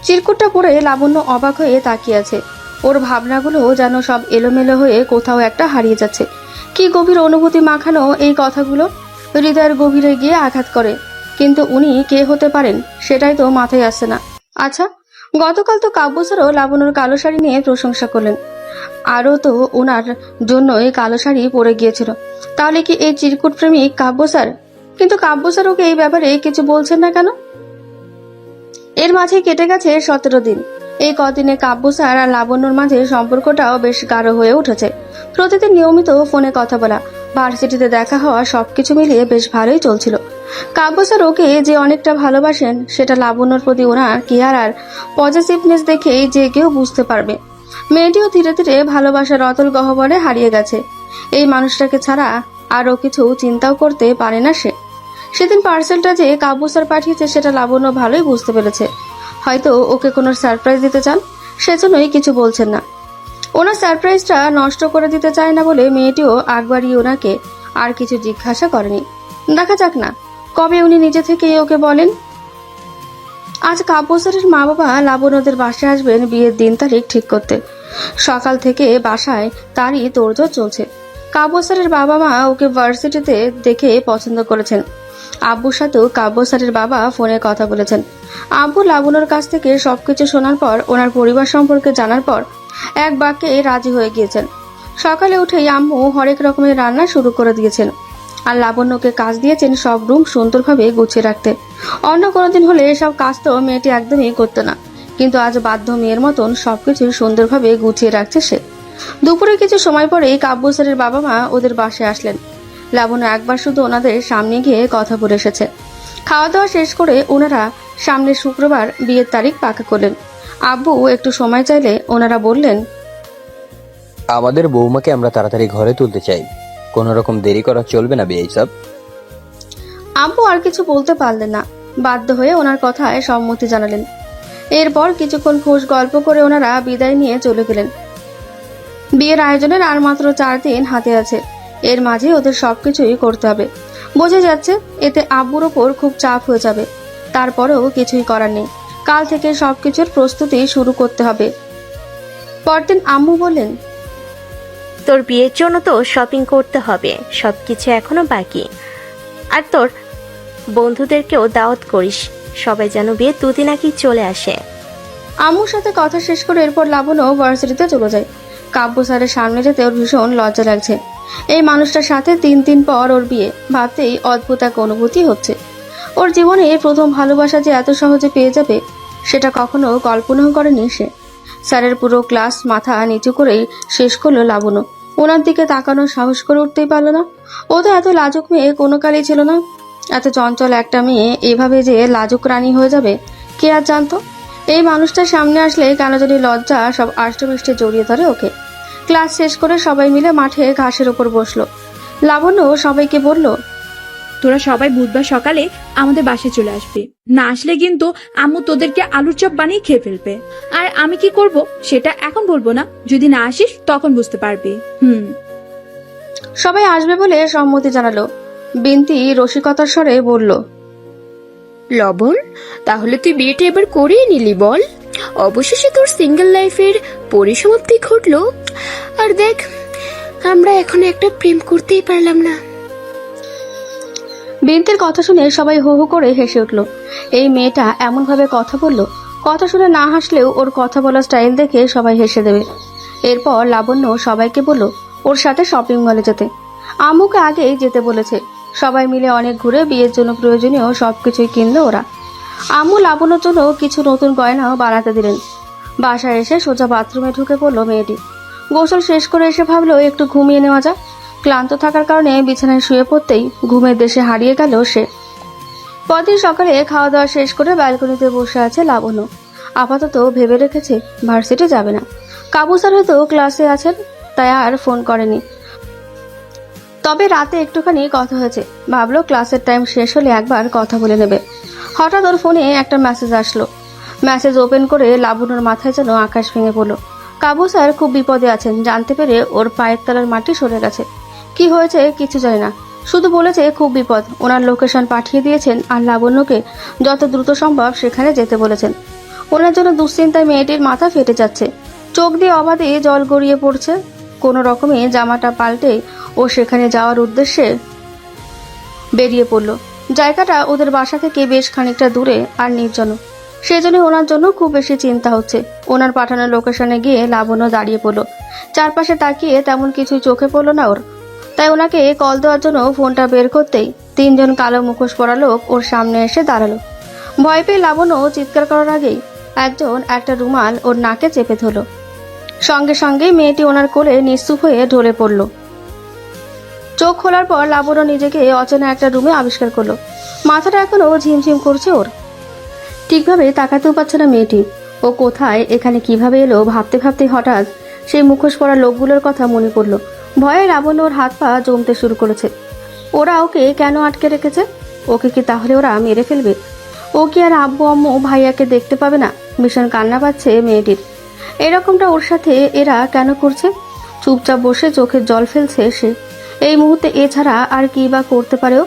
চিরকুটটা পরে লাবণ্য অবাক হয়ে তাকিয়ে আছে। ওর ভাবনাগুলো যেন সব এলোমেলো হয়ে কোথাও একটা হারিয়ে যাচ্ছে। কি গভীর অনুভূতি মাখানো এই কথাগুলো, হৃদয়ের গভীরে গিয়ে আঘাত করে। কিন্তু উনি কে হতে পারেন সেটাই তো মাথায় আসছে না। আচ্ছা, গতকাল তো কাব্য স্যারও লাবণ্যর কালো শাড়ি নিয়ে প্রশংসা করলেন, আরও তো ওনার জন্য এই কালো শাড়ি পরে গিয়েছিল। তাহলে কি এই চিরকুট প্রেমিক কাব্য স্যার? কিন্তু কাব্য স্যার ওকে এই ব্যাপারে কিছু বলছেন না কেন? এর মাঝে কেটে গেছে 17 দিন। এই কদিনে কাব্য স্যার আর লাবণ্যর মাঝে সম্পর্কটাও বেশ গাঢ় হয়ে উঠেছে। প্রতিদিন নিয়মিত ফোনে কথা বলা, ভার্সিটিতে দেখা হওয়া, সবকিছু মিলিয়ে বেশ ভালোই চলছিল। কাব্য স্যার ওকে যে অনেকটা ভালোবাসেন সেটা লাবণ্যর প্রতি ওনার কেয়ার আর পজিটিভনেস দেখেই যে কেউ বুঝতে পারবে। মেয়েটিও ধীরে ধীরে ভালোবাসার অতল গহ্বরে হারিয়ে গেছে। এই মানুষটাকে ছাড়া আরও কিছু চিন্তাও করতে পারে না সে। সেদিন পার্সেলটা যে কাব্য স্যার পাঠিয়েছে সেটা লাবণ্য ভালোই বুঝতে পেরেছে। হয়তো ওকে কোনো সারপ্রাইজ দিতে চান, সেজন্যই কিছু বলছেন না। ওনার সারপ্রাইজটা নষ্ট করে দিতে চায় না বলে মেয়েটিও আগ বাড়িয়ে ওনাকে আর কিছু জিজ্ঞাসা করেনি। দেখা যাক না কবে উনি নিজে থেকেই ওকে বলেন। আজ কাব্য স্যারের মা বাবা লাবণ্যদের বাসায় আসবেন বিয়ের দিন তারিখ ঠিক করতে। সকাল থেকে বাসায় তারই তোড়জোড় চলছে। কাব্য স্যারের বাবা মা ওকে ভার্সিটিতে দেখে পছন্দ করেছেন। আব্বুর সাথেও কাব্য স্যারের বাবা ফোনে কথা বলেছেন। আব্বু লাবণ্যর কাছ থেকে সবকিছু শোনার পর, ওনার পরিবার সম্পর্কে জানার পর এক বাক্যে রাজি হয়ে গিয়েছেন। সকালে উঠেই আম্মু হরেক রকমের রান্না শুরু করে দিয়েছেন, আর লাবণ্যকে কাজ দিয়েছেন সব রুম সুন্দরভাবে গুছিয়ে রাখতে। অন্য কোনোদিন হলে এসব কাজ তো মেয়েটি একদমই করতো না, কিন্তু আজ বাধ্য মেয়ের মতন সবকিছু সুন্দরভাবে গুছিয়ে রাখছে সে। দুপুরে কিছু সময় পরেই কাব্য স্যারের বাবা মা ওদের বাসায় আসলেন। লাবণ্য একবার শুধু ওনাদের সামনে গিয়ে কথা বলে এসেছে। খাওয়া দাওয়া শেষ করে ওনারা সামনের শুক্রবার বিয়ের তারিখ পাকা করলেন। আব্বু একটু সময় চাইলে ওনারা বললেন, আমাদের বৌমাকে আমরা তাড়াতাড়ি ঘরে তুলতে চাই, কোনো রকম দেরি করা চলবে না বিয়ে সব। আব্বু আর কিছু বলতে পারলেন না, বাধ্য হয়ে ওনার কথায় সম্মতি জানালেন। এরপর কিছুক্ষণ খোশ গল্প করে ওনারা বিদায় নিয়ে চলে গেলেন। বিয়ের আয়োজনের আর মাত্র 4 দিন হাতে আছে। এর মাঝে ওদের সবকিছুই করতে হবে। বোঝা যাচ্ছে এতে আব্বুর ওপর খুব চাপ হয়ে যাবে। তারপরেও কিছুই করার নেই, কাল থেকে সবকিছুর প্রস্তুতি শুরু করতে হবে। পরদিন আম্মু বললেন, তোর বিয়ের জন্য তো শপিং করতে হবে, সবকিছু এখনো বাকি। আর তোর বন্ধুদেরকেও দাওয়াত করিস, সবাই যেন বিয়ে 2 দিন আগেই চলে আসে। আম্মুর সাথে কথা শেষ করে এরপর লাবণ্য ভার্সিটিতে চলে যায়। কাব্য স্যারের সামনে যেতে ওর ভীষণ লজ্জা লাগছে। এই মানুষটার সাথে 3 দিন পর ওর বিয়ে, ভাবতেই অদ্ভুত এক অনুভূতি হচ্ছে। ওর জীবনে প্রথম ভালোবাসা যে এত সহজে পেয়ে যাবে সেটা কখনো কল্পনাও করেনি সে। স্যারের পুরো ক্লাস মাথা নিচু করেই শেষ করলো লাবণ্য। ওনার দিকে তাকানোর সাহস করে উঠতেই পারলো না। ও তো এত লাজুক মেয়ে কোনো কালেই ছিল না। এত চঞ্চল একটা মেয়ে এভাবে যে লাজুক রানী হয়ে যাবে কে আর জানতো। এই মানুষটার সামনে আসলে কেন জানি লজ্জা সব আষ্টমিষ্টে জড়িয়ে ধরে ওকে। ক্লাস শেষ করে সবাই মিলে মাঠে ঘাসের উপর বসলো। লাবণ্য সবাইকে বলল, তোরা সবাই বুধবার সকালে আমাদের বাসায় চলে আসবে, না আসলে কিন্তু আম্মু তোদেরকে আলুর চপ বানিয়ে খেয়ে ফেলবে। আর আমি কি করব সেটা এখন বলবো না, যদি না আসিস তখন বুঝতে পারবি। সবাই আসবে বলে সম্মতি জানালো। বিন্তি রসিকতার স্বরে বলল, লবণ, তাহলে তুই বিয়েটা এবার করিয়ে নিলি বল। অবশেষে তোর সিঙ্গেল লাইফের পরিসমাপ্তি ঘটলো। আর দেখ, আমরা এখন একটা প্রেম করতেই পারলাম না। বিন্তির কথা শুনে সবাই হো হো করে হেসে উঠল। এই মেয়েটা এমন ভাবে কথা বলল, কথা শুনে না হাসলেও ওর কথা বলার স্টাইল দেখে সবাই হেসে দেবে। এরপর লাবণ্য সবাইকে বলল ওর সাথে শপিং মলে যেতে। আম্মুকে আগেই যেতে বলেছে। সবাই মিলে অনেক ঘুরে বিয়ের জন্য প্রয়োজনীয় সবকিছুই কিনলো ওরা। আম্মু লাবণ্যর জন্য কিছু নতুন গয়নাও বানাতে দিলেন। বাসায় এসে সোজা বাথরুমে ঢুকে পড়লো মেয়েটি। গোসল শেষ করে এসে ভাবলো একটু ঘুমিয়ে নেওয়া যাক। ক্লান্ত থাকার কারণে বিছানায় শুয়ে পড়তেই ঘুমের দেশে হারিয়ে গেল সে। পরদিন সকালে খাওয়া দাওয়া শেষ করে ব্যালকনিতে বসে আছে লাবণ্য। আপাতত ভেবে রেখেছে ভার্সিটি যাবে না। কাবু স্যার হয়তো ক্লাসে আছেন, তাই আর ফোন করেনি। তবে রাতে একটুখানি কথা হয়েছে, ভাবলো ক্লাসের টাইম শেষ হলে একবার কথা বলে নেবে। হঠাৎ ওর ফোনে একটা মেসেজ আসলো। মেসেজ ওপেন করে লাবণ্যর মাথায় যেন আকাশ ভেঙে পড়লো। কাবু স্যার খুব বিপদে আছেন জানতে পেরে ওর পায়ের তলার মাটি সরে গেছে। কি হয়েছে কিছু জানি না, শুধু বলেছে খুব বিপদ, ওনার লোকেশন পাঠিয়ে দিয়েছেন আর লাবণ্যকে যত দ্রুত সম্ভব সেখানে যেতে বলেছেন। ওনার জন্য দুশ্চিন্তায় মেয়েটির মাথা ফেটে যাচ্ছে, চোখ দিয়ে অবাধে জল গড়িয়ে পড়ছে। কোনো রকমে জামাটা পাল্টে ও সেখানে যাওয়ার উদ্দেশ্যে বেরিয়ে পড়ল। জায়গাটা ওদের বাসা থেকে বেশ খানিকটা দূরে আর নির্জন, সেজন্য ওনার জন্য খুব বেশি চিন্তা হচ্ছে। ওনার পাঠানো লোকেশনে গিয়ে লাবণ্য দাঁড়িয়ে পড়ল। চারপাশে তাকিয়ে তেমন কিছুই চোখে পড়ল না ওর, তাই ওনাকে কল দেওয়ার জন্য ফোনটা বের করতেই 3 জন কালো মুখোশ পরা লোক ওর সামনে এসে দাঁড়ালো। ভয় পেয়ে লাবণ্য চিৎকার করার আগেই একজন একটা রুমাল ওর নাকে চেপে ধরল। সঙ্গে সঙ্গেই মেয়েটি ওনার কোলে নিস্তুপ হয়ে ঢলে পড়ল। চোখ খোলার পর লাবণ্য নিজেকে অচেনা একটা রুমে আবিষ্কার করলো। মাথাটা এখনো ঝিমঝিম করছে ওর, ঠিকভাবে তাকাতেও পারছে না মেয়েটি। ও কোথায়, এখানে কিভাবে এলো ভাবতে ভাবতে হঠাৎ সেই মুখোশ পরা লোকগুলোর কথা মনে পড়লো। ভয়ে লাবণ্য ওর হাত পা জমতে শুরু করেছে। ওরা ওকে কেন আটকে রেখেছে? ওকে কি তাহলে ওরা মেরে ফেলবে? ও কি আর আব্বু আম্মু ভাইয়াকে দেখতে পাবে না? ভীষণ কান্না পাচ্ছে মেয়েটির। এরকমটা ওর সাথে এরা কেন করছে? চুপচাপ বসে চোখের জল ফেলছে সে। এই মুহূর্তে এছাড়া আর কি বা করতে পারে ও?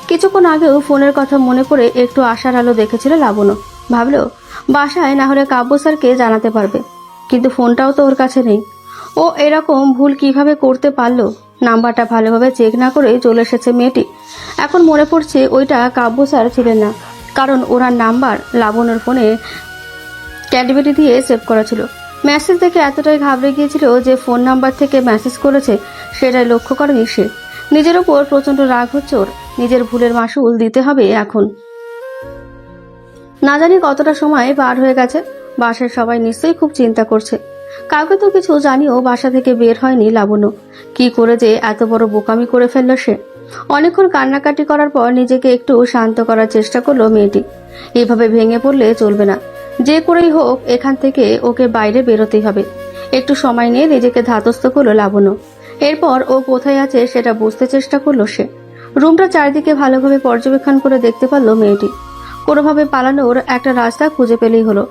কিছুক্ষণ আগেও ফোনের কথা মনে পড়ে একটু আশার আলো দেখেছিল লাবণ্য। ভাবলো বাসায় না হলে কাব্য স্যারকে জানাতে পারবে, কিন্তু ফোনটাও তো ওর কাছে নেই। ও এরকম ভুল কিভাবে করতে পারলো? নাম্বারটা ভালোভাবে চেক না করে চলে এসেছে মেয়েটি। এখন মনে পড়ছে ওইটা কাব্য স্যার ছিলেন না, কারণ ওনার নাম্বার লাবণ্যর ফোনে ক্যাডবেরি দিয়ে সেভ করা ছিল। মেসেজ দেখে এতটাই ঘাবড়ে গিয়েছিল যে ফোন নাম্বার থেকে মেসেজ করেছে সেটাই লক্ষ্য করেনি সে। নিজের ওপর প্রচন্ড রাগ হচ্ছে ওর, নিজের ভুলের মাসুল দিতে হবে এখন। না জানি কতটা সময় পার হয়ে গেছে, বাসার সবাই নিশ্চয়ই খুব চিন্তা করছে। কাউকে তো কিছু জানিও বাসা থেকে বের হয়নি লাবণ্য। কি করে যে এত বড় বোকামি করে ফেললো সে। অনেকক্ষণ কান্নাকাটি করার পর নিজেকে একটু শান্ত করার চেষ্টা করলো মেয়েটি। এভাবে ভেঙে পড়লে চলবে না, যে করেই হোক এখান থেকে ওকে বাইরে বেরোতেই হবে। একটু সময় নিয়ে নিজেকে ধাতস্থ করলো লাবণ্য। এরপর ও কোথায় আছে সেটা বুঝতে চেষ্টা করলো সে। রুমটা চারিদিকে ভালোভাবে পর্যবেক্ষণ করে দেখতে পারলো মেয়েটি। কোনোভাবে পালানোর একটা রাস্তা খুঁজে পেলেই হলো।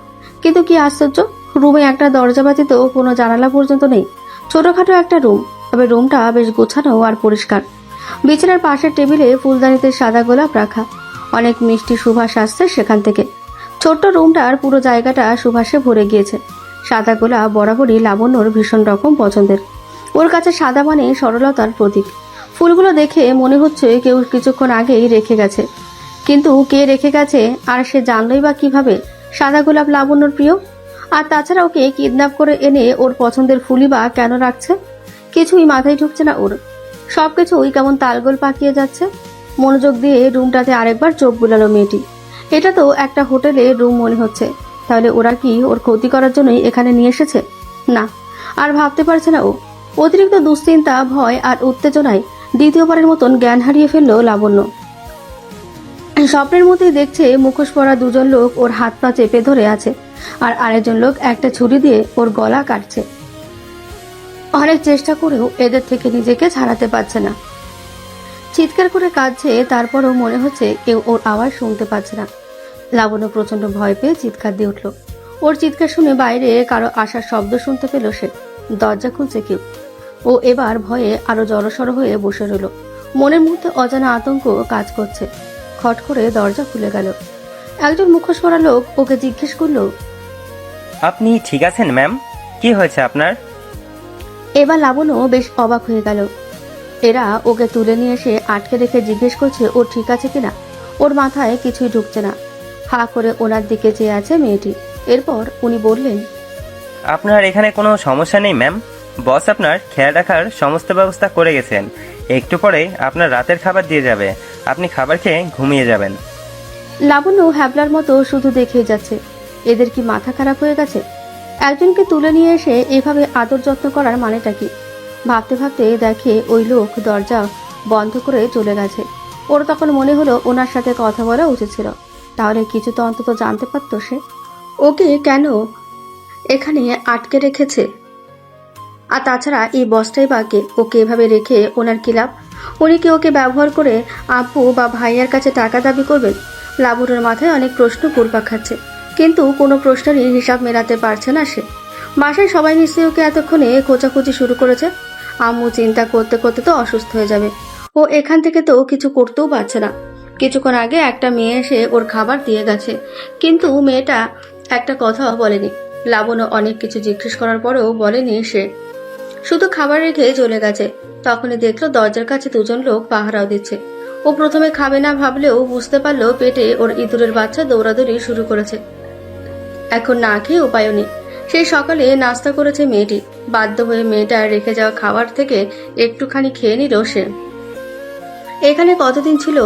কিন্তু কি আশ্চর্য, রুমে একটা দরজা ব্যতীত কোনো জানালা পর্যন্ত নেই। ছোটখাটো একটা রুম, তবে রুমটা বেশ গোছানো আর পরিষ্কার। বিছানার পাশের টেবিলে ফুলদানিতে সাদা গোলাপ রাখা, অনেক মিষ্টি সুবাস আসছে সেখান থেকে। ছোট্ট রুমটার পুরো জায়গাটা সুবাসে ভরে গিয়েছে। সাদা গোলাপ বরাবরই লাবণ্যর ভীষণ রকম পছন্দের। ওর কাছে সাদা মানে সরলতার প্রতীক। ফুলগুলো দেখে মনে হচ্ছে কেউ কিছুক্ষণ আগেই রেখে গেছে, কিন্তু কে রেখে গেছে আর সে জানলই বা কিভাবে সাদা গোলাপ লাবণ্যর প্রিয়? আর তাছাড়া ওকে কিডন্যাপ করে এনে ওর পছন্দের ফুলই বা কেন রাখছে? কিছুই মাথায় ঢুকছে না ওর। সবকিছুই কেমন তালগোল পাকিয়ে যাচ্ছে। মনোযোগ দিয়ে রুমটাতে আরেকবার চোখ বুলালো মেয়েটি। এটা তো একটা হোটেলের রুম মনে হচ্ছে, তাহলে ওরা কি ওর ক্ষতি করার জন্যই এখানে নিয়ে এসেছে? না, আর ভাবতে পারছে না ও। অতিরিক্ত দুশ্চিন্তা, ভয় আর উত্তেজনায় দ্বিতীয়বারের মতন জ্ঞান হারিয়ে ফেললো লাবণ্য। স্বপ্নের মধ্যেই দেখছে মুখোশ পরা 2 জন লোক ওর হাত পা চেপে ধরে আছে, আর আরেকজন লোক একটা ছুরি দিয়ে ওর গলা কাটছে। অনেক চেষ্টা করেও এদের থেকে নিজেকে ছাড়াতে পারছে না। চিৎকার করে কাঁদছে, তারপরও মনে হচ্ছে কেউ ওর আওয়াজ শুনতে পাচ্ছে না। লাবণ্য প্রচন্ড ভয় পেয়ে চিৎকার দিয়ে উঠল। ওর চিৎকার শুনে বাইরে কারো আসার শব্দ শুনতে পেল সে। দরজা খুলছে কেউ। ও এবার ভয়ে আরো জড়সড় হয়ে বসে রইল। মনের মধ্যে অজানা আতঙ্ক কাজ করছে। খট করে দরজা খুলে গেল। একজন মুখোশ পরা লোক ওকে জিজ্ঞেস করলো, আপনি ঠিক আছেন ম্যাম? কি হয়েছে আপনার? এবার লাবণ্য বেশ অবাক হয়ে গেল। এরা ওকে তুলে নিয়ে এসে আটকে রেখে জিজ্ঞেস করছে ও ঠিক আছে কিনা। ওর মাথায় কিছুই ঢুকছে না। হা করে ওনার দিকে চেয়ে আছে মেয়েটি। এরপর উনি বললেন, আপনার এখানে কোনো সমস্যা নেই ম্যাম। বস আপনার খেয়াল রাখার সমস্ত ব্যবস্থা করে গেছেন। একটু পরে আপনার রাতের খাবার দিয়ে যাবে, আপনি খাবার খেয়ে ঘুমিয়ে যাবেন। লাবণ্য হ্যাবলার মতো শুধু দেখেই যাচ্ছে। এদের কি মাথা খারাপ হয়ে গেছে? একজনকে তুলে নিয়ে এসে এভাবে আদর যত্ন করার মানেটা কি? ভাবতে ভাবতে দেখে ওই লোক দরজা বন্ধ করে চলে গেছে। ওর তখন মনে হলো ওনার সাথে কথা বলা উচিত ছিল, তাহলে কিছু তো অন্তত জানতে পারতো সে। ওকে কেন এখানে আটকে রেখেছে? আর তাছাড়া এই বসটাই বাকে ওকে এভাবে রেখে ওনার কি লাভ? উনি কি ওকে ব্যবহার করে আপু বা ভাইয়ার কাছে টাকা দাবি করবেন? লাবণীর মাথায় অনেক প্রশ্ন ঘুরপাক খাচ্ছে, কিন্তু কোনো প্রশ্নেরই হিসাব মেলাতে পারছে না সে। বাসায় সবাই নিশ্চয়ই ওকে এতক্ষণে খোঁজাখুঁজি শুরু করেছে। আম্মু চিন্তা করতে করতে তো অসুস্থ হয়ে যাবে। ও এখান থেকে তো কিছু করতেও পারছে না। কিছুক্ষণ আগে একটা মেয়ে এসে ওর খাবার দিয়ে গেছে, কিন্তু মেয়েটা একটা কথাও বলেনি। লাবণ্য অনেক কিছু জিজ্ঞেস করার পরেও বলেনি সে, শুধু খাবার রেখে চলে গেছে। তখনই দেখলো দরজার কাছে দুজন লোক পাহারাও দিচ্ছে। ও প্রথমে খাবে না ভাবলেও বুঝতে পারলো পেটে ওর ইঁদুরের বাচ্চা দৌড়াদৌড়ি শুরু করেছে। এখন না খেয়ে উপায়ও নেই। সেই সকালে নাস্তা করেছে মেয়েটি। বাধ্য হয়ে মেয়েটার রেখে যাওয়া খাবার থেকে একটুখানি খেয়ে নিল সে। এখানে কতদিন ছিল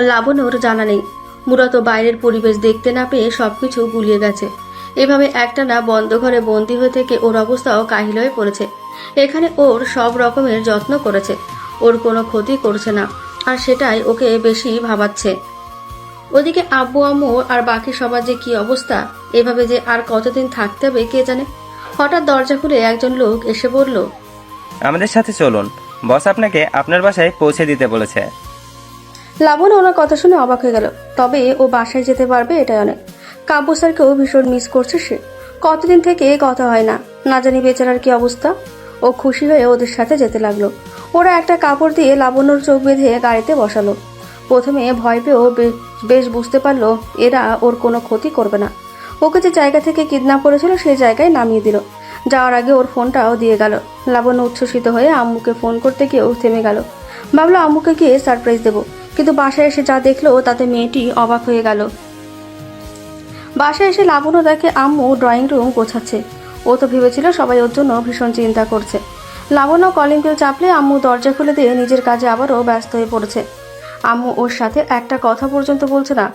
লাবণ্যর জানা নেই। মূলত বাইরের পরিবেশ দেখতে না পেয়ে সবকিছু গুলিয়ে গেছে। এভাবে একটানা বন্ধ ঘরে বন্দী হয়ে থেকে ওর অবস্থাও কাহিল হয়ে পড়েছে। এখানে ওর সব রকমের যত্ন করেছে, ওর কোনো ক্ষতি করছে না, আর সেটাই ওকে বেশি ভাবাচ্ছে। ওদিকে আব্বু আম্মু আর বাকি সবার যে কি অবস্থা, এভাবে যে আর কতদিন থাকতে হবে কে জানে। হঠাৎ দরজা খুলে একজন লোক এসে বলল, আমাদের সাথে চলুন, বস আপনাকে আপনার বাসায় পৌঁছে দিতে বলেছে। লাবণ্য ওনার কথা শুনে অবাক হয়ে গেল। তবে ও বাসায় যেতে পারবে এটাই অনেক। কাব্য স্যারকেও ভীষণ মিস করছে সে। কতদিন থেকে কথা হয় না, না জানি বেচারার কি অবস্থা। ও খুশি হয়ে ওদের সাথে যেতে লাগলো। ওরা একটা কাপড় দিয়ে লাবণ্যর চোখ বেঁধে গাড়িতে বসালো। প্রথমে ভয় পেয়েও বেশ বুঝতে পারলো এরা ওর কোনো ক্ষতি করবে না। ওকে যে জায়গা থেকে কিডন্যাপ করেছিল সেই জায়গায় নামিয়ে দিল। যাওয়ার আগে ওর ফোনটাও দিয়ে গেল। লাবণ্য উচ্ছ্বসিত হয়ে আম্মুকে ফোন করতে গিয়েও থেমে গেল। ভাবলো আম্মুকে গিয়ে সারপ্রাইজ দেবো, কিন্তু বাসায় এসে যা দেখলো তাতে মেয়েটি অবাক হয়ে গেল। বাসায় এসে লাবণ্য দেখে আম্মু ড্রয়িং রুম গোছাচ্ছে। ও তো ভেবেছিল সবাই ওর জন্য ভীষণ চিন্তা করছে। লাবণ্য কলিং বেল চাপলে আম্মু দরজা খুলে দিয়ে নিজের কাজে আবারও ব্যস্ত হয়ে পড়েছে। আম্মু ওর সাথে একটা কথা পর্যন্ত বলছে না।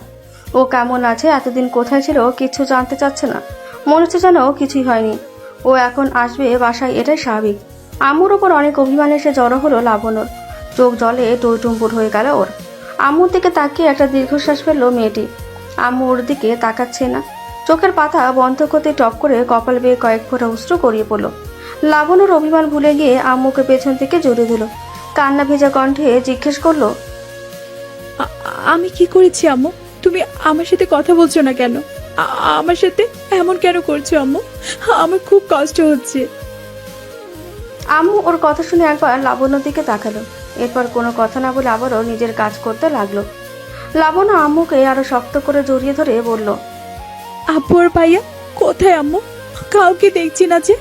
ও কেমন আছে, এতদিন কোথায় ছিল কিছু জানতে চাচ্ছে না। মনে হচ্ছে যেন কিছুই হয়নি। ও এখন আসবে বাসায়, এটাই স্বাভাবিক। আম্মুর ওপর অনেক অভিমান এসে জড়ো হলো লাবণ্যর। চোখ জলে টইটুম্বুর হয়ে গেল ওর। আম্মুর দিকে তাকিয়ে একটা দীর্ঘশ্বাস ফেললো মেয়েটি। আম্মু ওর দিকে তাকাচ্ছে না। চোখের পাতা বন্ধ করতে টপ করে কপাল বেয়ে কয়েক ফোঁটা অশ্রু গড়িয়ে পড়ল। লাবণ্যর অভিমান ভুলে গিয়ে আম্মুকে পেছন থেকে জড়িয়ে দিল। কান্না ভেজা কণ্ঠে জিজ্ঞেস করলো, আমি কি করেছি আম্মু? তুমি আমার সাথে কথা বলছো না কেন? আমার সাথে এমন কেন করছো আম্মু? আমার খুব কষ্ট হচ্ছে। আম্মু ওর কথা শুনে একবার লাবণ্যর দিকে তাকালো। এরপর কোনো কথা না বলে আবারও নিজের কাজ করতে লাগলো। লাবণ্য আম্মুকে আরো শক্ত করে জড়িয়ে ধরে বলল, আব্বু আর ভাইয়া কোথায় আম্মু? কাউকে দেখছি না যে।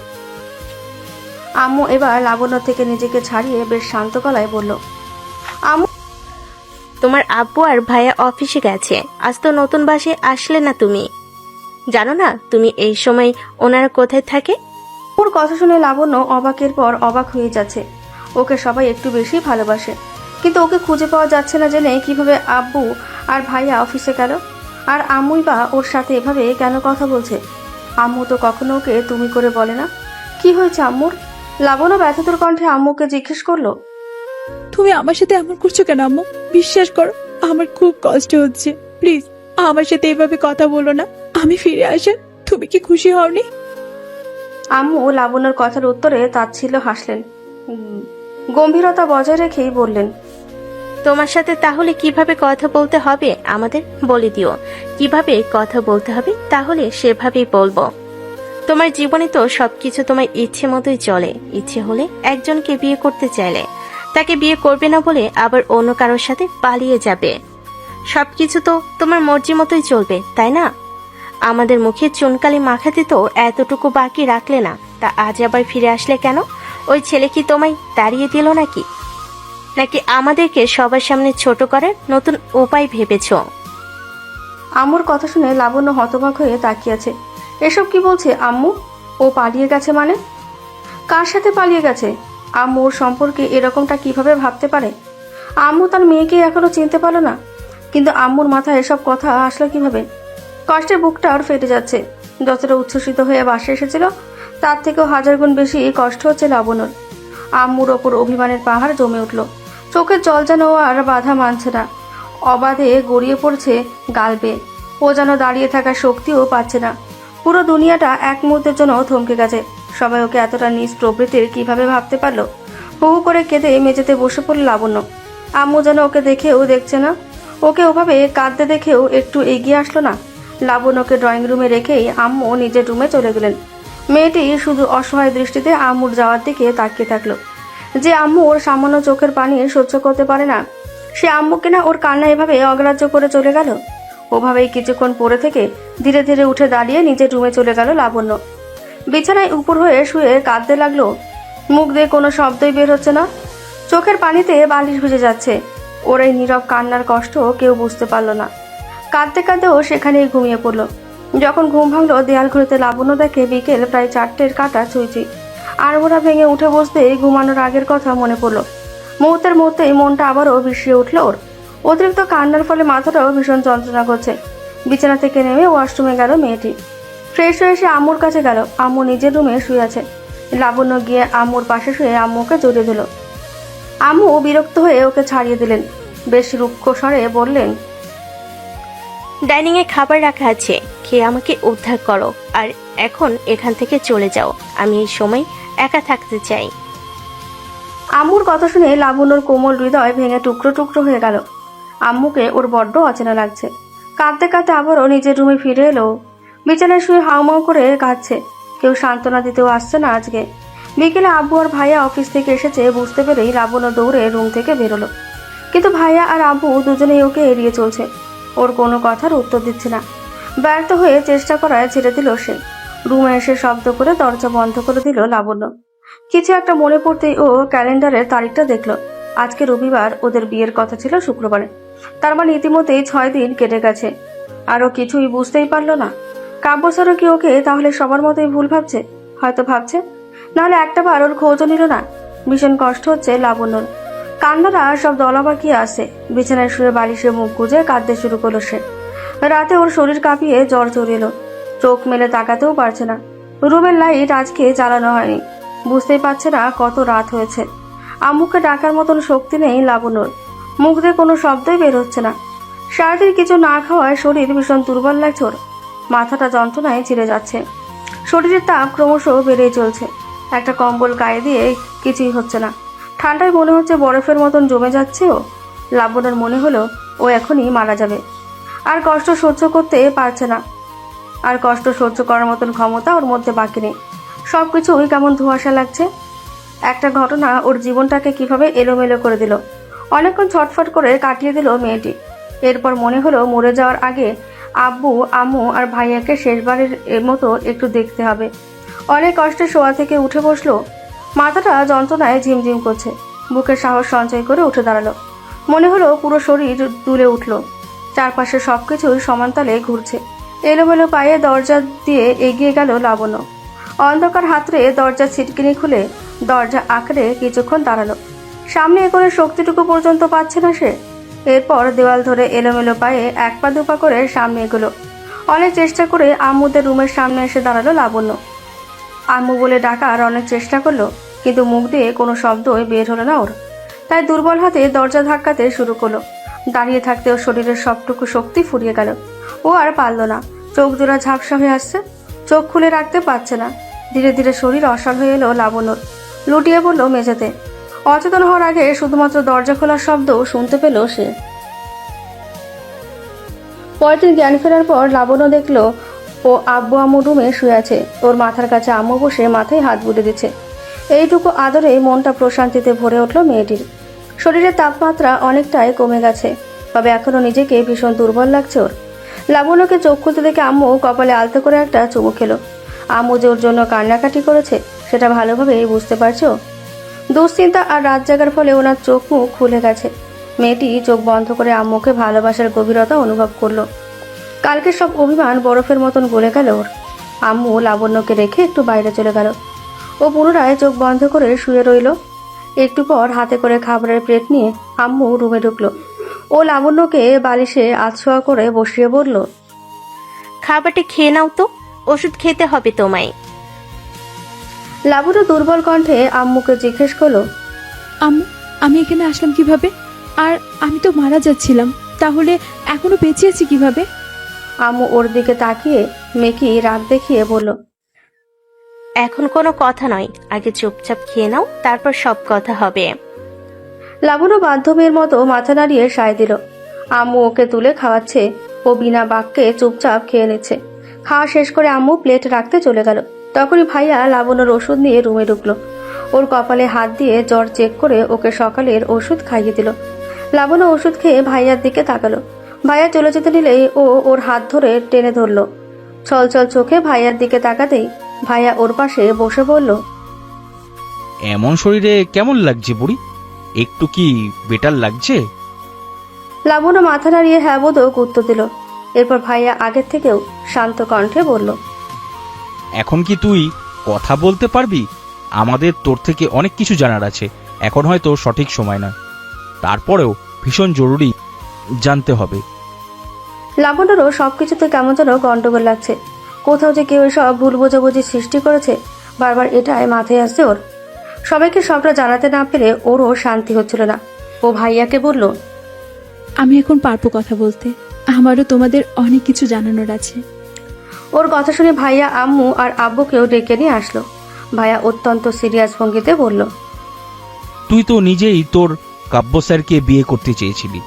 আম্মু এবার লাবণ্য থেকে নিজেকে ছাড়িয়ে বেশ শান্ত গলায় বলল, আম্মু তোমার আব্বু আর ভাইয়া অফিসে গেছে। আজ তো নতুন বাসে আসলে না তুমি? জানো না তুমি এই সময় ওনারা কোথায় থাকে? ওর কথা শুনে লাবণ্য অবাকের পর অবাক হয়ে যাচ্ছে। ওকে সবাই একটু বেশি ভালোবাসে, কিন্তু ওকে খুঁজে পাওয়া যাচ্ছে না জেনে কিভাবে আব্বু আর ভাইয়া অফিসে গেল। আর আম্মুই বা ওর সাথে এভাবে কেন কথা বলছে? আম্মু তো কখনো ওকে তুমি করে বলে না। কি হয়েছে আম্মুর? লাবণ্য ব্যথিতর কণ্ঠে আম্মুকে জিজ্ঞেস করলো, তুমি আমার সাথে এমন করছো কেন আম্মু? বিশ্বাস করো আমার খুব কষ্ট হচ্ছে। প্লিজ আমার সাথে এভাবে কথা বলো না। আমি ফিরে আসেন, তুমি কি খুশি হওনি? আম্মু লাবণ্যর কথার উত্তরে তাচ্ছিল্য হাসলেন। গম্ভীরতা বজায় রেখেই বললেন, তোমার সাথে তাহলে কিভাবে কথা বলতে হবে আমাদের বলে দিও। কিভাবে কথা বলতে হবে তাহলে সেভাবেই বলবো। তোমার জীবনে তো সবকিছু তোমার ইচ্ছে মতোই চলে। ইচ্ছে হলে একজনকে বিয়ে করতে চাইলে তাকে বিয়ে করবে না বলে আবার অন্য কারোর সাথে পালিয়ে যাবে। সবকিছু তো তোমার মর্জি মতোই চলবে, তাই না? আমাদের মুখে চুনকালি মাখাতে তো এতটুকু বাকি রাখলে না, তা আজ আবার ফিরে আসলে কেন? ওই ছেলে কি তোমায় তাড়িয়ে দিল নাকি? নাকি আমাদেরকে সবার সামনে ছোট করার নতুন উপায় ভেবেছ? আম্মুর কথা শুনে লাবণ্য হতবাক হয়ে তাকিয়ে আছে। এসব কি বলছে আম্মু? ও পালিয়ে গেছে মানে? কার সাথে পালিয়ে গেছে? আম্মু ওর সম্পর্কে এরকমটা কিভাবে ভাবতে পারে? আম্মু তার মেয়েকে এখনো চিনতে পারলো না, কিন্তু আম্মুর মাথায় এসব কথা আসলো কিভাবে? কষ্টে বুকটা ওর ফেটে যাচ্ছে। যতটা উচ্ছ্বসিত হয়ে বাসে এসেছিল তার থেকেও হাজার গুণ বেশি কষ্ট হচ্ছে লাবণ্যর। আম্মুর ওপর অভিমানের পাহাড় জমে উঠল। চোখের জল যেন আর বাধা মানছে না, অবাধে গড়িয়ে পড়ছে গাল বেয়ে। ও যেন দাঁড়িয়ে থাকার শক্তিও পাচ্ছে না। পুরো দুনিয়াটা এক মুহূর্তের জন্য থমকে গেছে। সবাই ওকে এতটা নিজ প্রবৃত্তির কিভাবে ভাবতে পারলো? হু হু করে কেঁদে মেঝেতে বসে পড়ল লাবণ্য। আম্মু যেন ওকে দেখেও দেখছে না, ওকে ওভাবে কাঁদতে দেখেও একটু এগিয়ে আসলো না। লাবণ্যকে ড্রয়িং রুমে রেখেই আম্মু নিজের রুমে চলে গেলেন। মেয়েটি শুধু অসহায় দৃষ্টিতে আম্মুর যাওয়ার দিকে তাকিয়ে থাকলো। যে আম্মু ওর সামান্য চোখের পানি সহ্য করতে পারে না, সে আম্মুকে না ওর কান্না এভাবে অগ্রাহ্য করে চলে গেল। ওভাবেই কিছুক্ষণ পরে থেকে ধীরে ধীরে উঠে দাঁড়িয়ে নিজের রুমে চলে গেল লাবণ্য। বিছানায় উপর হয়ে শুয়ে কাঁদতে লাগলো। মুখ দিয়ে কোনো শব্দই বের হচ্ছে না, চোখের পানিতে বালিশ ভিজে যাচ্ছে। ওর এই নীরব কান্নার কষ্ট কেউ বুঝতে পারলো না। কাঁদতে কাঁদতেও সেখানেই ঘুমিয়ে পড়লো। যখন ঘুম ভাঙলো, দেয়াল ঘড়িতে লাবণ্য দেখে বিকেল প্রায় 4টের কাঁটা ছুঁইছি। আড়মোড়া ভেঙে উঠে বসতেই ঘুমানোর আগের কথা মনে পড়লো। মুহূর্তের মধ্যেই মনটা আবারও বিষিয়ে উঠল ওর। অতিরিক্ত কান্নার ফলে মাথাটাও ভীষণ যন্ত্রণা করছে। বিছানা থেকে নেমে ওয়াশরুমে গেল মেয়েটি। ফ্রেশ হয়ে এসে আম্মুর কাছে গেল। আম্মু নিজের রুমে শুয়ে আছে। লাবণ্য গিয়ে আম্মুর পাশে শুয়ে আম্মুকে জড়িয়ে দিল। আম্মু বিরক্ত হয়ে ওকে ছাড়িয়ে দিলেন। বেশ রুক্ষ স্বরে বললেন, ডাইনিং এ খাবার রাখা আছে, খেয়ে আমাকে উদ্ধার করো। আর এখন এখান থেকে চলে যাও, আমি এই সময় একা থাকতে চাই। আম্মুর কথা শুনে লাবণ্যর কোমল হৃদয় ভেঙে টুকরো টুকরো হয়ে গেল। আম্মুকে ওর বড্ড অচেনা লাগছে। কাঁদতে কাঁদতে আবারও নিজের রুমে ফিরে এলো। বিছানায় শুয়ে হাউমাউ করে কাঁদছে। কেউ সান্ত্বনা দিতেও আসছে না আজকে। বিকেলে আব্বু আর ভাইয়া অফিস থেকে এসেছে বুঝতে পেরেই লাবণ্য দৌড়ে রুম থেকে বেরোলো। কিন্তু ভাইয়া আর আব্বু দুজনেই ওকে এড়িয়ে চলছে। ওর কোনো কথার উত্তর দিচ্ছে না। ব্যর্থ হয়ে চেষ্টা করায় ছেড়ে দিল সে। রুমে এসে শব্দ করে দরজা বন্ধ করে দিল লাবণ্য। কিছু একটা মনে পড়তেই ও ক্যালেন্ডারের তারিখটা দেখলো। আজকে রবিবার, ওদের বিয়ের কথা ছিল শুক্রবারে। তার মানে ইতিমধ্যেই 6 দিন কেটে গেছে। আর ও কিছুই বুঝতেই পারলো না। কাব্যস্বরও কি ওকে তাহলে সবার মতোই ভুল ভাবছে? হয়তো ভাবছে, নাহলে একটা বার ওর খোঁজও নিল না। ভীষণ কষ্ট হচ্ছে লাবণ্যর। কান্নাটা সব দলা পাকিয়ে আসে। বিছানায় শুয়ে বালিশে মুখ গুজে কাঁদতে শুরু করলো সে। রাতে ওর শরীর কাঁপিয়ে জ্বর চড়ে এলো। চোখ মেলে তাকাতেও পারছে না। রুমের লাইট আজকে জ্বালানো হয়নি। বুঝতেই পারছে না কত রাত হয়েছে। আম্মুকে ডাকার মতন শক্তি নেই লাবণ্যর। মুখ দিয়ে কোনো শব্দই বের হচ্ছে না। সারাদিন কিছু না খাওয়ায় শরীর ভীষণ দুর্বল লাগছে ওর। মাথাটা যন্ত্রণায় চিড়ে যাচ্ছে। শরীরের তাপ ক্রমশ বেড়েই চলছে। একটা কম্বল গায়ে দিয়ে কিছুই হচ্ছে না। ঠান্ডায় মনে হচ্ছে বরফের মতন জমে যাচ্ছে ও। লাবণ্যর মনে হলো ও এখনই মারা যাবে। আর কষ্ট সহ্য করতে পারছে না। আর কষ্ট সহ্য করার মতন ক্ষমতা ওর মধ্যে বাকি নেই। সবকিছুই কেমন ধোঁয়াশা লাগছে। একটা ঘটনা ওর জীবনটাকে কিভাবে এলোমেলো করে দিল। অনেকক্ষণ ছটফট করে কাটিয়ে দিল মেয়েটি। এরপর মনে হলো মরে যাওয়ার আগে আব্বু, আম্মু আর ভাইয়াকে শেষবারের মতো একটু দেখতে হবে। অনেক কষ্টে শোয়া থেকে উঠে বসলো। মাথাটা যন্ত্রণায় ঝিমঝিম করছে। বুকে সাহস সঞ্চয় করে উঠে দাঁড়ালো। মনে হলো পুরো শরীর দুলে উঠল। চারপাশে সবকিছুই সমানতালে ঘুরছে। এলোমেলো পায়ে দরজা দিয়ে এগিয়ে গেল লাবণ্য। অন্ধকার হাতড়ে দরজা ছিটকিনি খুলে দরজা আঁকড়ে কিছুক্ষণ দাঁড়ালো। সামনে এগোনোর শক্তিটুকু পর্যন্ত পাচ্ছে না সে। এরপর দেওয়াল ধরে এলোমেলো পায়ে 1 পা 2 পা করে সামনে এগোলো। অনেক চেষ্টা করে আম্মুদের রুমের সামনে এসে দাঁড়ালো লাবণ্য। আম্মু বলে ডাকার অনেক চেষ্টা করলো, কিন্তু মুখ দিয়ে কোনো শব্দই বের হলো না ওর। তাই দুর্বল হাতে দরজা ধাক্কাতে শুরু করলো। দাঁড়িয়ে থাকতেও শরীরের সবটুকু শক্তি ফুরিয়ে গেল। ও আর পারল না। চোখ জোড়া ঝাপসা হয়ে আসছে। চোখ খুলে রাখতে পারছে না। ধীরে ধীরে শরীর অসল হয়ে এলো লাবণ্যর। লুটিয়ে পড়লো মেঝেতে। অচেতন হওয়ার আগে শুধুমাত্র দরজা খোলার শব্দ শুনতে পেল সে। পরের দিন জ্ঞান ফেরার পর লাবণ্য দেখলো ও আব্বু আম্মু রুমে শুয়ে আছে। ওর মাথার কাছে আম্মু বসে মাথায় হাত বুলিয়ে দিচ্ছে। এইটুকু আদরে মনটা প্রশান্তিতে ভরে উঠল মেয়েটির। শরীরের তাপমাত্রা অনেকটাই কমে গেছে, তবে এখনো নিজেকে ভীষণ দুর্বল লাগছে ওর। লাবণ্যকে চোখ খুলতে দেখে আম্মু কপালে আলতো করে একটা চুমু খেলো। আম্মু যে ওর জন্য কান্নাকাটি করেছে সেটা ভালোভাবেই বুঝতে পারছে ও। দুশ্চিন্তা আর রাত জাগার ফলে ওনার চোখ মুখ খুলে গেছে। মেয়েটি চোখ বন্ধ করে আম্মুকে ভালোবাসার গভীরতা অনুভব করলো। কালকে সব অভিমান বরফের মতন গলে গেল ওর। আম্মু লাবণ্যকে রেখে একটু বাইরে চলে গেল। ও পুনরায় চোখ বন্ধ করে শুয়ে রইল। একটু পর হাতে করে খাবারের প্লেট নিয়ে আম্মু রুমে ঢুকলো। ও লাবণ্যকে বালিশে আধশোয়া করে বসিয়ে বলল, খাবারটা খেয়ে নাও তো, ওষুধ খেতে হবে তোমায়। লাবণ্য দুর্বল কণ্ঠে আম্মুকে জিজ্ঞেস করলো, আম্মু আমি এখানে আসলাম কিভাবে? আর আমি তো মারা যাচ্ছিলাম, তাহলে এখনো বেঁচে আছি কিভাবে? আম্মু ওর দিকে তাকিয়ে মেকি রাগ দেখিয়ে বলল, এখন কোনো কথা নয়, আগে চুপচাপ খেয়ে নাও, তারপর সব কথা হবে। লাবণ্য বান্ধবীর মতো মাথা নাড়িয়ে সায় দিল। আম্মু ওকে তুলে খাওয়াচ্ছে, ও বিনা বাক্যে চুপচাপ খেয়ে নিচ্ছে। খাওয়া শেষ করে আম্মু প্লেট রাখতে চলে গেল। তখনই ভাইয়া লাবণ্যর ওষুধ নিয়ে রুমে ঢুকলো। ওর কপালে হাত দিয়ে জ্বর চেক করে ওকে সকালের ওষুধ খাইয়ে দিল। লাবণ্য ওষুধ খেয়ে ভাইয়ার দিকে তাকালো। ভাইয়া চলে যেতে নিলেই ও ওর হাত ধরে টেনে ধরলো। ছলছল চোখে ভাইয়ার দিকে তাকাতেই ভাইয়া ওর পাশে বসে বলল, এমন শরীরে কেমন লাগছে বুড়ি? একটু কি বেটার লাগছে? লাবণ্য মাথা নাড়িয়ে হ্যাঁ বোধক উত্তর দিল। এরপর ভাইয়া আগের থেকেও শান্ত কণ্ঠে বলল, এখন কি তুই কথা বলতে পারবি? আমাদের তোর থেকে অনেক কিছু জানার আছে, এখন হয়তো সঠিক সময় না, তারপরেও ভীষণ জরুরি জানতে হবে। লাবণ্যরও সবকিছুতে কেমন যেন গন্ডগোল লাগছে। কোথাও যে কেউ এসব ভুল বোঝাবুঝি সৃষ্টি করেছে, বারবার এটাই মাথায় আসছে ওর। সবাইকে সবটা জানাতে না পেরে ওরও শান্তি হচ্ছিল না। ও ভাইয়াকে বলল, আমি এখন পারবো কথা বলতে, আমারও তোমাদের অনেক কিছু জানানোর আছে। ওর কথা শুনে ভাইয়া আম্মু আর আব্বুকেও ডেকে নিয়ে আসলো। ভাইয়া অত্যন্ত সিরিয়াস ভঙ্গিতে বলল, তুই তো নিজেই তোর কাব্য স্যারকে বিয়ে করতে চেয়েছিলি,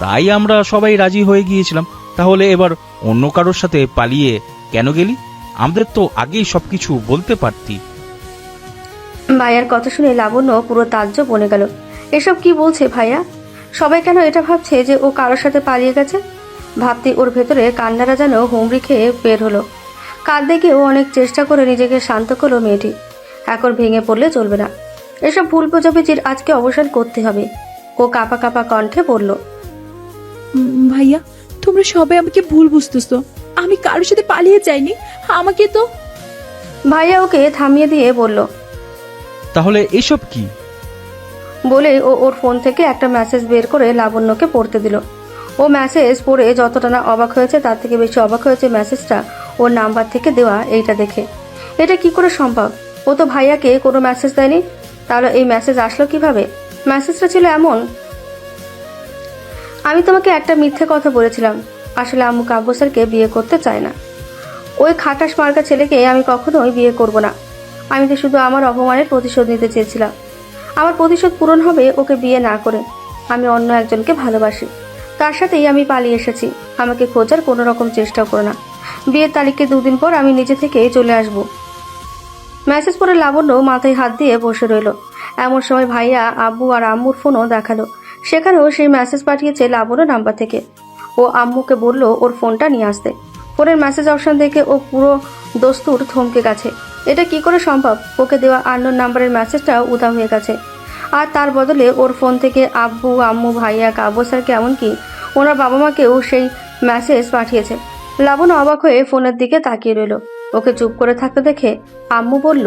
তাই আমরা সবাই রাজি হয়ে গিয়েছিলাম। তাহলে এবার অন্য কারোর সাথে পালিয়ে কেন গেলি? আমাদের তো আগেই সবকিছু বলতে পারতি। ভাইয়ার কথা শুনে লাবণ্য পুরো তাজ্জব বনে গেল। এসব কি বলছে ভাইয়া? সবাই কেন এটা ভাবছে যে ও কারোর সাথে পালিয়ে গেছে? ভাবতে ওর ভেতরে কান্নারা যেন হুমড়ি খেয়ে বের হলো। কাঁদতে গিয়েও অনেক চেষ্টা করে নিজেকে শান্ত করলো মেয়েটি। এখন ভেঙে পড়লে চলবে না। এসব ভুল বোঝাবুঝির আজকে অবসান করতে হবে। ও কাঁপা কাঁপা কণ্ঠে বলল, ভাইয়া, তোমরা সবাই আমাকে ভুল বুঝতেছো, আমি কারোর সাথে পালিয়ে যাইনি। আমাকে তো... ভাইয়া ওকে থামিয়ে দিয়ে বলল, তাহলে এসব কি? বলে ও ওর ফোন থেকে একটা মেসেজ বের করে লাবণ্যকে পড়তে দিল। ও মেসেজ পড়ে যতটা না অবাক হয়েছে তার থেকে বেশি অবাক হয়েছে মেসেজটা ওর নাম্বার থেকে দেওয়া এইটা দেখে। এটা কি করে সম্ভব? ও তো ভাইয়াকে কোনো মেসেজ দেয়নি, তাহলে এই মেসেজ আসলো কিভাবে? মেসেজটা ছিল এমন, আমি তোমাকে একটা মিথ্যে কথা বলেছিলাম, আসলে আম্মু কাব্য স্যারকে বিয়ে করতে চায় না। ওই খাটাস মার্কা ছেলেকে আমি কখনোই বিয়ে করব না। আমি তো শুধু আমার অপমানের প্রতিশোধ নিতে চেয়েছিলাম। আমার প্রতিশোধ পূরণ হবে ওকে বিয়ে না করে। আমি অন্য একজনকে ভালোবাসি, তার সাথেই আমি পালিয়ে এসেছি। আমাকে খোঁজার কোনো রকম চেষ্টাও করো না। বিয়ের তারিখে 2 দিন পর আমি নিজে থেকেই চলে আসব। মেসেজ পড়ে লাবণ্য মাথায় হাত দিয়ে বসে রইল। এমন সময় ভাইয়া আব্বু আর আম্মুর ফোনও দেখালো। সেখানেও সেই মেসেজ পাঠিয়েছে লাবণ্য নাম্বার থেকে। ও আম্মুকে বলল ওর ফোনটা নিয়ে আসতে। ফোনের মেসেজ অপশন দেখে ও পুরো দস্তুর থমকে গেছে। এটা কি করে সম্ভব? ওকে দেওয়া আননোন নাম্বারের মেসেজটা উধাও হয়ে গেছে, আর তার বদলে ওর ফোন থেকে আব্বু আম্মু ভাইয়া কাব্য স্যারকে এমনকি ওনার বাবা মাকেও সেই মেসেজ পাঠিয়েছে। লাবণ্য অবাক হয়ে ফোনের দিকে তাকিয়ে রইল। ওকে চুপ করে থাকতে দেখে আম্মু বলল,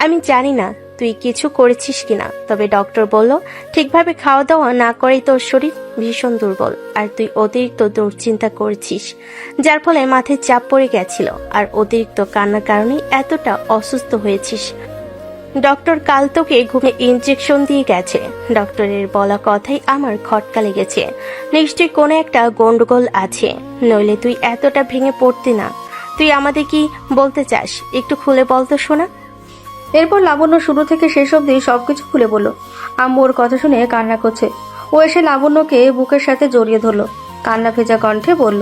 আমি জানি না তুই কিছু করেছিস কিনা, তবে ডক্টর বলল ঠিকভাবে খাওয়া দাওয়া না করেই তোর শরীর ভীষণ দুর্বল, আর তুই অতিরিক্ত দুশ্চিন্তা করছিস, যার ফলে মাথায় চাপ পড়ে গেছিল, আর অতিরিক্ত কান্নার কারণে এতটা অসুস্থ হয়েছিস। ডক্টর কাল তোকে ঘুমে ইনজেকশন দিয়ে গেছে। ডক্টরের বলা কথাই আমার খটকা লেগেছে। নিশ্চয়ই কোনো একটা গন্ডগোল আছে, নইলে তুই এতটা ভেঙে পড়তি না। তুই আমাদের কি বলতে চাস একটু খুলে বল তো শোনা। এরপর লাবণ্য শুরু থেকে শেষ অবধি সবকিছু খুলে বলল। আম্মু ওর কথা শুনে কান্না করছে। ও এসে লাবণ্যকে বুকের সাথে জড়িয়ে ধরলো। কান্না ভেজা কণ্ঠে বলল,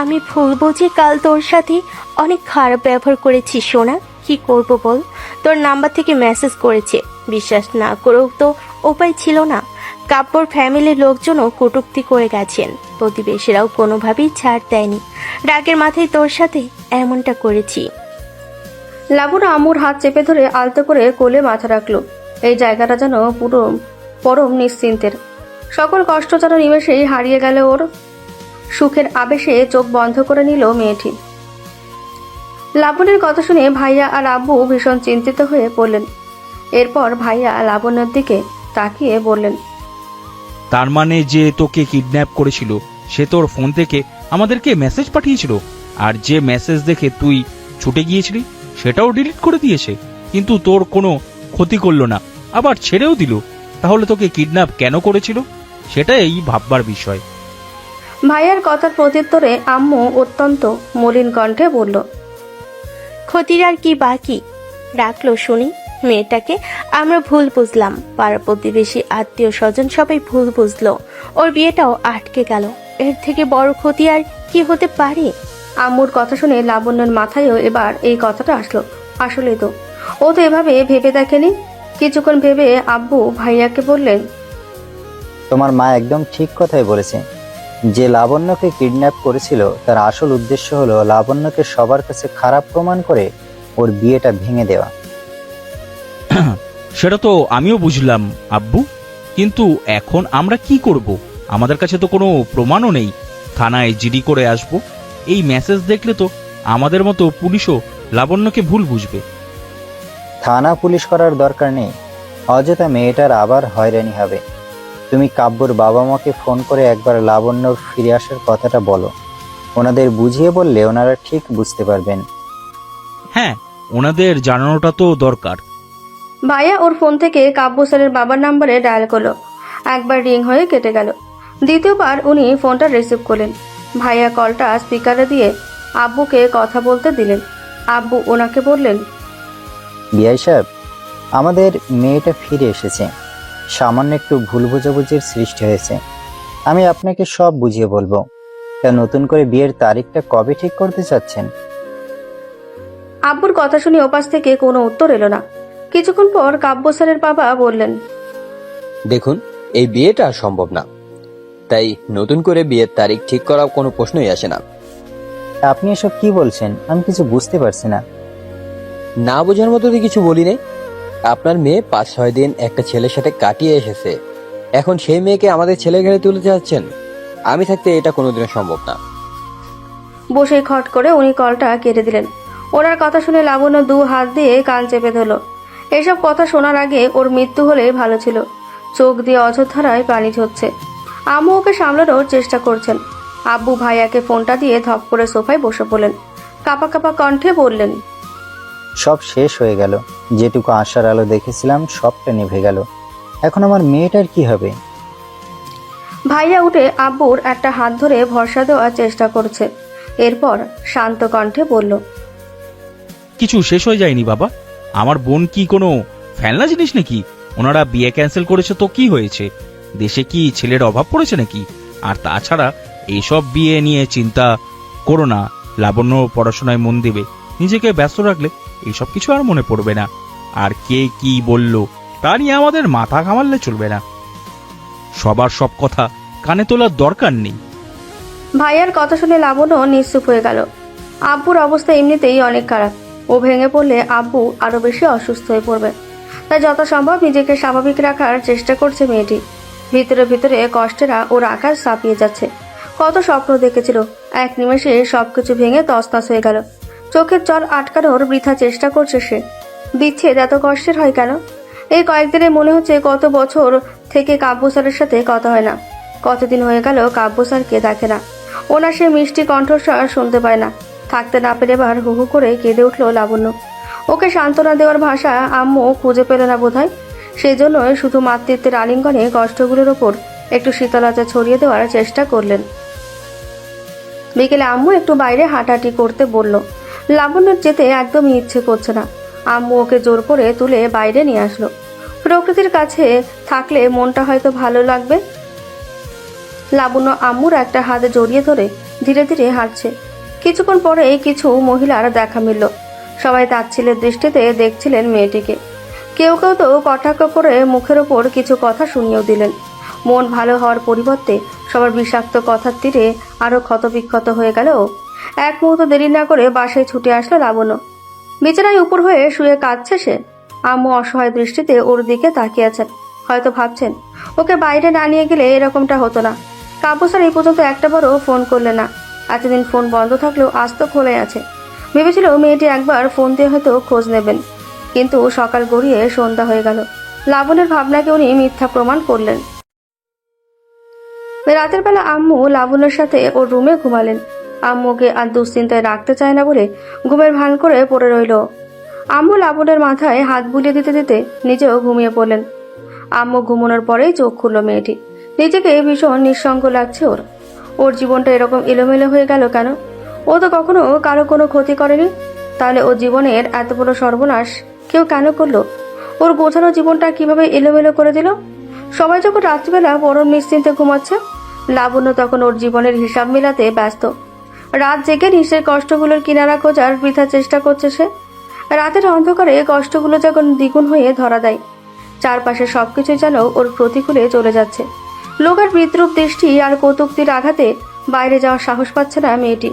আমি ভুল বুঝে কাল তোর সাথে অনেক খারাপ ব্যবহার করেছি সোনা। কি করব বল? তোর নাম্বার থেকে মেসেজ করেছে, বিশ্বাস না করেও তো উপায় ছিল না। কাব্যর ফ্যামিলির লোকজনও কটূক্তি করে গেছেন, প্রতিবেশীরাও কোনোভাবেই ছাড় দেয়নি। রাগের মাথায় তোর সাথে এমনটা করেছি। লাবণ্য আম্মুর হাত চেপে ধরে আলতো করে কোলে মাথা রাখলো। এই জায়গাটা যেন পুরো পরম নিশ্চিন্তের। সকল কষ্ট যেন নিমেষেই হারিয়ে গেল ওর। সুখের আবেশে চোখ বন্ধ করে নিল মেয়েটি। লাবণ্যের কথা শুনে ভাইয়া আর আব্বু ভীষণ চিন্তিত হয়ে পড়লেন। এরপর ভাইয়া লাবণ্যের দিকে তাকিয়ে বললেন, তার মানে যে তোকে কিডন্যাপ করেছিল সে তোর ফোন থেকে আমাদেরকে মেসেজ পাঠিয়েছিল, আর যে মেসেজ দেখে তুই ছুটে গিয়েছিলি সেটাও ডিলিট করে দিয়েছে, কিন্তু তোর কোনো ক্ষতি করলো না। আবার ছেড়েও দিল। তাহলে তোকে কিডন্যাপ কেন করেছিল সেটাই ভাববার বিষয়। ভাইয়ার কথার প্রত্যুত্তরে আম্মু অত্যন্ত মলিন কণ্ঠে বলল, ক্ষতির আর কি বাকি রাখলো শুনি? মেয়েটাকে আমরা ভুল বুঝলাম, পাড়া প্রতিবেশী আত্মীয় স্বজন সবাই ভুল বুঝলো, ওর বিয়েটাও আটকে গেল। এর থেকে বড় ক্ষতি আর কি হতে পারে? আম্মুর কথা শুনে লাবণ্যর মাথায়ও এবার এই কথাটা আসলো। আসলে তো ও তো এভাবে ভেবে দেখেনি। কিছুক্ষণ ভেবে আব্বু ভাইয়াকে বললেন, তোমার মা একদম ঠিক কথাই বলেছে। যে লাবণ্যকে কিডন্যাপ করেছিল তার আসল উদ্দেশ্য হলো লাবণ্যকে সবার কাছে খারাপ প্রমাণ করে ওর বিয়েটা ভেঙে দেওয়া। সেটা তো আমিও বুঝলাম আব্বু, কিন্তু এখন আমরা কি করব? আমাদের কাছে তো কোনো প্রমাণও নেই। থানায় জিডি করে আসব। এই মেসেজ দেখলে তো আমাদের মতো পুলিশও লাবণ্যকে ভুল বুঝবে। থানা পুলিশ করার দরকার নেই, অযথা মেয়েটার আবার হয়রানি হবে। তুমি কাব্যর বাবা মাকে ফোন করে একবার লাবণ্যর ফিরে আসার কথাটা বলো। ওনাদের বুঝিয়ে বললে ওনারা ঠিক বুঝতে পারবেন। হ্যাঁ, ওনাদের জানানোটা তো দরকার। ভাইয়া ওর ফোন থেকে কাব্য স্যারের বাবার নাম্বারে ডায়াল করলো। একবার রিং হয়ে কেটে গেল। দ্বিতীয়বার উনি ফোনটা রিসিভ করলেন। ভাইয়া কলটা স্পিকারে দিয়ে আব্বুকে কথা বলতে দিলেন। আব্বু ওনাকে বললেন, বিআই সাহেব, আমাদের মেয়েটা ফিরে এসেছে। সামান্য একটু ভুল বোঝাবুঝির সৃষ্টি হয়েছে। আমি আপনাকে সব বুঝিয়ে বলবো। তা নতুন করে বিয়ের তারিখটা কবে ঠিক করতে চাচ্ছেন? আব্বুর কথা শুনে ওপাশ থেকে কোনো উত্তর এলো না। কিছুক্ষণ পর কাব্য স্যারের বাবা বললেন, দেখুন, এই বিয়েটা সম্ভব না, তাই নতুন করে বিয়ের তারিখ ঠিক করা কোনো প্রশ্নই আসে না। আপনি এসব কি বলছেন? আমি কিছু বুঝতে পারছি না। না বোঝার মতো তো কিছু বলি নাই। আপনার মেয়ে 5-6 দিন একটা ছেলের সাথে কাটিয়ে এসেছে, এখন সেই মেয়েকে আমাদের ছেলের ঘরে তুলতে যাচ্ছেন? আমি থাকতে এটা কোনোদিনও সম্ভব না। বসেই খট করে উনি কলটা কেটে দিলেন। ওনার কথা শুনে লাবণ্য 2 হাত দিয়ে কান চেপে ধরল। এসব কথা শোনার আগে ওর মৃত্যু হলে ভালো ছিল। চোখ দিয়ে অযোধ্যারায় পানি ঝরছে। আম্মু ওকে সামলানোর চেষ্টা করছেন। আব্বু ভাইয়াকে ফোনটা দিয়ে ধপ করে সোফায় বসে পড়লেন। কাপা কাপা কণ্ঠে বললেন, সব শেষ হয়ে গেল। যেটুকু আশার আলো দেখেছিলাম সবটা নিভে গেল। এখন আমার মেয়েটার কি হবে? ভাইয়া উঠে আব্বুর একটা হাত ধরে ভরসা দেওয়ার চেষ্টা করছে। এরপর শান্ত কণ্ঠে বলল, কিছু শেষ হয়ে যায়নি বাবা। আমার বোন কি কোনো ফেলনা জিনিস নাকি? ওনারা বিয়ে ক্যান্সেল করেছে তো কি হয়েছে? দেশে কি ছেলের অভাব পড়েছে নাকি? আর তাছাড়া এইসব বিয়ে নিয়ে চিন্তা করো না। লাবণ্য পড়াশোনায় মন দেবে, নিজেকে ব্যস্ত রাখলে এইসব কিছু আর মনে পড়বে না। আর কে কি বলল তা নিয়ে আমাদের মাথা ঘামালে চলবে না। সবার সব কথা কানে তোলার দরকার নেই। ভাইয়ার কথা শুনে লাবণ্য নিশ্চুপ হয়ে গেল। আব্বুর অবস্থা এমনিতেই অনেক খারাপ। ও ভেঙে পড়লে আব্বু আরো বেশি অসুস্থ হয়ে পড়বে। তাই যথাসম্ভব নিজেকে স্বাভাবিক রাখার চেষ্টা করছে মেয়েটি। ভিতরে ভিতরে কষ্টেরা ওর আকাশ ছাপিয়ে যাচ্ছে। কত স্বপ্ন দেখেছিল, এক নিমেষে সবকিছু ভেঙে তছনছ হয়ে গেল। চোখের জল আটকানোর বৃথা চেষ্টা করছে সে। বিচ্ছেদ এত কষ্টের হয় কেন? এই কয়েকদিনে মনে হচ্ছে কত বছর থেকে কাব্য স্যারের সাথে কথা হয় না। কতদিন হয়ে গেল কাব্য স্যারকে দেখে না। ওনার সে মিষ্টি কণ্ঠস্বর শুনতে পায় না। থাকতে না পেরে এবার হু হু করে কেঁদে উঠল লাবণ্য। ওকে সান্ত্বনা দেওয়ার ভাষা আম্মু খুঁজে পেল না বোধহয়। সেই জন্যই শুধু মাতৃত্বের আলিঙ্গনে কষ্টগুলোর ওপর একটু শীতলতা ছড়িয়ে দেওয়ার চেষ্টা করলেন। বিকেলে আম্মু একটু বাইরে হাঁটাহাঁটি করতে বলল। লাবণ্যর যেতে একদমই ইচ্ছে করছে না। আম্মু ওকে জোর করে তুলে বাইরে নিয়ে আসলো। প্রকৃতির কাছে থাকলে মনটা হয়তো ভালো লাগবে। লাবণ্য আম্মুর একটা হাতে জড়িয়ে ধরে ধীরে ধীরে হাঁটছে। কিছুক্ষণ পরে কিছু মহিলার দেখা মিলল। সবাই তাচ্ছিলের দৃষ্টিতে দেখছিলেন মেয়েটিকে। কেউ কেউ তো কটাক্ষ করে মুখের ওপর কিছু কথা শুনিয়েও দিলেন। মন ভালো হওয়ার পরিবর্তে সবার বিষাক্ত কথার তীরে আরো ক্ষতবিক্ষত হয়ে গেল। এক মুহূর্ত দেরি না করে বাসায় ছুটে আসলো লাবণ্য। বিছানায় উপর হয়ে শুয়ে কাঁদছে সে। আম্মু অসহায় দৃষ্টিতে ওর দিকে তাকিয়ে আছেন। হয়তো ভাবছেন ওকে বাইরে না নিয়ে গেলে এরকমটা হতো না। কাব্য স্যার এই পর্যন্ত একটাবারও ফোন করলে না। এতদিন ফোন বন্ধ থাকলেও আজ তো খোলাই আছে। ভেবেছিল মেয়েটি একবার ফোন দিয়ে হয়তো খোঁজ নেবেন, কিন্তু সকাল গড়িয়ে সন্ধ্যা হয়ে গেল। লাবণ্যের ভাবনাকে উনি মিথ্যা প্রমাণ করলেন। রাতের বেলা আম্মু লাবণ্যের সাথে ওর রুমে ঘুমালেন। আম্মুকে আর দুশ্চিন্তায় রাখতে চায় না বলে ঘুমের ভান করে পড়ে রইল। আম্মু লাবণ্যের মাথায় হাত বুলিয়ে দিতে দিতে নিজেও ঘুমিয়ে পড়লেন। আম্মু ঘুমানোর পরেই চোখ খুলল মেয়েটি। নিজেকে ভীষণ নিঃসঙ্গ লাগছে ওর। ওর জীবনটা এরকম এলোমেলো হয়ে গেল কেন? ও তো কখনো কারো কোনো ক্ষতি করেনি, তাহলে ওর জীবনের এত বড় সর্বনাশ কেউ কেন করলো? ওর গোছানো জীবনটা কিভাবে এলোমেলো করে দিল? সবাই যখন রাত্রিবেলা পরম নিশ্চিন্তে ঘুমাচ্ছে, লাবণ্য তখন ওর জীবনের হিসাব মেলাতে ব্যস্ত। রাত জেগে নিজের কষ্টগুলোর কিনারা খোঁজার বৃথা চেষ্টা করছে সে। রাতের অন্ধকারে কষ্টগুলো যখন দ্বিগুণ হয়ে ধরা দেয়, চারপাশে সবকিছু যেন ওর প্রতিকূলে চলে যাচ্ছে। লোকের বিদ্রুপ দৃষ্টি আর কৌতুক্তির আঘাতে বাইরে যাওয়ার সাহস পাচ্ছে না মেয়েটি।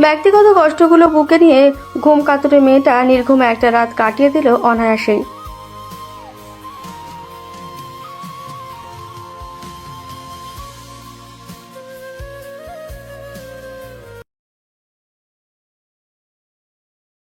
ব্যক্তিগত কষ্টগুলো বুকে নিয়ে ঘুম কাতুরে মেয়েটা নির্ঘুমে একটা রাত কাটিয়ে দিল অনায়াসেই।